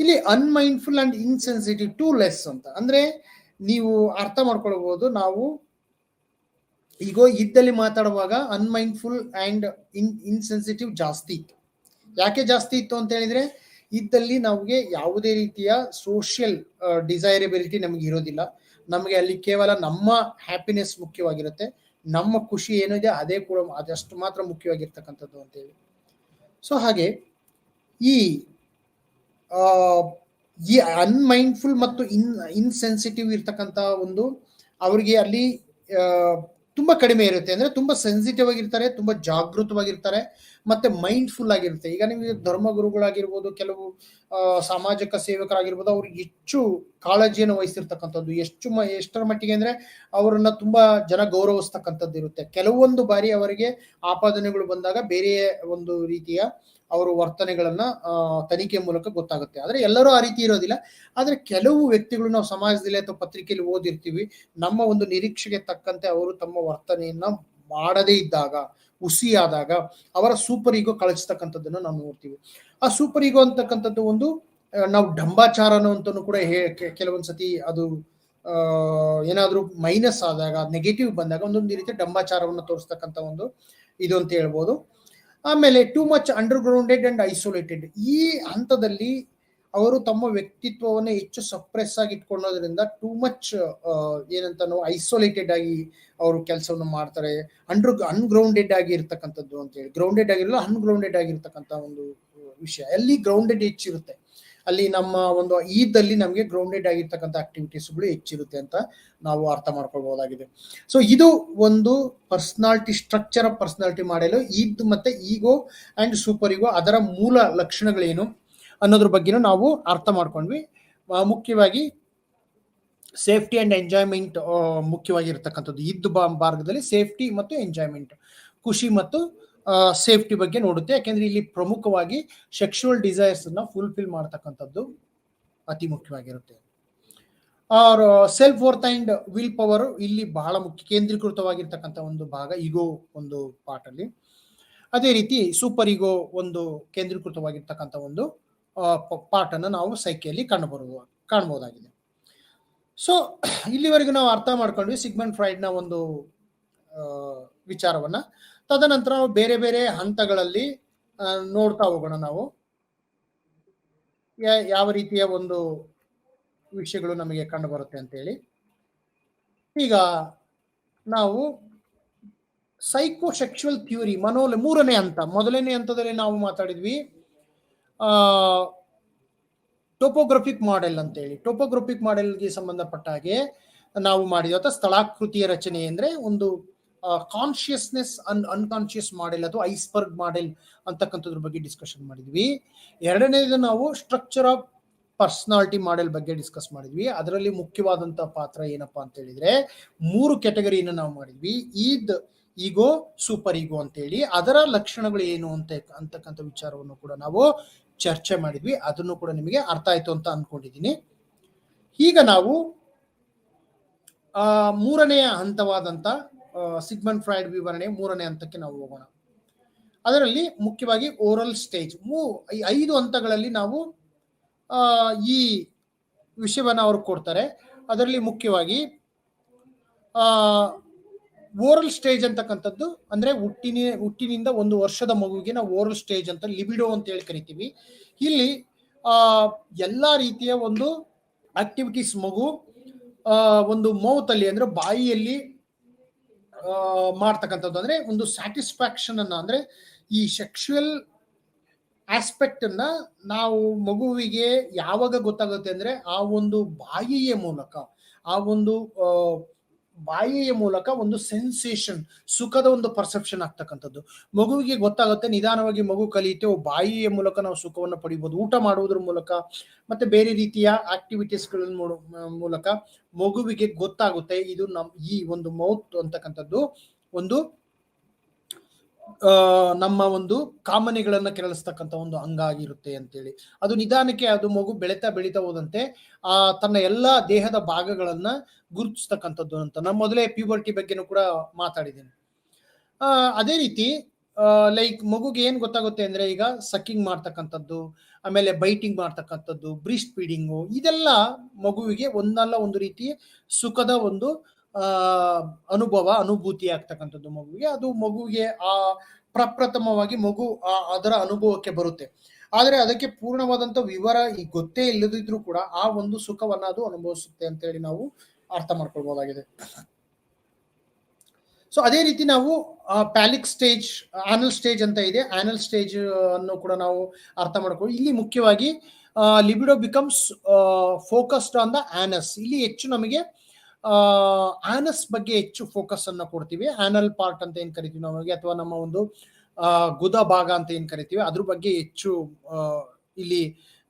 ಇಲ್ಲಿ ಅನ್ಮೈಂಡ್ಫುಲ್ ಅಂಡ್ ಇನ್ಸೆನ್ಸಿಟಿವ್ ಟು ಲೆಸ್ ಅಂತ ಅಂದ್ರೆ ನೀವು ಅರ್ಥ ಮಾಡ್ಕೊಳ್ಬಹುದು. ನಾವು ಈಗ ಇದ್ದಲ್ಲಿ ಮಾತಾಡುವಾಗ ಅನ್ಮೈಂಡ್ಫುಲ್ ಅಂಡ್ ಇನ್ಸೆನ್ಸಿಟಿವ್ ಜಾಸ್ತಿ ಇತ್ತು. ಯಾಕೆ ಜಾಸ್ತಿ ಇತ್ತು ಅಂತ ಹೇಳಿದ್ರೆ, ಇದ್ದಲ್ಲಿ ನಮಗೆ ಯಾವುದೇ ರೀತಿಯ ಸೋಷಿಯಲ್ ಡಿಸೈರಬಿಲಿಟಿ ನಮಗೆ ಇರೋದಿಲ್ಲ. ನಮಗೆ ಅಲ್ಲಿ ಕೇವಲ ನಮ್ಮ ಹ್ಯಾಪಿನೆಸ್ ಮುಖ್ಯವಾಗಿರುತ್ತೆ, ನಮ್ಮ ಖುಷಿ ಏನಿದೆ ಅದೇ ಕೂಡ ಅದಷ್ಟು ಮಾತ್ರ ಮುಖ್ಯವಾಗಿರ್ತಕ್ಕಂಥದ್ದು ಅಂತೇಳಿ. ಸೊ ಹಾಗೆ ಈ ಅನ್ಮೈಂಡ್ಫುಲ್ ಮತ್ತು ಇನ್ಸೆನ್ಸಿಟಿವ್ ಇರ್ತಕ್ಕಂಥ ಒಂದು ಅವರಿಗೆ ಅಲ್ಲಿ ತುಂಬಾ ಕಡಿಮೆ ಇರುತ್ತೆ. ಅಂದ್ರೆ ತುಂಬಾ ಸೆನ್ಸಿಟಿವ್ ಆಗಿರ್ತಾರೆ, ತುಂಬಾ ಜಾಗೃತವಾಗಿರ್ತಾರೆ, ಮತ್ತೆ ಮೈಂಡ್ಫುಲ್ ಆಗಿರುತ್ತೆ. ಈಗ ನಿಮಗೆ ಧರ್ಮಗುರುಗಳಾಗಿರ್ಬೋದು, ಕೆಲವು ಸಾಮಾಜಿಕ ಸೇವಕರಾಗಿರ್ಬೋದು, ಅವ್ರಿಗೆ ಹೆಚ್ಚು ಕಾಳಜಿಯನ್ನು ವಹಿಸಿರ್ತಕ್ಕಂಥದ್ದು, ಎಷ್ಟರ ಮಟ್ಟಿಗೆ ಅಂದ್ರೆ ಅವರನ್ನ ತುಂಬಾ ಜನ ಗೌರವಿಸ್ತಕ್ಕಂಥದ್ದು ಇರುತ್ತೆ. ಕೆಲವೊಂದು ಬಾರಿ ಅವರಿಗೆ ಆಪಾದನೆಗಳು ಬಂದಾಗ ಬೇರೆ ಒಂದು ರೀತಿಯ ಅವರು ವರ್ತನೆಗಳನ್ನ ತನಿಖೆ ಮೂಲಕ ಗೊತ್ತಾಗುತ್ತೆ. ಆದ್ರೆ ಎಲ್ಲರೂ ಆ ರೀತಿ ಇರೋದಿಲ್ಲ. ಆದ್ರೆ ಕೆಲವು ವ್ಯಕ್ತಿಗಳು ನಾವು ಸಮಾಜದಲ್ಲಿ ಅಥವಾ ಪತ್ರಿಕೆಯಲ್ಲಿ ಓದಿರ್ತೀವಿ, ನಮ್ಮ ಒಂದು ನಿರೀಕ್ಷೆಗೆ ತಕ್ಕಂತೆ ಅವರು ತಮ್ಮ ವರ್ತನೆಯನ್ನ ಮಾಡದೇ ಇದ್ದಾಗ, ಹುಸಿಯಾದಾಗ ಅವರ ಸೂಪರ್ ಈಗೋ ಕಳಿಸ್ತಕ್ಕಂಥದ್ದನ್ನ ನಾವು ನೋಡ್ತೀವಿ. ಆ ಸೂಪರ್ ಈಗೋ ಅಂತಕ್ಕಂಥದ್ದು ಒಂದು ನಾವು ಡಂಬಾಚಾರನ ಅಂತಾನು ಕೂಡ ಕೆಲವೊಂದ್ಸತಿ ಅದು ಏನಾದ್ರೂ ಮೈನಸ್ ಆದಾಗ, ನೆಗೆಟಿವ್ ಬಂದಾಗ ಒಂದೊಂದು ರೀತಿ ಡಂಬಾಚಾರವನ್ನು ತೋರಿಸ್ತಕ್ಕಂಥ ಒಂದು ಇದು ಅಂತ ಹೇಳ್ಬೋದು. ಆಮೇಲೆ too much under grounded and isolated, ಈ ಹಂತದಲ್ಲಿ ಅವರು ತಮ್ಮ ವ್ಯಕ್ತಿತ್ವವನ್ನು ಹೆಚ್ಚು ಸಪ್ರೆಸ್ ಆಗಿ ಇಟ್ಕೊಳ್ಳೋದ್ರಿಂದ ಟೂ ಮಚ್ ಏನಂತ ನಾವು ಐಸೋಲೇಟೆಡ್ ಆಗಿ ಅವರು ಕೆಲಸವನ್ನು ಮಾಡ್ತಾರೆ. ಅನ್ಗ್ರೌಂಡೆಡ್ ಆಗಿ ಇರ್ತಕ್ಕಂಥದ್ದು ಅಂತ ಹೇಳಿ, ಗ್ರೌಂಡೆಡ್ ಆಗಿರಲ್ಲ, ಅನ್ಗ್ರೌಂಡೆಡ್ ಆಗಿರ್ತಕ್ಕಂಥ ಒಂದು ವಿಷಯ. ಅಲ್ಲಿ ಗ್ರೌಂಡೆಡ್ ಹೆಚ್ಚಿರುತ್ತೆ, ಅಲ್ಲಿ ನಮ್ಮ ಒಂದು ಈದಲ್ಲಿ ನಮಗೆ ಗ್ರೌಂಡೆಡ್ ಆಗಿರ್ತಕ್ಕಂಥ ಆಕ್ಟಿವಿಟೀಸ್ಗಳು ಹೆಚ್ಚಿರುತ್ತೆ ಅಂತ ನಾವು ಅರ್ಥ ಮಾಡ್ಕೊಳ್ಬಹುದಾಗಿದೆ. ಸೊ ಇದು ಒಂದು ಪರ್ಸನಾಲಿಟಿ ಸ್ಟ್ರಕ್ಚರ್ ಆಫ್ ಪರ್ಸನಾಲಿಟಿ ಮಾಡಲು ಈದ್ ಮತ್ತೆ ಈಗೋ ಅಂಡ್ ಸೂಪರ್ ಈಗೋ ಅದರ ಮೂಲ ಲಕ್ಷಣಗಳೇನು ಅನ್ನೋದ್ರ ಬಗ್ಗೆನೂ ನಾವು ಅರ್ಥ ಮಾಡ್ಕೊಂಡ್ವಿ. ಮುಖ್ಯವಾಗಿ ಸೇಫ್ಟಿ ಅಂಡ್ ಎಂಜಾಯ್ಮೆಂಟ್ ಮುಖ್ಯವಾಗಿರ್ತಕ್ಕಂಥದ್ದು. ಇದ್ದು ಮಾರ್ಗದಲ್ಲಿ ಸೇಫ್ಟಿ ಮತ್ತು ಎಂಜಾಯ್ಮೆಂಟ್, ಖುಷಿ ಮತ್ತು ಸೇಫ್ಟಿ ಬಗ್ಗೆ ನೋಡುತ್ತೆ. ಯಾಕೆಂದ್ರೆ ಇಲ್ಲಿ ಪ್ರಮುಖವಾಗಿ ಸೆಕ್ಷುವಲ್ ಡಿಸೈರ್ಸ್ ಅನ್ನ ಫುಲ್ಫಿಲ್ ಮಾಡ್ತಕ್ಕಂಥದ್ದು ಅತಿ ಮುಖ್ಯವಾಗಿರುತ್ತೆ. Our self worth and will power ಇಲ್ಲಿ ಬಹಳ ಮುಖ್ಯ ಕೇಂದ್ರೀಕೃತವಾಗಿರ್ತಕ್ಕಂಥ ಒಂದು ಭಾಗ ಈಗೋ ಒಂದು ಪಾರ್ಟಲ್ಲಿ. ಅದೇ ರೀತಿ ಸೂಪರ್ ಈಗೋ ಒಂದು ಕೇಂದ್ರೀಕೃತವಾಗಿರ್ತಕ್ಕಂಥ ಒಂದು ಪಾರ್ಟ್ ಅನ್ನು ನಾವು ಸೈಕಿಯಲ್ಲಿ ಕಾಣಬಹುದಾಗಿದೆ. ಸೊ ಇಲ್ಲಿವರೆಗೂ ನಾವು ಅರ್ಥ ಮಾಡ್ಕೊಂಡ್ವಿ ಸಿಗ್ಮಂಡ್ ಫ್ರಾಯ್ಡ್ನ ಒಂದು ವಿಚಾರವನ್ನ. ತದನಂತರ ನಾವು ಬೇರೆ ಬೇರೆ ಹಂತಗಳಲ್ಲಿ ನೋಡ್ತಾ ಹೋಗೋಣ ನಾವು ಯಾವ ರೀತಿಯ ಒಂದು ವಿಷಯಗಳು ನಮಗೆ ಕಂಡು ಬರುತ್ತೆ ಅಂತೇಳಿ. ಈಗ ನಾವು ಸೈಕೋಸೆಕ್ಸುವಲ್ ಥಿಯರಿ ಮೂರನೇ ಹಂತ. ಮೊದಲನೇ ಹಂತದಲ್ಲಿ ನಾವು ಮಾತಾಡಿದ್ವಿ ಟೋಪೋಗ್ರಫಿಕ್ ಮಾಡೆಲ್ ಅಂತೇಳಿ. ಟೋಪೋಗ್ರಫಿಕ್ ಮಾಡೆಲ್ಗೆ ಸಂಬಂಧಪಟ್ಟ ಹಾಗೆ ನಾವು ಮಾಡಿದ ಅಥವಾ ಸ್ಥಳಾಕೃತಿಯ ರಚನೆ ಅಂದ್ರೆ ಒಂದು ಕಾನ್ಶಿಯಸ್ನೆಸ್ ಅನ್ಕಾನ್ಶಿಯಸ್ ಮಾಡೆಲ್ ಅಥವಾ ಐಸ್ಬರ್ಗ್ ಮಾಡೆಲ್ ಅಂತಕ್ಕಂಥದ್ರ ಬಗ್ಗೆ ಡಿಸ್ಕಷನ್ ಮಾಡಿದ್ವಿ. ಎರಡನೇದು ನಾವು ಸ್ಟ್ರಕ್ಚರ್ ಆಫ್ ಪರ್ಸನಾಲಿಟಿ ಮಾಡೆಲ್ ಬಗ್ಗೆ ಡಿಸ್ಕಸ್ ಮಾಡಿದ್ವಿ. ಅದರಲ್ಲಿ ಮುಖ್ಯವಾದಂತಹ ಪಾತ್ರ ಏನಪ್ಪಾ ಅಂತ ಹೇಳಿದ್ರೆ 3 ಕ್ಯಾಟಗರಿಯನ್ನು ನಾವು ಮಾಡಿದ್ವಿ. ಈಗೋ, ಸೂಪರ್ ಈಗೋ ಅಂತೇಳಿ. ಅದರ ಲಕ್ಷಣಗಳು ಏನು ಅಂತಕ್ಕಂಥ ವಿಚಾರವನ್ನು ಕೂಡ ನಾವು ಚರ್ಚೆ ಮಾಡಿದ್ವಿ. ಅದನ್ನು ಕೂಡ ನಿಮಗೆ ಅರ್ಥ ಆಯ್ತು ಅಂತ ಅನ್ಕೊಂಡಿದ್ದೀನಿ. ಈಗ ನಾವು ಮೂರನೆಯ ಹಂತವಾದಂತ ಸಿಗ್ಮಂಡ್ ಫ್ರಾಯ್ಡ್ ವಿವರಣೆ ಮೂರನೇ ಹಂತಕ್ಕೆ ನಾವು ಹೋಗೋಣ. ಅದರಲ್ಲಿ ಮುಖ್ಯವಾಗಿ ಓರಲ್ ಸ್ಟೇಜ್ 5 ಹಂತಗಳಲ್ಲಿ ನಾವು ಈ ವಿಷಯವನ್ನ ಅವರು ಕೊಡ್ತಾರೆ. ಅದರಲ್ಲಿ ಮುಖ್ಯವಾಗಿ ಓರಲ್ ಸ್ಟೇಜ್ ಅಂತಕ್ಕಂಥದ್ದು ಅಂದ್ರೆ ಹುಟ್ಟಿನಿಂದ 1 ವರ್ಷದ ಮಗುವಿಗೆ ನಾವು ಓರಲ್ ಸ್ಟೇಜ್ ಅಂತ ಲಿಬಿಡೋ ಅಂತ ಹೇಳಿ ಕರಿತೀವಿ. ಇಲ್ಲಿ ಎಲ್ಲಾ ರೀತಿಯ ಒಂದು ಆಕ್ಟಿವಿಟೀಸ್ ಮಗು ಒಂದು ಮೌತ್ ಅಲ್ಲಿ ಅಂದ್ರೆ ಬಾಯಿಯಲ್ಲಿ ಮಾಡ್ತಕ್ಕಂಥದ್ದು. ಅಂದ್ರೆ ಒಂದು ಸ್ಯಾಟಿಸ್ಫ್ಯಾಕ್ಷನ್ ಅನ್ನ ಅಂದ್ರೆ ಈ ಸೆಕ್ಸುವಲ್ ಆಸ್ಪೆಕ್ಟ್ ಅನ್ನ ನಾವು ಮಗುವಿಗೆ ಯಾವಾಗ ಗೊತ್ತಾಗುತ್ತೆ ಅಂದ್ರೆ ಆ ಒಂದು ಬಾಯಿಯ ಮೂಲಕ ಒಂದು ಸೆನ್ಸೇಷನ್, ಸುಖದ ಒಂದು ಪರ್ಸೆಪ್ಷನ್ ಆಗ್ತಕ್ಕಂಥದ್ದು ಮಗುವಿಗೆ ಗೊತ್ತಾಗುತ್ತೆ. ನಿಧಾನವಾಗಿ ಮಗು ಕಲಿಯುತ್ತೆ. ಬಾಯಿಯ ಮೂಲಕ ನಾವು ಸುಖವನ್ನು ಪಡಿಬಹುದು. ಊಟ ಮಾಡುವುದ್ರ ಮೂಲಕ ಮತ್ತೆ ಬೇರೆ ರೀತಿಯ ಆಕ್ಟಿವಿಟೀಸ್ಗಳ ಮೂಲಕ ಮಗುವಿಗೆ ಗೊತ್ತಾಗುತ್ತೆ ಇದು ಈ ಒಂದು ಮೌತ್ ಅಂತಕ್ಕಂಥದ್ದು ಒಂದು ನಮ್ಮ ಒಂದು ಕಾಮನೆಗಳನ್ನ ಕೆರಳಿಸ್ತಕ್ಕಂಥ ಒಂದು ಅಂಗ ಆಗಿರುತ್ತೆ ಅಂತೇಳಿ. ಅದು ನಿಧಾನಕ್ಕೆ ಅದು ಮಗು ಬೆಳೀತಾ ಹೋದಂತೆ ತನ್ನ ಎಲ್ಲಾ ದೇಹದ ಭಾಗಗಳನ್ನ ಗುರುತಿಸ್ತಕ್ಕಂಥದ್ದು ಅಂತ. ನಾನು ಮೊದಲೇ ಪ್ಯೂಬರ್ಟಿ ಬಗ್ಗೆನೂ ಕೂಡ ಮಾತಾಡಿದ್ದೇನೆ. ಅದೇ ರೀತಿ ಲೈಕ್ ಮಗುಗೆ ಏನ್ ಗೊತ್ತಾಗುತ್ತೆ ಅಂದ್ರೆ ಈಗ ಸಕ್ಕಿಂಗ್ ಮಾಡ್ತಕ್ಕಂಥದ್ದು, ಆಮೇಲೆ ಬೈಟಿಂಗ್ ಮಾಡ್ತಕ್ಕಂಥದ್ದು, ಬ್ರೀಸ್ಟ್ ಫೀಡಿಂಗು, ಇದೆಲ್ಲ ಮಗುವಿಗೆ ಒಂದಲ್ಲ ಒಂದು ರೀತಿ ಸುಖದ ಒಂದು ಅನುಭೂತಿ ಆಗ್ತಕ್ಕಂಥದ್ದು ಮಗುವಿಗೆ. ಅದು ಮಗುವಿಗೆ ಪ್ರಪ್ರಥಮವಾಗಿ ಮಗು ಅದರ ಅನುಭವಕ್ಕೆ ಬರುತ್ತೆ. ಆದ್ರೆ ಅದಕ್ಕೆ ಪೂರ್ಣವಾದಂತ ವಿವರ ಗೊತ್ತೇ ಇಲ್ಲದಿದ್ರೂ ಕೂಡ ಆ ಒಂದು ಸುಖವನ್ನ ಅದು ಅನುಭವಿಸುತ್ತೆ ಅಂತ ಹೇಳಿ ನಾವು ಅರ್ಥ ಮಾಡ್ಕೊಳ್ಬಹುದಾಗಿದೆ. ಸೊ ಅದೇ ರೀತಿ ನಾವು ಪ್ಯಾಲಿಕ್ ಸ್ಟೇಜ್, ಆನಲ್ ಸ್ಟೇಜ್ ಅಂತ ಇದೆ. ಆನಲ್ ಸ್ಟೇಜ್ ಅನ್ನು ಕೂಡ ನಾವು ಅರ್ಥ ಮಾಡ್ಕೊಳ್ಳಿ. ಇಲ್ಲಿ ಮುಖ್ಯವಾಗಿ libido becomes focused on the anus. ಇಲ್ಲಿ ಹೆಚ್ಚು ನಮಗೆ ಆನಸ್ ಬಗ್ಗೆ ಹೆಚ್ಚು ಫೋಕಸ್ ಅನ್ನ ಕೊಡ್ತೀವಿ. ಆನಲ್ ಪಾರ್ಟ್ ಅಂತ ಏನ್ ಕರಿತೀವಿ ನಮಗೆ, ಅಥವಾ ನಮ್ಮ ಒಂದು ಗುದ ಭಾಗ ಅಂತ ಏನ್ ಕರಿತೀವಿ, ಅದ್ರ ಬಗ್ಗೆ ಹೆಚ್ಚು ಇಲ್ಲಿ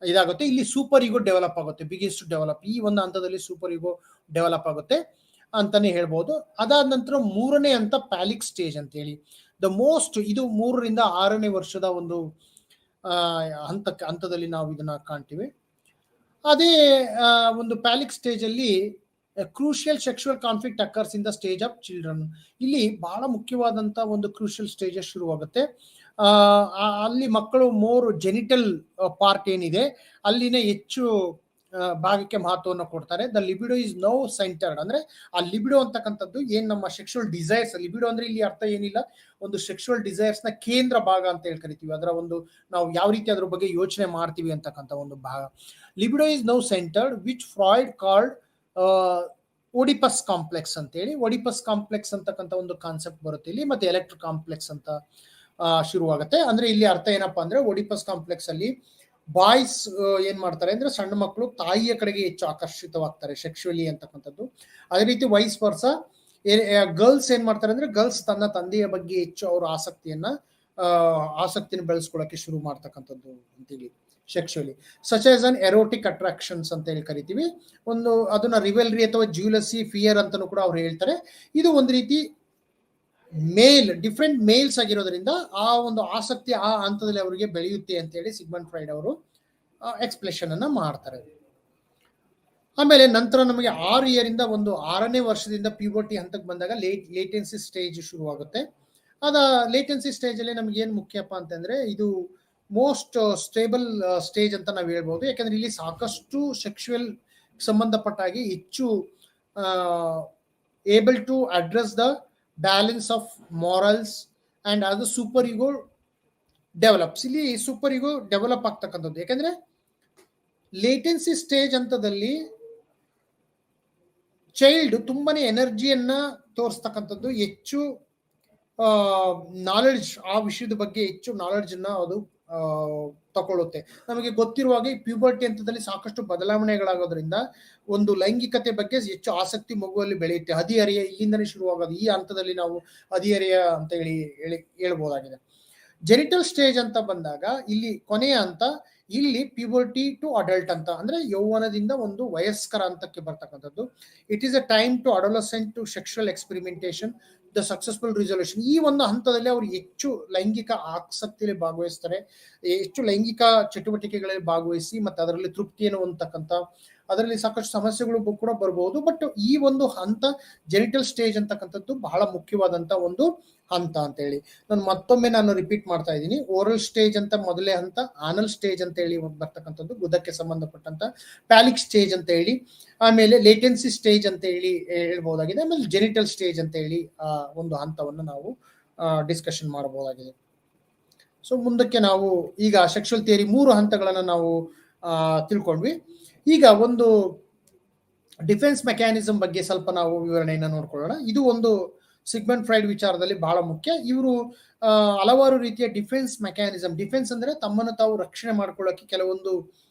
ಇದಾಗುತ್ತೆ. ಇಲ್ಲಿ ಸೂಪರ್ ಈಗೋ ಡೆವಲಪ್ ಆಗುತ್ತೆ, ಬಿಗ್ಗೆಸ್ಟ್ ಡೆವಲಪ್. ಈ ಒಂದು ಹಂತದಲ್ಲಿ ಸೂಪರ್ ಈಗೋ ಡೆವಲಪ್ ಆಗುತ್ತೆ ಅಂತಾನೆ ಹೇಳ್ಬೋದು. ಅದಾದ ನಂತರ ಮೂರನೇ ಹಂತ ಪ್ಯಾಲಿಕ್ ಸ್ಟೇಜ್ ಅಂತ ಹೇಳಿ. ಇದು 3 ರಿಂದ 6ನೇ ವರ್ಷದ ಒಂದು ಹಂತದಲ್ಲಿ ನಾವು ಇದನ್ನ ಕಾಣ್ತೀವಿ. ಅದೇ ಒಂದು ಪ್ಯಾಲಿಕ್ ಸ್ಟೇಜ್ ಅಲ್ಲಿ crucial sexual conflict occurs in the stage of children. ಇಲ್ಲಿ ಬಹಳ ಮುಖ್ಯವಾದಂತ ಒಂದು ಕ್ರೂಷಿಯಲ್ ಸ್ಟೇಜಸ್ ಶುರುವಾಗುತ್ತೆ. ಅಲ್ಲಿ ಮಕ್ಕಳು ಮೋರ್ ಜೆನಿಟಲ್ ಪಾರ್ಟ್ ಏನಿದೆ ಅಲ್ಲಿನೇ ಹೆಚ್ಚು ಭಾಗಕ್ಕೆ ಮಹತ್ವವನ್ನು ಕೊಡ್ತಾರೆ. The libido is no centred. ಅಂದ್ರೆ ಆ ಲಿಬಿಡೋ ಅಂತಕ್ಕಂಥದ್ದು ಏನ್ ನಮ್ಮ ಸೆಕ್ಸುವಲ್ ಡಿಸೈರ್ಸ್, ಲಿಬಿಡೋ ಅಂದ್ರೆ ಇಲ್ಲಿ ಅರ್ಥ ಏನಿಲ್ಲ, ಒಂದು ಸೆಕ್ಸುವಲ್ ಡಿಸೈರ್ಸ್ ನ ಕೇಂದ್ರ ಭಾಗ ಅಂತ ಹೇಳಿ ಕರಿತೀವಿ. ಅದರ ಒಂದು ನಾವು ಯಾವ ರೀತಿ ಅದ್ರ ಬಗ್ಗೆ ಯೋಚನೆ ಮಾಡ್ತೀವಿ ಅಂತಕ್ಕಂಥ ಒಂದು ಭಾಗ. Libido is no centred which Freud called Oedipus complex ಅಂತ ಹೇಳಿ. ಓಡಿಪಸ್ ಕಾಂಪ್ಲೆಕ್ಸ್ ಅಂತಕ್ಕಂಥ ಒಂದು ಕಾನ್ಸೆಪ್ಟ್ ಬರುತ್ತೆ ಇಲ್ಲಿ. ಮತ್ತೆ ಎಲೆಕ್ಟ್ರೋ ಕಾಂಪ್ಲೆಕ್ಸ್ ಅಂತ ಶುರುವಾಗುತ್ತೆ. ಅಂದ್ರೆ ಇಲ್ಲಿ ಅರ್ಥ ಏನಪ್ಪಾ ಅಂದ್ರೆ ಓಡಿಪಸ್ ಕಾಂಪ್ಲೆಕ್ಸ್ ಅಲ್ಲಿ ಬಾಯ್ಸ್ ಏನ್ ಮಾಡ್ತಾರೆ ಅಂದ್ರೆ ಸಣ್ಣ ಮಕ್ಕಳು ತಾಯಿಯ ಕಡೆಗೆ ಹೆಚ್ಚು ಆಕರ್ಷಿತವಾಗ್ತಾರೆ ಸೆಕ್ಸುವಲಿ ಅಂತಕ್ಕಂಥದ್ದು. ಅದೇ ರೀತಿ ವೈಸ್ ವರ್ಸ ಗರ್ಲ್ಸ್ ಏನ್ ಮಾಡ್ತಾರೆ ಅಂದ್ರೆ ಗರ್ಲ್ಸ್ ತನ್ನ ತಂದೆಯ ಬಗ್ಗೆ ಹೆಚ್ಚು ಅವ್ರ ಆಸಕ್ತಿನ ಬೆಳೆಸ್ಕೊಳ್ಳೋಕೆ ಶುರು ಮಾಡ್ತಕ್ಕಂಥದ್ದು ಅಂತೇಳಿ sexually. Such as an erotic attractions ಅಂತ ಹೇಳಿ ಕರಿತೀವಿ. ಒಂದು ಅದನ್ನ ರಿವೆಲ್ರಿ ಅಥವಾ ಜ್ಯೂಲಸಿ, ಫಿಯರ್ ಅಂತಾನೂ ಕೂಡ ಅವ್ರು ಹೇಳ್ತಾರೆ. ಇದು ಒಂದು ರೀತಿ ಡಿಫ್ರೆಂಟ್ ಮೇಲ್ಸ್ ಆಗಿರೋದ್ರಿಂದ ಆ ಒಂದು ಆಸಕ್ತಿ ಆ ಹಂತದಲ್ಲಿ ಅವರಿಗೆ ಬೆಳೆಯುತ್ತೆ ಅಂತ ಹೇಳಿ ಸಿಗ್ಮಂಡ್ ಫ್ರಾಯ್ಡ್ ಅವರು ಎಕ್ಸ್ಪ್ಲೇಷನ್ ಅನ್ನ ಮಾಡ್ತಾರೆ. ಆಮೇಲೆ ನಂತರ ನಮಗೆ 6 ಇಯರಿಂದ ಒಂದು 6ನೇ ವರ್ಷದಿಂದ ಪ್ಯೂಬರ್ಟಿ ಹಂತಕ್ಕೆ ಬಂದಾಗ ಲೇಟೆನ್ಸಿ ಸ್ಟೇಜ್ ಶುರುವಾಗುತ್ತೆ. ಲೇಟೆನ್ಸಿ ಸ್ಟೇಜ್ ಅಲ್ಲಿ ನಮ್ಗೆ ಏನ್ ಮುಖ್ಯಪ್ಪ ಅಂತಂದ್ರೆ ಇದು ಮೋಸ್ಟ್ ಸ್ಟೇಬಲ್ ಸ್ಟೇಜ್ ಅಂತ ನಾವು ಹೇಳ್ಬೋದು. ಯಾಕಂದ್ರೆ ಇಲ್ಲಿ ಸಾಕಷ್ಟು ಸೆಕ್ಷುವಲ್ ಸಂಬಂಧಪಟ್ಟಾಗಿ ಹೆಚ್ಚು able to address the balance of morals and ಅದು ಸೂಪರ್ ಈಗೋ ಡೆವಲಪ್ಸ್. ಇಲ್ಲಿ ಸೂಪರ್ ಈಗೋ ಡೆವಲಪ್ ಆಗ್ತಕ್ಕಂಥದ್ದು. ಯಾಕಂದ್ರೆ ಲೇಟೆನ್ಸಿ ಸ್ಟೇಜ್ ಹಂತದಲ್ಲಿ ಚೈಲ್ಡ್ ತುಂಬಾನೇ ಎನರ್ಜಿಯನ್ನ ತೋರಿಸ್ತಕ್ಕಂಥದ್ದು, ಹೆಚ್ಚು ನಾಲೆಡ್ಜ್, ಆ ವಿಷಯದ ಬಗ್ಗೆ ಹೆಚ್ಚು ನಾಲೆಡ್ಜ್ ಅನ್ನ ಅದು ತಗೊಳ್ಳುತ್ತೆ. ನಮಗೆ ಗೊತ್ತಿರುವಾಗ ಈ ಪ್ಯೂಬರ್ಟಿ ಹಂತದಲ್ಲಿ ಸಾಕಷ್ಟು ಬದಲಾವಣೆಗಳಾಗೋದ್ರಿಂದ ಒಂದು ಲೈಂಗಿಕತೆ ಬಗ್ಗೆ ಹೆಚ್ಚು ಆಸಕ್ತಿ ಮಗುವಲ್ಲಿ ಬೆಳೆಯುತ್ತೆ. ಹದಿಹರೆಯ ಇಲ್ಲಿಂದಲೇ ಶುರುವಾಗೋದು. ಈ ಹಂತದಲ್ಲಿ ನಾವು ಹದಿಹರೆಯ ಅಂತ ಹೇಳ್ಬೋದಾಗಿದೆ. ಜೆನಿಟಲ್ ಸ್ಟೇಜ್ ಅಂತ ಬಂದಾಗ ಇಲ್ಲಿ ಕೊನೆಯ ಹಂತ, ಇಲ್ಲಿ ಪ್ಯೂಬರ್ಟಿ ಟು ಅಡಲ್ಟ್ ಅಂತ, ಅಂದ್ರೆ ಯೌವನದಿಂದ ಒಂದು ವಯಸ್ಕರ ಹಂತಕ್ಕೆ ಬರ್ತಕ್ಕಂಥದ್ದು. It is a time to adolescent to sexual experimentation the successful resolution. ಈ ಒಂದು ಹಂತದಲ್ಲಿ ಅವರು ಹೆಚ್ಚು ಲೈಂಗಿಕ ಆಸಕ್ತಿಯಲ್ಲಿ ಭಾಗವಹಿಸ್ತಾರೆ, ಹೆಚ್ಚು ಲೈಂಗಿಕ ಚಟುವಟಿಕೆಗಳಲ್ಲಿ ಭಾಗವಹಿಸಿ ಮತ್ತೆ ಅದರಲ್ಲಿ ತೃಪ್ತಿಯನ್ನು ಹೊಂದತಕ್ಕಂಥ, ಅದರಲ್ಲಿ ಸಾಕಷ್ಟು ಸಮಸ್ಯೆಗಳು ಕೂಡ ಬರಬಹುದು. ಬಟ್ ಈ ಒಂದು ಹಂತ ಜೆನಿಟಲ್ ಸ್ಟೇಜ್ ಅಂತಕ್ಕಂಥದ್ದು ಬಹಳ ಮುಖ್ಯವಾದಂತ ಒಂದು ಹಂತ ಅಂತ ಹೇಳಿ ನಾನು ರಿಪೀಟ್ ಮಾಡ್ತಾ ಇದ್ದೀನಿ. ಓರಲ್ ಸ್ಟೇಜ್ ಅಂತ ಮೊದಲೇ ಹಂತ, ಆನಲ್ ಸ್ಟೇಜ್ ಅಂತ ಹೇಳಿ ಬರ್ತಕ್ಕಂಥದ್ದು ಗುದಕ್ಕೆ ಸಂಬಂಧಪಟ್ಟಂತ, ಪ್ಯಾಲಿಕ್ ಸ್ಟೇಜ್ ಅಂತ ಹೇಳಿ, ಆಮೇಲೆ ಲೇಟೆನ್ಸಿ ಸ್ಟೇಜ್ ಅಂತ ಹೇಳಿ ಹೇಳ್ಬಹುದಾಗಿದೆ, ಆಮೇಲೆ ಜೆನಿಟಲ್ ಸ್ಟೇಜ್ ಅಂತ ಹೇಳಿ ಒಂದು ಹಂತವನ್ನು ನಾವು ಡಿಸ್ಕಷನ್ ಮಾಡಬಹುದಾಗಿದೆ. ಸೊ ಮುಂದಕ್ಕೆ ನಾವು ಈಗ ಸೆಕ್ಷುವಲ್ ಥಿಯರಿ 3 ಹಂತಗಳನ್ನ ನಾವು ತಿಳ್ಕೊಂಡ್ವಿ. ಈಗ ಒಂದು ಡಿಫೆನ್ಸ್ ಮೆಕ್ಯಾನಿಸಮ್ ಬಗ್ಗೆ ಸ್ವಲ್ಪ ನಾವು ವಿವರಣೆಯನ್ನು ನೋಡ್ಕೊಳ್ಳೋಣ. ಇದು ಒಂದು ಸಿಗ್ಮಂಡ್ ಫ್ರೈಡ್ ವಿಚಾರದಲ್ಲಿ ಬಹಳ ಮುಖ್ಯ. ಇವರು ಹಲವಾರು ರೀತಿಯ ಡಿಫೆನ್ಸ್ ಮೆಕ್ಯಾನಿಸಮ್, ಡಿಫೆನ್ಸ್ ಅಂದ್ರೆ ತಮ್ಮನ್ನು ತಾವು ರಕ್ಷಣೆ ಮಾಡ್ಕೊಳ್ಳೋಕೆ ಕೆಲವೊಂದು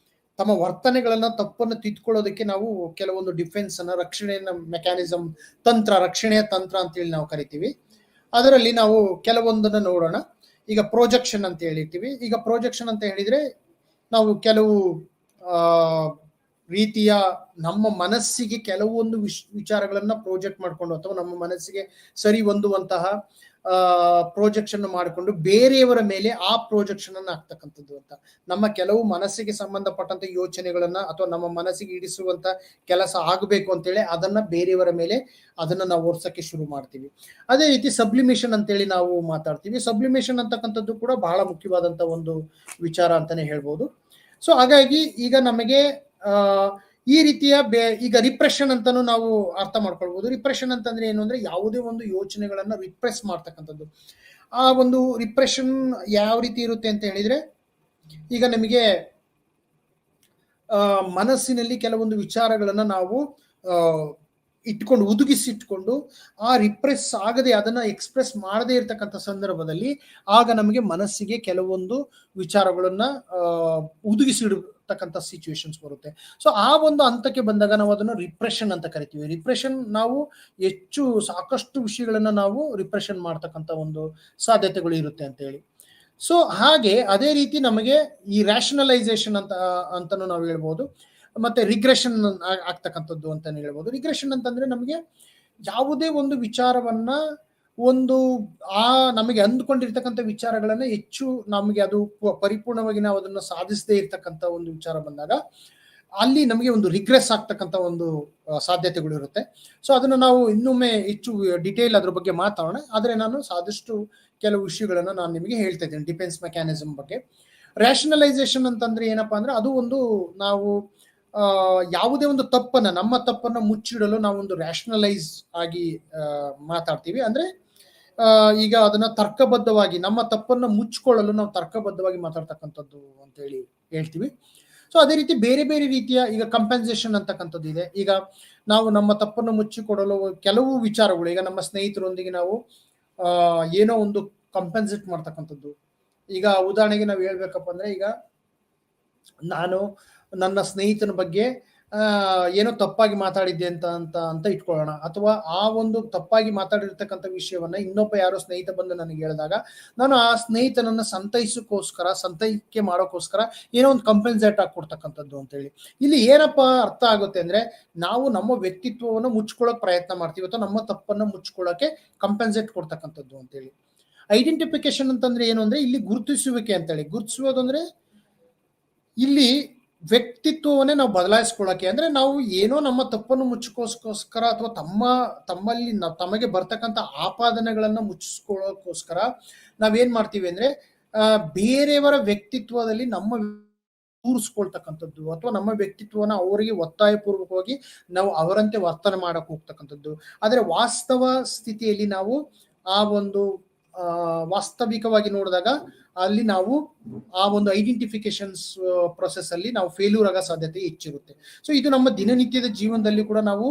ತಮ್ಮ ವರ್ತನೆಗಳನ್ನ ತಪ್ಪನ್ನು ತಿದ್ಕೊಳ್ಳೋದಕ್ಕೆ ನಾವು ಕೆಲವೊಂದು ಡಿಫೆನ್ಸ್ ಅನ್ನ, ರಕ್ಷಣೆಯನ್ನ ಮೆಕ್ಯಾನಿಸಮ್, ತಂತ್ರ, ರಕ್ಷಣೆಯ ತಂತ್ರ ಅಂತೇಳಿ ನಾವು ಕರಿತೀವಿ. ಅದರಲ್ಲಿ ನಾವು ಕೆಲವೊಂದನ್ನು ನೋಡೋಣ. ಈಗ ಪ್ರೊಜೆಕ್ಷನ್ ಅಂತ ಹೇಳಿರ್ತೀವಿ. ಈಗ ಪ್ರೊಜೆಕ್ಷನ್ ಅಂತ ಹೇಳಿದ್ರೆ ನಾವು ಕೆಲವು ರೀತಿಯ ನಮ್ಮ ಮನಸ್ಸಿಗೆ ಕೆಲವೊಂದು ವಿಚಾರಗಳನ್ನ ಪ್ರೊಜೆಕ್ಟ್ ಮಾಡಿಕೊಂಡು ಅಥವಾ ನಮ್ಮ ಮನಸ್ಸಿಗೆ ಸರಿ ಹೊಂದುವಂತಹ ಪ್ರೊಜೆಕ್ಷನ್ ಮಾಡಿಕೊಂಡು ಬೇರೆಯವರ ಮೇಲೆ ಆ ಪ್ರೊಜೆಕ್ಷನ್ ಅನ್ನ ಆಗ್ತಕ್ಕಂಥದ್ದು ಅಂತ. ನಮ್ಮ ಕೆಲವು ಮನಸ್ಸಿಗೆ ಸಂಬಂಧಪಟ್ಟಂತ ಯೋಚನೆಗಳನ್ನ ಅಥವಾ ನಮ್ಮ ಮನಸ್ಸಿಗೆ ಇಡಿಸುವಂತ ಕೆಲಸ ಆಗಬೇಕು ಅಂತೇಳಿ ಅದನ್ನ ಬೇರೆಯವರ ಮೇಲೆ ಅದನ್ನ ನಾವು ಓಡಿಸಕ್ಕೆ ಶುರು ಮಾಡ್ತೀವಿ. ಅದೇ ರೀತಿ ಸಬ್ಲಿಮೇಷನ್ ಅಂತೇಳಿ ನಾವು ಮಾತಾಡ್ತೀವಿ. ಸಬ್ಲಿಮೇಷನ್ ಅಂತಕ್ಕಂಥದ್ದು ಕೂಡ ಬಹಳ ಮುಖ್ಯವಾದಂತ ಒಂದು ವಿಚಾರ ಅಂತಾನೆ ಹೇಳ್ಬೋದು. ಸೊ ಹಾಗಾಗಿ ಈಗ ನಮಗೆ ಈ ರೀತಿಯ ಈಗ ರಿಪ್ರೆಷನ್ ಅಂತಾನು ನಾವು ಅರ್ಥ ಮಾಡ್ಕೊಳ್ಬಹುದು. ರಿಪ್ರೆಷನ್ ಅಂತಂದ್ರೆ ಏನು ಅಂದ್ರೆ ಯಾವುದೇ ಒಂದು ಯೋಚನೆಗಳನ್ನ ರಿಪ್ರೆಸ್ ಮಾಡ್ತಕ್ಕಂಥದ್ದು. ಆ ಒಂದು ರಿಪ್ರೆಷನ್ ಯಾವ ರೀತಿ ಇರುತ್ತೆ ಅಂತ ಹೇಳಿದ್ರೆ, ಈಗ ನಮಗೆ ಮನಸ್ಸಿನಲ್ಲಿ ಕೆಲವೊಂದು ವಿಚಾರಗಳನ್ನ ನಾವು ಹುದುಗಿಸಿಟ್ಕೊಂಡು ಆ ರಿಪ್ರೆಸ್ ಆಗದೆ ಅದನ್ನ ಎಕ್ಸ್ಪ್ರೆಸ್ ಮಾಡದೇ ಇರತಕ್ಕಂಥ ಸಂದರ್ಭದಲ್ಲಿ ಆಗ ನಮಗೆ ಮನಸ್ಸಿಗೆ ಕೆಲವೊಂದು ವಿಚಾರಗಳನ್ನ ಹುದುಗಿಸಿಡತಕ್ಕಂಥ ಸಿಚುವೇಶನ್ಸ್ ಬರುತ್ತೆ. ಸೊ ಆ ಒಂದು ಹಂತಕ್ಕೆ ಬಂದಾಗ ನಾವು ಅದನ್ನು ರಿಪ್ರೆಷನ್ ಅಂತ ಕರಿತೀವಿ. ರಿಪ್ರೆಷನ್ ನಾವು ಸಾಕಷ್ಟು ವಿಷಯಗಳನ್ನ ನಾವು ರಿಪ್ರೆಷನ್ ಮಾಡ್ತಕ್ಕಂಥ ಒಂದು ಸಾಧ್ಯತೆಗಳು ಇರುತ್ತೆ ಅಂತ ಹೇಳಿ. ಸೊ ಹಾಗೆ ಅದೇ ರೀತಿ ನಮಗೆ ಈ ರ್ಯಾಷನಲೈಸೇಷನ್ ಅಂತಾನು ನಾವು ಹೇಳ್ಬೋದು. ಮತ್ತೆ ರಿಗ್ರೆಷನ್ ಆಗ್ತಕ್ಕಂಥದ್ದು ಅಂತಾನೆ ಹೇಳ್ಬೋದು. ರಿಗ್ರೆಷನ್ ಅಂತಂದ್ರೆ ನಮಗೆ ಯಾವುದೇ ಒಂದು ವಿಚಾರವನ್ನ ನಮಗೆ ಅಂದುಕೊಂಡಿರ್ತಕ್ಕಂಥ ವಿಚಾರಗಳನ್ನ ಹೆಚ್ಚು ನಮಗೆ ಅದು ಪರಿಪೂರ್ಣವಾಗಿ ನಾವು ಅದನ್ನ ಸಾಧಿಸದೇ ಇರ್ತಕ್ಕಂಥ ಒಂದು ವಿಚಾರ ಬಂದಾಗ ಅಲ್ಲಿ ನಮಗೆ ಒಂದು ರಿಗ್ರೆಸ್ ಆಗ್ತಕ್ಕಂಥ ಒಂದು ಸಾಧ್ಯತೆಗಳು ಇರುತ್ತೆ. ಸೊ ಅದನ್ನ ನಾವು ಇನ್ನೊಮ್ಮೆ ಹೆಚ್ಚು ಡಿಟೇಲ್ ಅದ್ರ ಬಗ್ಗೆ ಮಾತಾಡೋಣ. ಆದ್ರೆ ನಾನು ಸಾದಷ್ಟು ಕೆಲವು ವಿಷಯಗಳನ್ನ ನಾನು ನಿಮಗೆ ಹೇಳ್ತಾ ಇದ್ದೇನೆ ಡಿಫೆನ್ಸ್ ಮೆಕ್ಯಾನಿಸಮ್ ಬಗ್ಗೆ. ರ್ಯಾಷನಲೈಸೇಷನ್ ಅಂತಂದ್ರೆ ಏನಪ್ಪಾ ಅಂದ್ರೆ ಅದು ಒಂದು ನಾವು ಯಾವುದೇ ಒಂದು ನಮ್ಮ ತಪ್ಪನ್ನ ಮುಚ್ಚಿಡಲು ನಾವು ಒಂದು ರ್ಯಾಷನಲೈಸ್ ಆಗಿ ಮಾತಾಡ್ತೀವಿ. ಅಂದ್ರೆ ಈಗ ಅದನ್ನ ತರ್ಕಬದ್ಧವಾಗಿ ನಮ್ಮ ತಪ್ಪನ್ನ ಮುಚ್ಚಿಕೊಳ್ಳಲು ನಾವು ತರ್ಕಬದ್ಧವಾಗಿ ಮಾತಾಡ್ತಕ್ಕಂಥದ್ದು ಅಂತ ಹೇಳಿ ಹೇಳ್ತೀವಿ. ಸೊ ಅದೇ ರೀತಿ ಬೇರೆ ಬೇರೆ ರೀತಿಯ ಈಗ ಕಂಪೆನ್ಸೇಷನ್ ಅಂತಕ್ಕಂಥದ್ದು ಇದೆ. ಈಗ ನಾವು ನಮ್ಮ ತಪ್ಪನ್ನು ಮುಚ್ಚಿಕೊಡಲು ಕೆಲವು ವಿಚಾರಗಳು, ಈಗ ನಮ್ಮ ಸ್ನೇಹಿತರೊಂದಿಗೆ ನಾವು ಏನೋ ಒಂದು ಕಂಪೆನ್ಸೇಟ್ ಮಾಡ್ತಕ್ಕಂಥದ್ದು. ಈಗ ಉದಾಹರಣೆಗೆ ನಾವು ಹೇಳ್ಬೇಕಪ್ಪ ಅಂದ್ರೆ, ಈಗ ನಾನು ನನ್ನ ಸ್ನೇಹಿತನ ಬಗ್ಗೆ ಏನೋ ತಪ್ಪಾಗಿ ಮಾತಾಡಿದ್ದೆ ಅಂತ ಇಟ್ಕೊಳ್ಳೋಣ. ಅಥವಾ ಆ ಒಂದು ತಪ್ಪಾಗಿ ಮಾತಾಡಿರ್ತಕ್ಕಂಥ ವಿಷಯವನ್ನ ಇನ್ನೊಬ್ಬ ಯಾರೋ ಸ್ನೇಹಿತ ಬಂದು ನನಗೆ ಹೇಳಿದಾಗ ನಾನು ಆ ಸ್ನೇಹಿತನನ್ನ ಸಂತೈಕೆ ಮಾಡೋಕ್ಕೋಸ್ಕರ ಏನೋ ಒಂದು ಕಂಪೆನ್ಸೇಟ್ ಆಗಿ ಕೊಡ್ತಕ್ಕಂಥದ್ದು ಅಂತ ಹೇಳಿ. ಇಲ್ಲಿ ಏನಪ್ಪಾ ಅರ್ಥ ಆಗುತ್ತೆ ಅಂದ್ರೆ, ನಾವು ನಮ್ಮ ವ್ಯಕ್ತಿತ್ವವನ್ನು ಮುಚ್ಕೊಳ್ಳೋಕೆ ಪ್ರಯತ್ನ ಮಾಡ್ತೀವಿ ಅಥವಾ ನಮ್ಮ ತಪ್ಪನ್ನ ಮುಚ್ಕೊಳ್ಳೋಕೆ ಕಂಪೆನ್ಸೇಟ್ ಕೊಡ್ತಕ್ಕಂಥದ್ದು ಅಂತೇಳಿ. ಐಡೆಂಟಿಫಿಕೇಶನ್ ಅಂತಂದ್ರೆ ಏನು ಅಂದ್ರೆ, ಇಲ್ಲಿ ಗುರುತಿಸುವಿಕೆ ಅಂತೇಳಿ. ಗುರುತಿಸೋದಂದ್ರೆ ಇಲ್ಲಿ ವ್ಯಕ್ತಿತ್ವವನ್ನೇ ನಾವು ಬದಲಾಯಿಸ್ಕೊಳ್ಳೋಕೆ, ಅಂದ್ರೆ ನಾವು ಏನೋ ನಮ್ಮ ತಪ್ಪನ್ನು ಮುಚ್ಚಿಕೋಸ್ಕರ ಅಥವಾ ತಮ್ಮಲ್ಲಿ ತಮಗೆ ಬರ್ತಕ್ಕಂಥ ಆಪಾದನೆಗಳನ್ನ ಮುಚ್ಚಿಸ್ಕೊಳ್ಳೋಕೋಸ್ಕರ ನಾವೇನ್ ಮಾಡ್ತೀವಿ ಅಂದ್ರೆ ಬೇರೆಯವರ ವ್ಯಕ್ತಿತ್ವದಲ್ಲಿ ನಮ್ಮ ಕೂರಿಸ್ಕೊಳ್ತಕ್ಕಂಥದ್ದು ಅಥವಾ ನಮ್ಮ ವ್ಯಕ್ತಿತ್ವನ ಅವರಿಗೆ ಒತ್ತಾಯಪೂರ್ವಕವಾಗಿ ನಾವು ಅವರಂತೆ ವರ್ತನೆ ಮಾಡಕ್ ಹೋಗ್ತಕ್ಕಂಥದ್ದು. ಆದ್ರೆ ವಾಸ್ತವ ಸ್ಥಿತಿಯಲ್ಲಿ ನಾವು ಆ ಒಂದು ವಾಸ್ತವಿಕವಾಗಿ ನೋಡಿದಾಗ ಅಲ್ಲಿ ನಾವು ಆ ಒಂದು ಐಡೆಂಟಿಫಿಕೇಶನ್ಸ್ ಪ್ರೊಸೆಸ್ ಅಲ್ಲಿ ನಾವು ಫೇಲ್ಯೂರ್ ಆಗೋ ಸಾಧ್ಯತೆ ಹೆಚ್ಚಿರುತ್ತೆ. ಸೊ ಇದು ನಮ್ಮ ದಿನನಿತ್ಯದ ಜೀವನದಲ್ಲಿ ಕೂಡ ನಾವು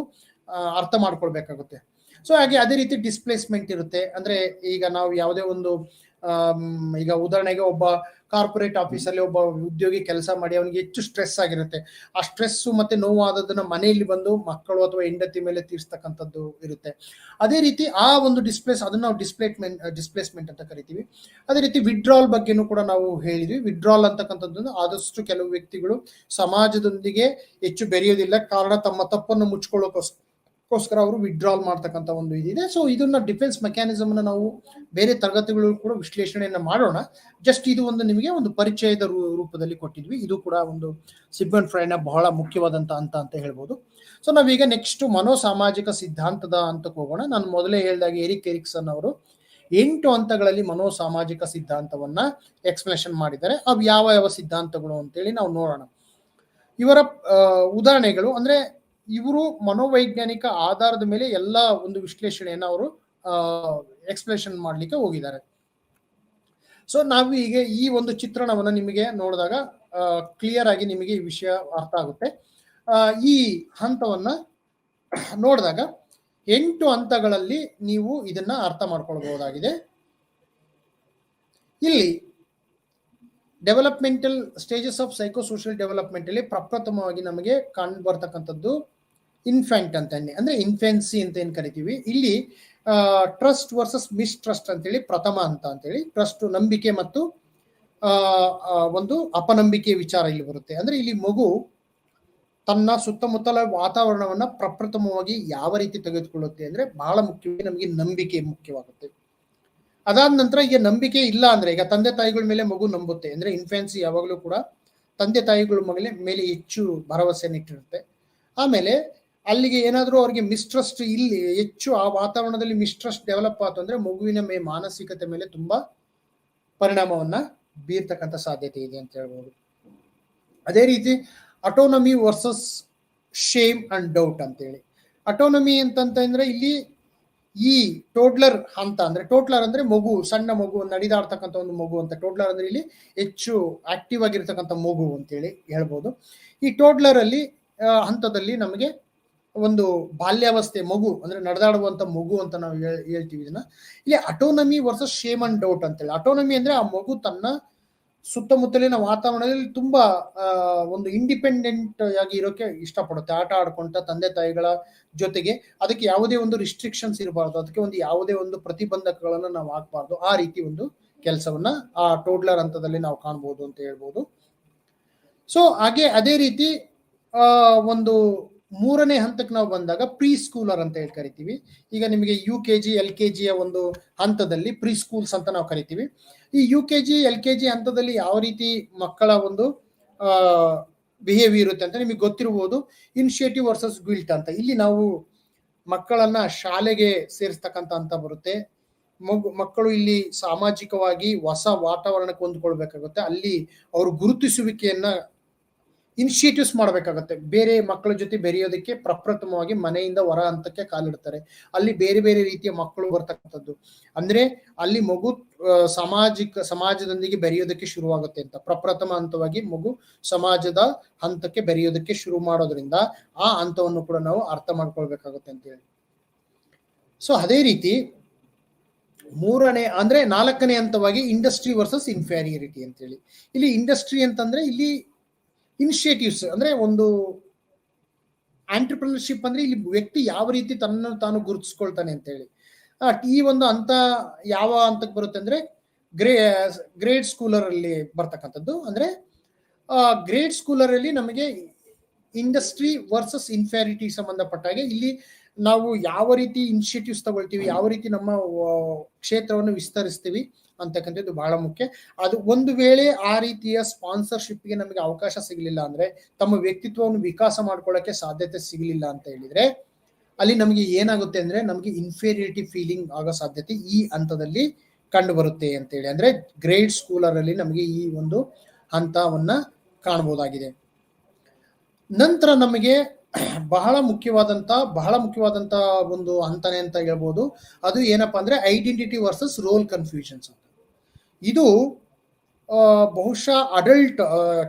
ಅರ್ಥ ಮಾಡ್ಕೊಳ್ಬೇಕಾಗುತ್ತೆ. ಸೊ ಹಾಗೆ ಅದೇ ರೀತಿ ಡಿಸ್ಪ್ಲೇಸ್ಮೆಂಟ್ ಇರುತ್ತೆ. ಅಂದ್ರೆ ಈಗ ನಾವು ಯಾವುದೇ ಒಂದು ಈಗ ಉದಾಹರಣೆಗೆ ಒಬ್ಬ ಕಾರ್ಪೊರೇಟ್ ಆಫೀಸಲ್ಲಿ ಒಬ್ಬ ಉದ್ಯೋಗಿ ಕೆಲಸ ಮಾಡಿ ಅವನಿಗೆ ಹೆಚ್ಚು ಸ್ಟ್ರೆಸ್ ಆಗಿರುತ್ತೆ. ಆ ಸ್ಟ್ರೆಸ್ ಮತ್ತೆ ನೋವಾದದನ್ನ ಮನೆಯಲ್ಲಿ ಬಂದು ಮಕ್ಕಳು ಅಥವಾ ಹೆಂಡತಿ ಮೇಲೆ ತೀರ್ಸ್ತಕ್ಕಂಥದ್ದು ಇರುತ್ತೆ. ಅದೇ ರೀತಿ ಆ ಒಂದು ಅದನ್ನ ನಾವು ಡಿಸ್ಪ್ಲೇಸ್ಮೆಂಟ್ ಅಂತ ಕರಿತೀವಿ. ಅದೇ ರೀತಿ ವಿಡ್ರಾಲ್ ಬಗ್ಗೆನೂ ಕೂಡ ನಾವು ಹೇಳಿದ್ವಿ. ವಿಡ್ರಾಲ್ ಅಂತಕ್ಕಂಥದ್ದು ಆದಷ್ಟು ಕೆಲವು ವ್ಯಕ್ತಿಗಳು ಸಮಾಜದೊಂದಿಗೆ ಹೆಚ್ಚು ಬೆರೆಯೋದಿಲ್ಲ, ಕಾರಣ ತಮ್ಮ ತಪ್ಪನ್ನು ಮುಚ್ಕೊಳ್ಳೋಕೋಸ್ಕರ ಅವರು ವಿಡ್ರಾಲ್ ಮಾಡ್ತಕ್ಕಂಥ ಒಂದು ಇದಿದೆ. ಸೊ ಇದನ್ನ ಡಿಫೆನ್ಸ್ ಮೆಕ್ಯಾನಿಸಮ್ ನಾವು ಬೇರೆ ತರಗತಿಗಳು ಕೂಡ ವಿಶ್ಲೇಷಣೆಯನ್ನ ಮಾಡೋಣ. ಜಸ್ಟ್ ಇದು ಒಂದು ನಿಮಗೆ ಒಂದು ಪರಿಚಯದ ರೂಪದಲ್ಲಿ ಕೊಟ್ಟಿದ್ವಿ. ಇದು ಕೂಡ ಒಂದು ಸಿಗ್ಮಂಡ್ ಫ್ರಾಯ್ಡ್ನ ಬಹಳ ಮುಖ್ಯವಾದಂತ ಅಂತ ಹೇಳ್ಬೋದು. ಸೊ ನಾವೀಗ ನೆಕ್ಸ್ಟ್ ಮನೋಸಾಮಾಜಿಕ ಸಿದ್ಧಾಂತದ ಹಂತಕ್ಕೆ ಹೋಗೋಣ. ನಾನು ಮೊದಲೇ ಹೇಳಿದಾಗ ಎರಿಕ್ಸನ್ ಅವರು 8 ಹಂತಗಳಲ್ಲಿ ಮನೋಸಾಮಾಜಿಕ ಸಿದ್ಧಾಂತವನ್ನ ಎಕ್ಸ್ಪ್ಲನೇಷನ್ ಮಾಡಿದ್ದಾರೆ. ಅವು ಯಾವ ಸಿದ್ಧಾಂತಗಳು ಅಂತೇಳಿ ನಾವು ನೋಡೋಣ. ಇವರ ಉದಾಹರಣೆಗಳು ಅಂದ್ರೆ ಇವರು ಮನೋವೈಜ್ಞಾನಿಕ ಆಧಾರದ ಮೇಲೆ ಎಲ್ಲ ಒಂದು ವಿಶ್ಲೇಷಣೆಯನ್ನ ಅವರು ಎಕ್ಸ್ಪ್ಲೇಷನ್ ಮಾಡ್ಲಿಕ್ಕೆ ಹೋಗಿದ್ದಾರೆ. ಸೊ ನಾವು ಈಗ ಈ ಒಂದು ಚಿತ್ರಣವನ್ನ ನಿಮಗೆ ನೋಡಿದಾಗ ಕ್ಲಿಯರ್ ಆಗಿ ನಿಮಗೆ ಈ ವಿಷಯ ಅರ್ಥ ಆಗುತ್ತೆ. ಈ ಹಂತವನ್ನ ನೋಡಿದಾಗ 8 ಹಂತಗಳಲ್ಲಿ ನೀವು ಇದನ್ನ ಅರ್ಥ ಮಾಡ್ಕೊಳ್ಬಹುದಾಗಿದೆ. ಇಲ್ಲಿ developmental stages of psychosocial development ಅಲ್ಲಿ ಪ್ರಪ್ರಥಮವಾಗಿ ನಮಗೆ ಕಂಡು ಬರ್ತಕ್ಕಂಥದ್ದು ಇನ್ಫ್ಯಾಂಟ್ ಅಂತ ಅಂದ್ರೆ ಇನ್ಫೆನ್ಸಿ ಅಂತ ಏನ್ ಕರಿತೀವಿ. ಇಲ್ಲಿ ಟ್ರಸ್ಟ್ ವರ್ಸಸ್ ಮಿಸ್ಟ್ರಸ್ಟ್ ಅಂತೇಳಿ ಪ್ರಥಮ ಹಂತ ಅಂತೇಳಿ, ಟ್ರಸ್ಟ್ ನಂಬಿಕೆ ಮತ್ತು ಒಂದು ಅಪನಂಬಿಕೆ ವಿಚಾರ ಇಲ್ಲಿ ಬರುತ್ತೆ. ಅಂದ್ರೆ ಇಲ್ಲಿ ಮಗು ತನ್ನ ಸುತ್ತಮುತ್ತಲ ವಾತಾವರಣವನ್ನ ಪ್ರಪ್ರಥಮವಾಗಿ ಯಾವ ರೀತಿ ತೆಗೆದುಕೊಳ್ಳುತ್ತೆ ಅಂದ್ರೆ ಬಹಳ ಮುಖ್ಯವಾಗಿ ನಮಗೆ ನಂಬಿಕೆ ಮುಖ್ಯವಾಗುತ್ತೆ. ಅದಾದ ನಂತರ ಈಗ ನಂಬಿಕೆ ಇಲ್ಲ ಅಂದ್ರೆ ಈಗ ತಂದೆ ತಾಯಿಗಳ ಮೇಲೆ ಮಗು ನಂಬುತ್ತೆ. ಅಂದ್ರೆ ಇನ್ಫ್ಯಾನ್ಸಿ ಯಾವಾಗಲೂ ಕೂಡ ತಂದೆ ತಾಯಿಗಳ ಮೇಲೆ ಹೆಚ್ಚು ಭರವಸೆನಿಟ್ಟಿರುತ್ತೆ. ಆಮೇಲೆ ಅಲ್ಲಿಗೆ ಏನಾದರೂ ಅವ್ರಿಗೆ ಮಿಸ್ಟ್ರಸ್ಟ್ ಇಲ್ಲಿ ಹೆಚ್ಚು ಆ ವಾತಾವರಣದಲ್ಲಿ ಮಿಸ್ಟ್ರಸ್ಟ್ ಡೆವಲಪ್ ಆಯ್ತು ಅಂದ್ರೆ ಮಗುವಿನ ಮಾನಸಿಕತೆ ಮೇಲೆ ತುಂಬಾ ಪರಿಣಾಮವನ್ನ ಬೀರ್ತಕ್ಕಂಥ ಸಾಧ್ಯತೆ ಇದೆ ಅಂತ ಹೇಳ್ಬೋದು. ಅದೇ ರೀತಿ autonomy versus Shem and doubt ಅಂತೇಳಿ. ಅಟೋನಮಿ ಅಂತಂದ್ರೆ ಇಲ್ಲಿ ಈ ಟೋಡ್ಲರ್ ಹಂತ ಅಂದ್ರೆ ಟೋಡ್ಲರ್ ಅಂದ್ರೆ ಮಗು, ಸಣ್ಣ ಮಗು, ನಡೆದಾಡ್ತಕ್ಕಂಥ ಒಂದು ಮಗು ಅಂತ. ಟೋಡ್ಲರ್ ಅಂದ್ರೆ ಇಲ್ಲಿ ಹೆಚ್ಚು ಆಕ್ಟಿವ್ ಆಗಿರ್ತಕ್ಕಂಥ ಮಗು ಅಂತೇಳಿ ಹೇಳ್ಬೋದು. ಈ ಟೋಡ್ಲರ್ ಅಲ್ಲಿ ಹಂತದಲ್ಲಿ ನಮಗೆ ಒಂದು ಬಾಲ್ಯಾವಸ್ಥೆ ಮಗು ಅಂದ್ರೆ ನಡೆದಾಡುವಂತ ಮಗು ಅಂತ ನಾವು ಹೇಳ್ತೀವಿ ಇದನ್ನ. ಇಲ್ಲಿ autonomy versus Shem and doubt ಅಂತೇಳಿ. ಅಟೋನಮಿ ಅಂದ್ರೆ ಆ ಮಗು ತನ್ನ ಸುತ್ತಮುತ್ತಲಿನ ವಾತಾವರಣದಲ್ಲಿ ತುಂಬಾ ಒಂದು ಇಂಡಿಪೆಂಡೆಂಟ್ ಆಗಿ ಇರೋಕೆ ಇಷ್ಟಪಡುತ್ತೆ. ಆಟ ಆಡ್ಕೊಂತ ತಂದೆ ತಾಯಿಗಳ ಜೊತೆಗೆ, ಅದಕ್ಕೆ ಯಾವುದೇ ಒಂದು ರಿಸ್ಟ್ರಿಕ್ಷನ್ಸ್ ಇರಬಾರ್ದು, ಅದಕ್ಕೆ ಒಂದು ಯಾವುದೇ ಒಂದು ಪ್ರತಿಬಂಧಕಗಳನ್ನ ನಾವು ಹಾಕಬಾರ್ದು. ಆ ರೀತಿ ಒಂದು ಕೆಲಸವನ್ನ ಆ ಟೋಡ್ಲರ್ ಹಂತದಲ್ಲಿ ನಾವು ಕಾಣ್ಬೋದು ಅಂತ ಹೇಳ್ಬೋದು. ಸೊ ಹಾಗೆ ಅದೇ ರೀತಿ ಒಂದು ಮೂರನೇ ಹಂತಕ್ಕೆ ನಾವು ಬಂದಾಗ ಪ್ರೀ ಸ್ಕೂಲರ್ ಅಂತ ಹೇಳಿ ಕರಿತೀವಿ. ಈಗ ನಿಮಗೆ UKG LKG ಒಂದು ಹಂತದಲ್ಲಿ ಪ್ರೀ ಸ್ಕೂಲ್ಸ್ ಅಂತ ನಾವು ಕರಿತೀವಿ. ಈ UKG LKG ಹಂತದಲ್ಲಿ ಯಾವ ರೀತಿ ಮಕ್ಕಳ ಒಂದು ಬಿಹೇವಿಯರ್ ಇರುತ್ತೆ ಅಂತ ನಿಮಗೆ ಗೊತ್ತಿರಬಹುದು. ಇನಿಷಿಯೇಟಿವ್ ವರ್ಸಸ್ ಗಿಲ್ಟ್ ಅಂತ. ಇಲ್ಲಿ ನಾವು ಮಕ್ಕಳನ್ನ ಶಾಲೆಗೆ ಸೇರಿಸ್ತಕ್ಕಂಥ ಹಂತ ಬರುತ್ತೆ. ಮಕ್ಕಳು ಇಲ್ಲಿ ಸಾಮಾಜಿಕವಾಗಿ ಹೊಸ ವಾತಾವರಣಕ್ಕೆ ಹೊಂದ್ಕೊಳ್ಬೇಕಾಗುತ್ತೆ. ಅಲ್ಲಿ ಅವರು ಗುರುತಿಸುವಿಕೆಯನ್ನ ಇನಿಷಿಯೇಟಿವ್ಸ್ ಮಾಡಬೇಕಾಗತ್ತೆ. ಬೇರೆ ಮಕ್ಕಳ ಜೊತೆ ಬೆರೆಯೋದಕ್ಕೆ ಪ್ರಪ್ರಥಮವಾಗಿ ಮನೆಯಿಂದ ಹೊರ ಹಂತಕ್ಕೆ ಕಾಲಿಡ್ತಾರೆ. ಅಲ್ಲಿ ಬೇರೆ ಬೇರೆ ರೀತಿಯ ಮಕ್ಕಳು ಬರ್ತಕ್ಕಂಥದ್ದು. ಅಂದ್ರೆ ಅಲ್ಲಿ ಮಗು ಸಮಾಜದೊಂದಿಗೆ ಬೆರೆಯೋದಕ್ಕೆ ಶುರುವಾಗುತ್ತೆ ಅಂತ. ಪ್ರಪ್ರಥಮ ಹಂತವಾಗಿ ಮಗು ಸಮಾಜದ ಹಂತಕ್ಕೆ ಬೆರೆಯೋದಕ್ಕೆ ಶುರು ಮಾಡೋದ್ರಿಂದ ಆ ಹಂತವನ್ನು ಕೂಡ ನಾವು ಅರ್ಥ ಮಾಡ್ಕೊಳ್ಬೇಕಾಗುತ್ತೆ ಅಂತ ಹೇಳಿ. ಸೊ ಅದೇ ರೀತಿ ನಾಲ್ಕನೇ ಹಂತವಾಗಿ ಇಂಡಸ್ಟ್ರಿ ವರ್ಸಸ್ ಇನ್ಫ್ಯಾರಿಯರಿಟಿ ಅಂತೇಳಿ. ಇಲ್ಲಿ ಇಂಡಸ್ಟ್ರಿ ಅಂತಂದ್ರೆ ಇಲ್ಲಿ ಇನಿಷಿಯೇಟಿವ್ಸ್ ಅಂದ್ರೆ ಒಂದು ಆಂಟರ್ಪ್ರಿನರ್ಶಿಪ್ ಅಂದ್ರೆ ಇಲ್ಲಿ ವ್ಯಕ್ತಿ ಯಾವ ರೀತಿ ತನ್ನನ್ನು ತಾನು ಗುರುತಿಸ್ಕೊಳ್ತಾನೆ ಅಂತ ಹೇಳಿ. ಈ ಒಂದು ಹಂತ ಯಾವ ಹಂತಕ್ಕೆ ಬರುತ್ತೆ ಅಂದ್ರೆ ಗ್ರೇಡ್ ಸ್ಕೂಲರ್ ಅಲ್ಲಿ ಬರ್ತಕ್ಕಂಥದ್ದು. ಅಂದ್ರೆ ಗ್ರೇಡ್ ಸ್ಕೂಲರ್ ಅಲ್ಲಿ ನಮಗೆ ಇಂಡಸ್ಟ್ರಿ ವರ್ಸಸ್ ಇನ್ಫ್ಯಾರಿಟಿ ಸಂಬಂಧಪಟ್ಟಾಗೆ ಇಲ್ಲಿ ನಾವು ಯಾವ ರೀತಿ ಇನಿಷಿಯೇಟಿವ್ಸ್ ತಗೊಳ್ತೀವಿ, ಯಾವ ರೀತಿ ನಮ್ಮ ಕ್ಷೇತ್ರವನ್ನು ವಿಸ್ತರಿಸ್ತೀವಿ ಅಂತಕ್ಕಂಥದ್ದು ಬಹಳ ಮುಖ್ಯ. ಅದು ಒಂದು ವೇಳೆ ಆ ರೀತಿಯ ಸ್ಪಾನ್ಸರ್ಶಿಪ್ಗೆ ನಮಗೆ ಅವಕಾಶ ಸಿಗಲಿಲ್ಲ ಅಂದ್ರೆ, ತಮ್ಮ ವ್ಯಕ್ತಿತ್ವವನ್ನು ವಿಕಾಸ ಮಾಡ್ಕೊಳ್ಳೋಕೆ ಸಾಧ್ಯತೆ ಸಿಗಲಿಲ್ಲ ಅಂತ ಹೇಳಿದ್ರೆ, ಅಲ್ಲಿ ನಮಗೆ ಏನಾಗುತ್ತೆ ಅಂದ್ರೆ ನಮಗೆ ಇನ್ಫೀರಿಯರಿಟಿ ಫೀಲಿಂಗ್ ಆಗೋ ಸಾಧ್ಯತೆ ಈ ಹಂತದಲ್ಲಿ ಕಂಡು ಬರುತ್ತೆ ಅಂತೇಳಿ. ಅಂದ್ರೆ ಗ್ರೇಡ್ ಸ್ಕೂಲರಲ್ಲಿ ನಮಗೆ ಈ ಒಂದು ಹಂತವನ್ನ ಕಾಣಬಹುದಾಗಿದೆ. ನಂತರ ನಮಗೆ ಬಹಳ ಮುಖ್ಯವಾದಂತ ಒಂದು ಹಂತನೆ ಅಂತ ಹೇಳ್ಬೋದು. ಅದು ಏನಪ್ಪಾ ಅಂದ್ರೆ ಐಡೆಂಟಿಟಿ ವರ್ಸಸ್ ರೋಲ್ ಕನ್ಫ್ಯೂಷನ್ಸ್ ಅಂತ. ಇದು ಬಹುಶಃ ಅಡಲ್ಟ್,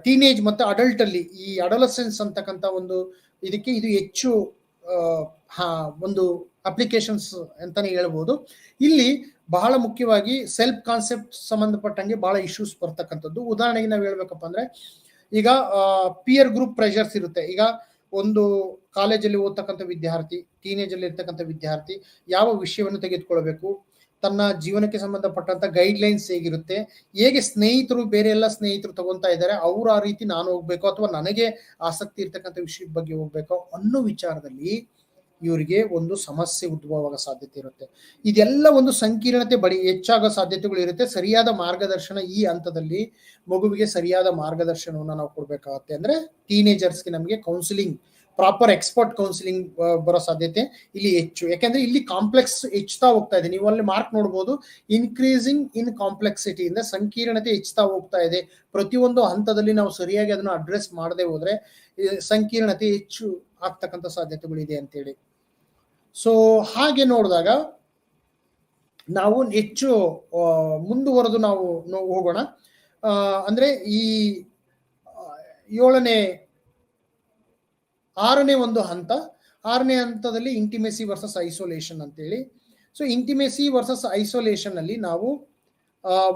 ಟೀನೇಜ್ ಮತ್ತೆ ಅಡಲ್ಟ್ ಅಲ್ಲಿ ಈ ಅಡಲಸೆನ್ಸ್ ಅಂತಕ್ಕಂಥ ಒಂದು ಇದಕ್ಕೆ ಇದು ಹೆಚ್ಚು ಒಂದು ಅಪ್ಲಿಕೇಶನ್ಸ್ ಅಂತಾನೆ ಹೇಳ್ಬೋದು. ಇಲ್ಲಿ ಬಹಳ ಮುಖ್ಯವಾಗಿ ಸೆಲ್ಫ್ ಕಾನ್ಸೆಪ್ಟ್ ಸಂಬಂಧಪಟ್ಟಂಗೆ ಬಹಳ ಇಶ್ಯೂಸ್ ಬರ್ತಕ್ಕಂಥದ್ದು. ಉದಾಹರಣೆಗೆ ನಾವು ಹೇಳ್ಬೇಕಪ್ಪ ಅಂದ್ರೆ, ಈಗ ಪಿಯರ್ ಗ್ರೂಪ್ ಪ್ರೆಷರ್ಸ್ ಇರುತ್ತೆ. ಈಗ ಒಂದು ಕಾಲೇಜಲ್ಲಿ ಓದ್ತಕ್ಕಂಥ ವಿದ್ಯಾರ್ಥಿ, ಟೀನೇಜ್ ಅಲ್ಲಿ ಇರ್ತಕ್ಕಂಥ ವಿದ್ಯಾರ್ಥಿ ಯಾವ ವಿಷಯವನ್ನು ತೆಗೆದುಕೊಳ್ಬೇಕು, ತನ್ನ ಜೀವನಕ್ಕೆ ಸಂಬಂಧಪಟ್ಟಂತ ಗೈಡ್ ಲೈನ್ಸ್ ಹೇಗಿರುತ್ತೆ, ಹೇಗೆ ಸ್ನೇಹಿತರು ಬೇರೆ ಎಲ್ಲ ಸ್ನೇಹಿತರು ತಗೊಂತಾ ಇದ್ದಾರೆ, ಅವ್ರು ಆ ರೀತಿ ನಾನು ಹೋಗ್ಬೇಕು ಅಥವಾ ನನಗೆ ಆಸಕ್ತಿ ಇರ್ತಕ್ಕಂಥ ವಿಷಯದ ಬಗ್ಗೆ ಹೋಗ್ಬೇಕು ಅನ್ನೋ ವಿಚಾರದಲ್ಲಿ ಇವರಿಗೆ ಒಂದು ಸಮಸ್ಯೆ ಉದ್ಭವ ಆಗೋ ಸಾಧ್ಯತೆ ಇರುತ್ತೆ. ಇದೆಲ್ಲ ಒಂದು ಸಂಕೀರ್ಣತೆ ಹೆಚ್ಚಾಗೋ ಸಾಧ್ಯತೆಗಳು ಇರುತ್ತೆ. ಸರಿಯಾದ ಮಾರ್ಗದರ್ಶನ ಈ ಹಂತದಲ್ಲಿ ಮಗುವಿಗೆ ಸರಿಯಾದ ಮಾರ್ಗದರ್ಶನವನ್ನು ನಾವು ಕೊಡ್ಬೇಕಾಗತ್ತೆ. ಅಂದ್ರೆ ಟೀನೇಜರ್ಸ್ಗೆ ನಮಗೆ ಕೌನ್ಸಿಲಿಂಗ್, ಪ್ರಾಪರ್ ಎಕ್ಸ್ಪರ್ಟ್ ಕೌನ್ಸಿಲಿಂಗ್ ಬರೋ ಸಾಧ್ಯತೆ ಇಲ್ಲಿ ಹೆಚ್ಚು. ಯಾಕಂದ್ರೆ ಇಲ್ಲಿ ಕಾಂಪ್ಲೆಕ್ಸ್ ಹೆಚ್ಚುತ್ತಾ ಹೋಗ್ತಾ ಇದೆ. ನೀವು ಅಲ್ಲಿ ಮಾರ್ಕ್ ನೋಡ್ಬೋದು, ಇನ್ಕ್ರೀಸಿಂಗ್ ಇನ್ ಕಾಂಪ್ಲೆಕ್ಸಿಟಿ ಇಂದ ಸಂಕೀರ್ಣತೆ ಹೆಚ್ಚುತ್ತಾ ಹೋಗ್ತಾ ಇದೆ. ಪ್ರತಿಯೊಂದು ಹಂತದಲ್ಲಿ ನಾವು ಸರಿಯಾಗಿ ಅದನ್ನು ಅಡ್ರೆಸ್ ಮಾಡದೆ ಹೋದ್ರೆ ಸಂಕೀರ್ಣತೆ ಹೆಚ್ಚು ಆಗ್ತಕ್ಕಂಥ ಸಾಧ್ಯತೆಗಳು ಇದೆ ಅಂತೇಳಿ. ಸೊ ಹಾಗೆ ನೋಡಿದಾಗ ನಾವು ಹೆಚ್ಚು ಮುಂದುವರೆದು ನಾವು ಹೋಗೋಣ. ಅಂದ್ರೆ ಈ 6ನೇ ಒಂದು ಹಂತ, 6ನೇ ಹಂತದಲ್ಲಿ ಇಂಟಿಮೆಸಿ ವರ್ಸಸ್ ಐಸೋಲೇಷನ್ ಅಂತೇಳಿ. ಸೊ ಇಂಟಿಮೆಸಿ ವರ್ಸಸ್ ಐಸೋಲೇಷನ್ ಅಲ್ಲಿ ನಾವು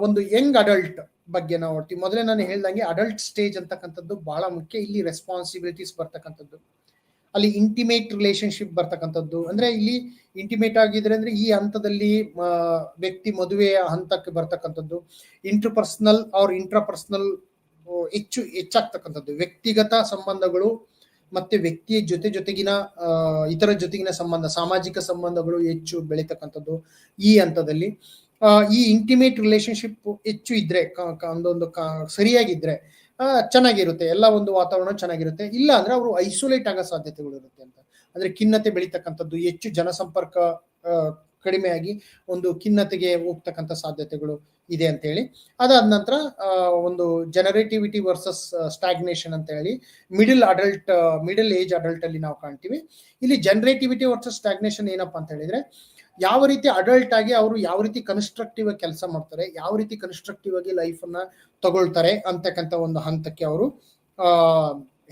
ಒಂದು ಯಂಗ್ ಅಡಲ್ಟ್ ಬಗ್ಗೆ ನಾವು ಮೊದಲೇ ನಾನು ಹೇಳ್ದಂಗೆ ಅಡಲ್ಟ್ ಸ್ಟೇಜ್ ಅಂತಕ್ಕಂಥದ್ದು ಬಹಳ ಮುಖ್ಯ. ಇಲ್ಲಿ ರೆಸ್ಪಾನ್ಸಿಬಿಲಿಟೀಸ್ ಬರ್ತಕ್ಕಂಥದ್ದು, ಅಲ್ಲಿ ಇಂಟಿಮೇಟ್ ರಿಲೇಶನ್ಶಿಪ್ ಬರ್ತಕ್ಕಂಥದ್ದು. ಅಂದ್ರೆ ಇಲ್ಲಿ ಇಂಟಿಮೇಟ್ ಆಗಿದ್ರೆ ಅಂದ್ರೆ ಈ ಹಂತದಲ್ಲಿ ವ್ಯಕ್ತಿ ಮದುವೆಯ ಹಂತಕ್ಕೆ ಬರ್ತಕ್ಕಂಥದ್ದು, ಇಂಟರ್ಪರ್ಸನಲ್ ಆರ್ ಇಂಟ್ರಾಪರ್ಸನಲ್ ಹೆಚ್ಚಾಗ್ತಕ್ಕಂಥದ್ದು, ವ್ಯಕ್ತಿಗತ ಸಂಬಂಧಗಳು ಮತ್ತೆ ವ್ಯಕ್ತಿಯ ಜೊತೆಗಿನ ಇತರ ಜೊತೆಗಿನ ಸಂಬಂಧ, ಸಾಮಾಜಿಕ ಸಂಬಂಧಗಳು ಹೆಚ್ಚು ಬೆಳೀತಕ್ಕಂಥದ್ದು ಈ ಹಂತದಲ್ಲಿ. ಈ ಇಂಟಿಮೇಟ್ ರಿಲೇಶನ್ಶಿಪ್ ಹೆಚ್ಚು ಇದ್ರೆ, ಒಂದೊಂದು ಸರಿಯಾಗಿದ್ರೆ ಚೆನ್ನಾಗಿರುತ್ತೆ, ಎಲ್ಲ ಒಂದು ವಾತಾವರಣ ಚೆನ್ನಾಗಿರುತ್ತೆ. ಇಲ್ಲ ಅಂದ್ರೆ ಅವರು ಐಸೋಲೇಟ್ ಆಗೋ ಸಾಧ್ಯತೆಗಳು ಇರುತ್ತೆ ಅಂತ. ಅಂದ್ರೆ ಖಿನ್ನತೆ ಬೆಳೀತಕ್ಕಂಥದ್ದು, ಹೆಚ್ಚು ಜನಸಂಪರ್ಕ ಕಡಿಮೆಯಾಗಿ ಒಂದು ಖಿನ್ನತೆಗೆ ಹೋಗ್ತಕ್ಕಂಥ ಸಾಧ್ಯತೆಗಳು ಇದೆ ಅಂತ ಹೇಳಿ. ಅದಾದ ನಂತರ ಒಂದು ಜನರೇಟಿವಿಟಿ ವರ್ಸಸ್ ಸ್ಟಾಗ್ನೇಷನ್ ಅಂತ ಹೇಳಿ ಮಿಡಲ್ ಏಜ್ ಅಡಲ್ಟ್ ಅಲ್ಲಿ ನಾವು ಕಾಣ್ತೀವಿ. ಇಲ್ಲಿ ಜನರೇಟಿವಿಟಿ ವರ್ಸಸ್ ಸ್ಟಾಗ್ನೇಷನ್ ಏನಪ್ಪಾ ಅಂತ ಹೇಳಿದ್ರೆ, ಯಾವ ರೀತಿ ಅಡಲ್ಟ್ ಆಗಿ ಅವರು ಯಾವ ರೀತಿ ಕನ್ಸ್ಟ್ರಕ್ಟಿವ್ ಆಗಿ ಕೆಲಸ ಮಾಡ್ತಾರೆ, ಯಾವ ರೀತಿ ಕನ್ಸ್ಟ್ರಕ್ಟಿವ್ ಆಗಿ ಲೈಫ್ ಅನ್ನ ತಗೊಳ್ತಾರೆ ಅಂತಕ್ಕಂಥ ಒಂದು ಹಂತಕ್ಕೆ ಅವರು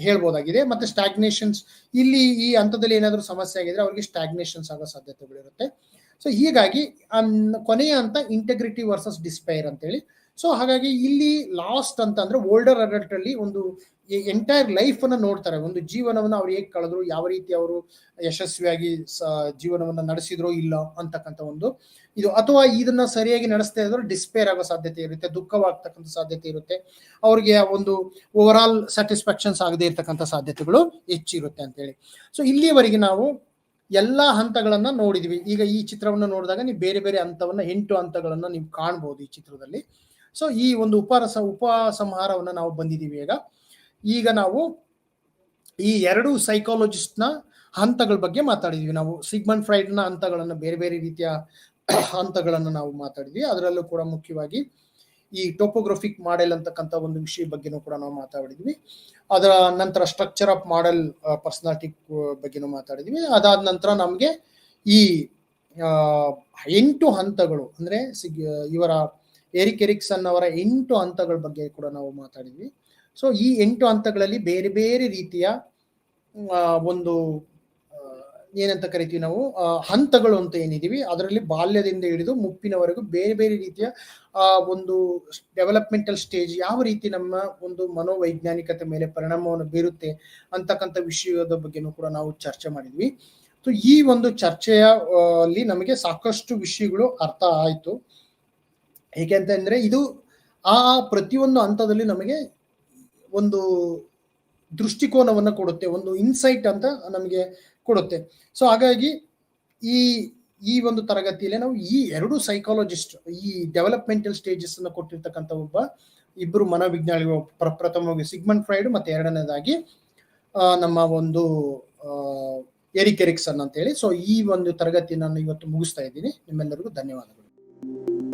ಹೇಳ್ಬೋದಾಗಿದೆ. ಮತ್ತೆ ಸ್ಟಾಗ್ನೇಷನ್ಸ್, ಇಲ್ಲಿ ಈ ಹಂತದಲ್ಲಿ ಏನಾದರೂ ಸಮಸ್ಯೆ ಆಗಿದ್ರೆ ಅವ್ರಿಗೆ ಸ್ಟಾಗ್ನೇಷನ್ಸ್ ಆಗೋ ಸಾಧ್ಯತೆಗಳಿರುತ್ತೆ. ಸೊ ಹೀಗಾಗಿ ಕೊನೆಯ ಹಂತ ಇಂಟೆಗ್ರಿಟಿ ವರ್ಸಸ್ ಡಿಸ್ಪೈರ್ ಅಂತೇಳಿ. ಸೊ ಹಾಗಾಗಿ ಇಲ್ಲಿ ಲಾಸ್ಟ್ ಅಂತ ಅಂದ್ರೆ ಓಲ್ಡರ್ ಅಡಲ್ಟ್ ಅಲ್ಲಿ ಒಂದು ಎಂಟೈರ್ ಲೈಫ್ ಅನ್ನ ನೋಡ್ತಾರೆ, ಒಂದು ಜೀವನವನ್ನು ಅವ್ರು ಹೇಗೆ ಕಳೆದ್ರು, ಯಾವ ರೀತಿ ಅವರು ಯಶಸ್ವಿಯಾಗಿ ಜೀವನವನ್ನ ನಡೆಸಿದ್ರು ಇಲ್ಲ ಅಂತಕ್ಕಂಥ ಒಂದು ಇದು. ಅಥವಾ ಇದನ್ನ ಸರಿಯಾಗಿ ನಡೆಸ್ತಾ ಇದ್ರು ಡಿಸ್ಪೇರ್ ಆಗೋ ಸಾಧ್ಯತೆ ಇರುತ್ತೆ, ದುಃಖವಾಗ್ತಕ್ಕಂಥ ಸಾಧ್ಯತೆ ಇರುತ್ತೆ, ಅವ್ರಿಗೆ ಒಂದು ಓವರ್ ಆಲ್ ಸ್ಯಾಟಿಸ್ಫ್ಯಾಕ್ಷನ್ಸ್ ಆಗದೆ ಇರ್ತಕ್ಕಂಥ ಸಾಧ್ಯತೆಗಳು ಹೆಚ್ಚಿರುತ್ತೆ ಅಂತೇಳಿ. ಸೊ ಇಲ್ಲಿಯವರೆಗೆ ನಾವು ಎಲ್ಲಾ ಹಂತಗಳನ್ನ ನೋಡಿದ್ವಿ. ಈಗ ಈ ಚಿತ್ರವನ್ನು ನೋಡಿದಾಗ ನೀವು ಬೇರೆ ಬೇರೆ ಹಂತವನ್ನ 8 ಹಂತಗಳನ್ನ ನೀವು ಕಾಣ್ಬೋದು ಈ ಚಿತ್ರದಲ್ಲಿ. ಸೊ ಈ ಒಂದು ಉಪಸಂಹಾರವನ್ನ ನಾವು ಬಂದಿದ್ದೀವಿ. ಈಗ ನಾವು ಈ 2 ಸೈಕಾಲಜಿಸ್ಟ್ನ ಹಂತಗಳ ಬಗ್ಗೆ ಮಾತಾಡಿದ್ವಿ. ನಾವು ಸಿಗ್ಮಂಡ್ ಫ್ರೈಡ್ನ ಹಂತಗಳನ್ನ, ಬೇರೆ ಬೇರೆ ರೀತಿಯ ಹಂತಗಳನ್ನು ನಾವು ಮಾತಾಡಿದ್ವಿ. ಅದರಲ್ಲೂ ಕೂಡ ಮುಖ್ಯವಾಗಿ ಈ ಟೋಪೋಗ್ರಫಿಕ್ ಮಾಡೆಲ್ ಅಂತಕ್ಕಂಥ ಒಂದು ವಿಷಯ ಬಗ್ಗೆನೂ ಕೂಡ ನಾವು ಮಾತಾಡಿದ್ವಿ. ಅದರ ನಂತರ ಸ್ಟ್ರಕ್ಚರ್ ಆಫ್ ಮಾಡೆಲ್ ಪರ್ಸನಾಲಿಟಿ ಬಗ್ಗೆನೂ ಮಾತಾಡಿದ್ವಿ. ಅದಾದ ನಂತರ ನಮಗೆ ಈ 8 ಹಂತಗಳು ಅಂದ್ರೆ ಇವರ ಎರಿಕ್ ಎರಿಕ್ಸನ್ ಅವರ 8 ಹಂತಗಳ ಬಗ್ಗೆ ಕೂಡ ನಾವು ಮಾತಾಡಿದ್ವಿ. ಸೊ ಈ 8 ಹಂತಗಳಲ್ಲಿ ಬೇರೆ ಬೇರೆ ರೀತಿಯ ಒಂದು ಏನಂತ ಕರಿತೀವಿ ನಾವು ಹಂತಗಳು ಅಂತ ಏನಿದೀವಿ, ಅದರಲ್ಲಿ ಬಾಲ್ಯದಿಂದ ಹಿಡಿದು ಮುಪ್ಪಿನವರೆಗೂ ಬೇರೆ ಬೇರೆ ರೀತಿಯ ಒಂದು ಡೆವಲಪ್ಮೆಂಟಲ್ ಸ್ಟೇಜ್ ಯಾವ ರೀತಿ ನಮ್ಮ ಒಂದು ಮನೋವೈಜ್ಞಾನಿಕತೆ ಮೇಲೆ ಪರಿಣಾಮವನ್ನು ಬೀರುತ್ತೆ ಅಂತಕ್ಕಂಥ ವಿಷಯದ ಬಗ್ಗೆನೂ ಕೂಡ ನಾವು ಚರ್ಚೆ ಮಾಡಿದ್ವಿ. ಸೊ ಈ ಒಂದು ಚರ್ಚೆಯ ಅಲ್ಲಿ ನಮಗೆ ಸಾಕಷ್ಟು ವಿಷಯಗಳು ಅರ್ಥ ಆಯ್ತು. ಏಕೆಂತಂದ್ರೆ ಇದು ಪ್ರತಿಯೊಂದು ಹಂತದಲ್ಲಿ ನಮಗೆ ಒಂದು ದೃಷ್ಟಿಕೋನವನ್ನು ಕೊಡುತ್ತೆ, ಒಂದು ಇನ್ಸೈಟ್ ಅಂತ ನಮಗೆ ಕೊಡುತ್ತೆ. ಸೊ ಹಾಗಾಗಿ ಈ ಈ ಒಂದು ತರಗತಿಯಲ್ಲಿ ನಾವು ಈ ಎರಡು ಸೈಕಾಲಜಿಸ್ಟ್, ಈ ಡೆವಲಪ್ಮೆಂಟಲ್ ಸ್ಟೇಜಸ್ ಅನ್ನು ಕೊಟ್ಟಿರ್ತಕ್ಕಂಥ ಇಬ್ಬರು ಮನೋವಿಜ್ಞಾನಿಗಳು, ಪ್ರಥಮವಾಗಿ ಸಿಗ್ಮಂಡ್ ಫ್ರೈಡ್ ಮತ್ತೆ ಎರಡನೇದಾಗಿ ನಮ್ಮ ಒಂದು ಎರಿಕ್ ಎರಿಕ್ಸನ್ ಅಂತ ಹೇಳಿ. ಸೊ ಈ ಒಂದು ತರಗತಿ ನಾನು ಇವತ್ತು ಮುಗಿಸ್ತಾ ಇದ್ದೀನಿ. ನಿಮ್ಮೆಲ್ಲರಿಗೂ ಧನ್ಯವಾದಗಳು.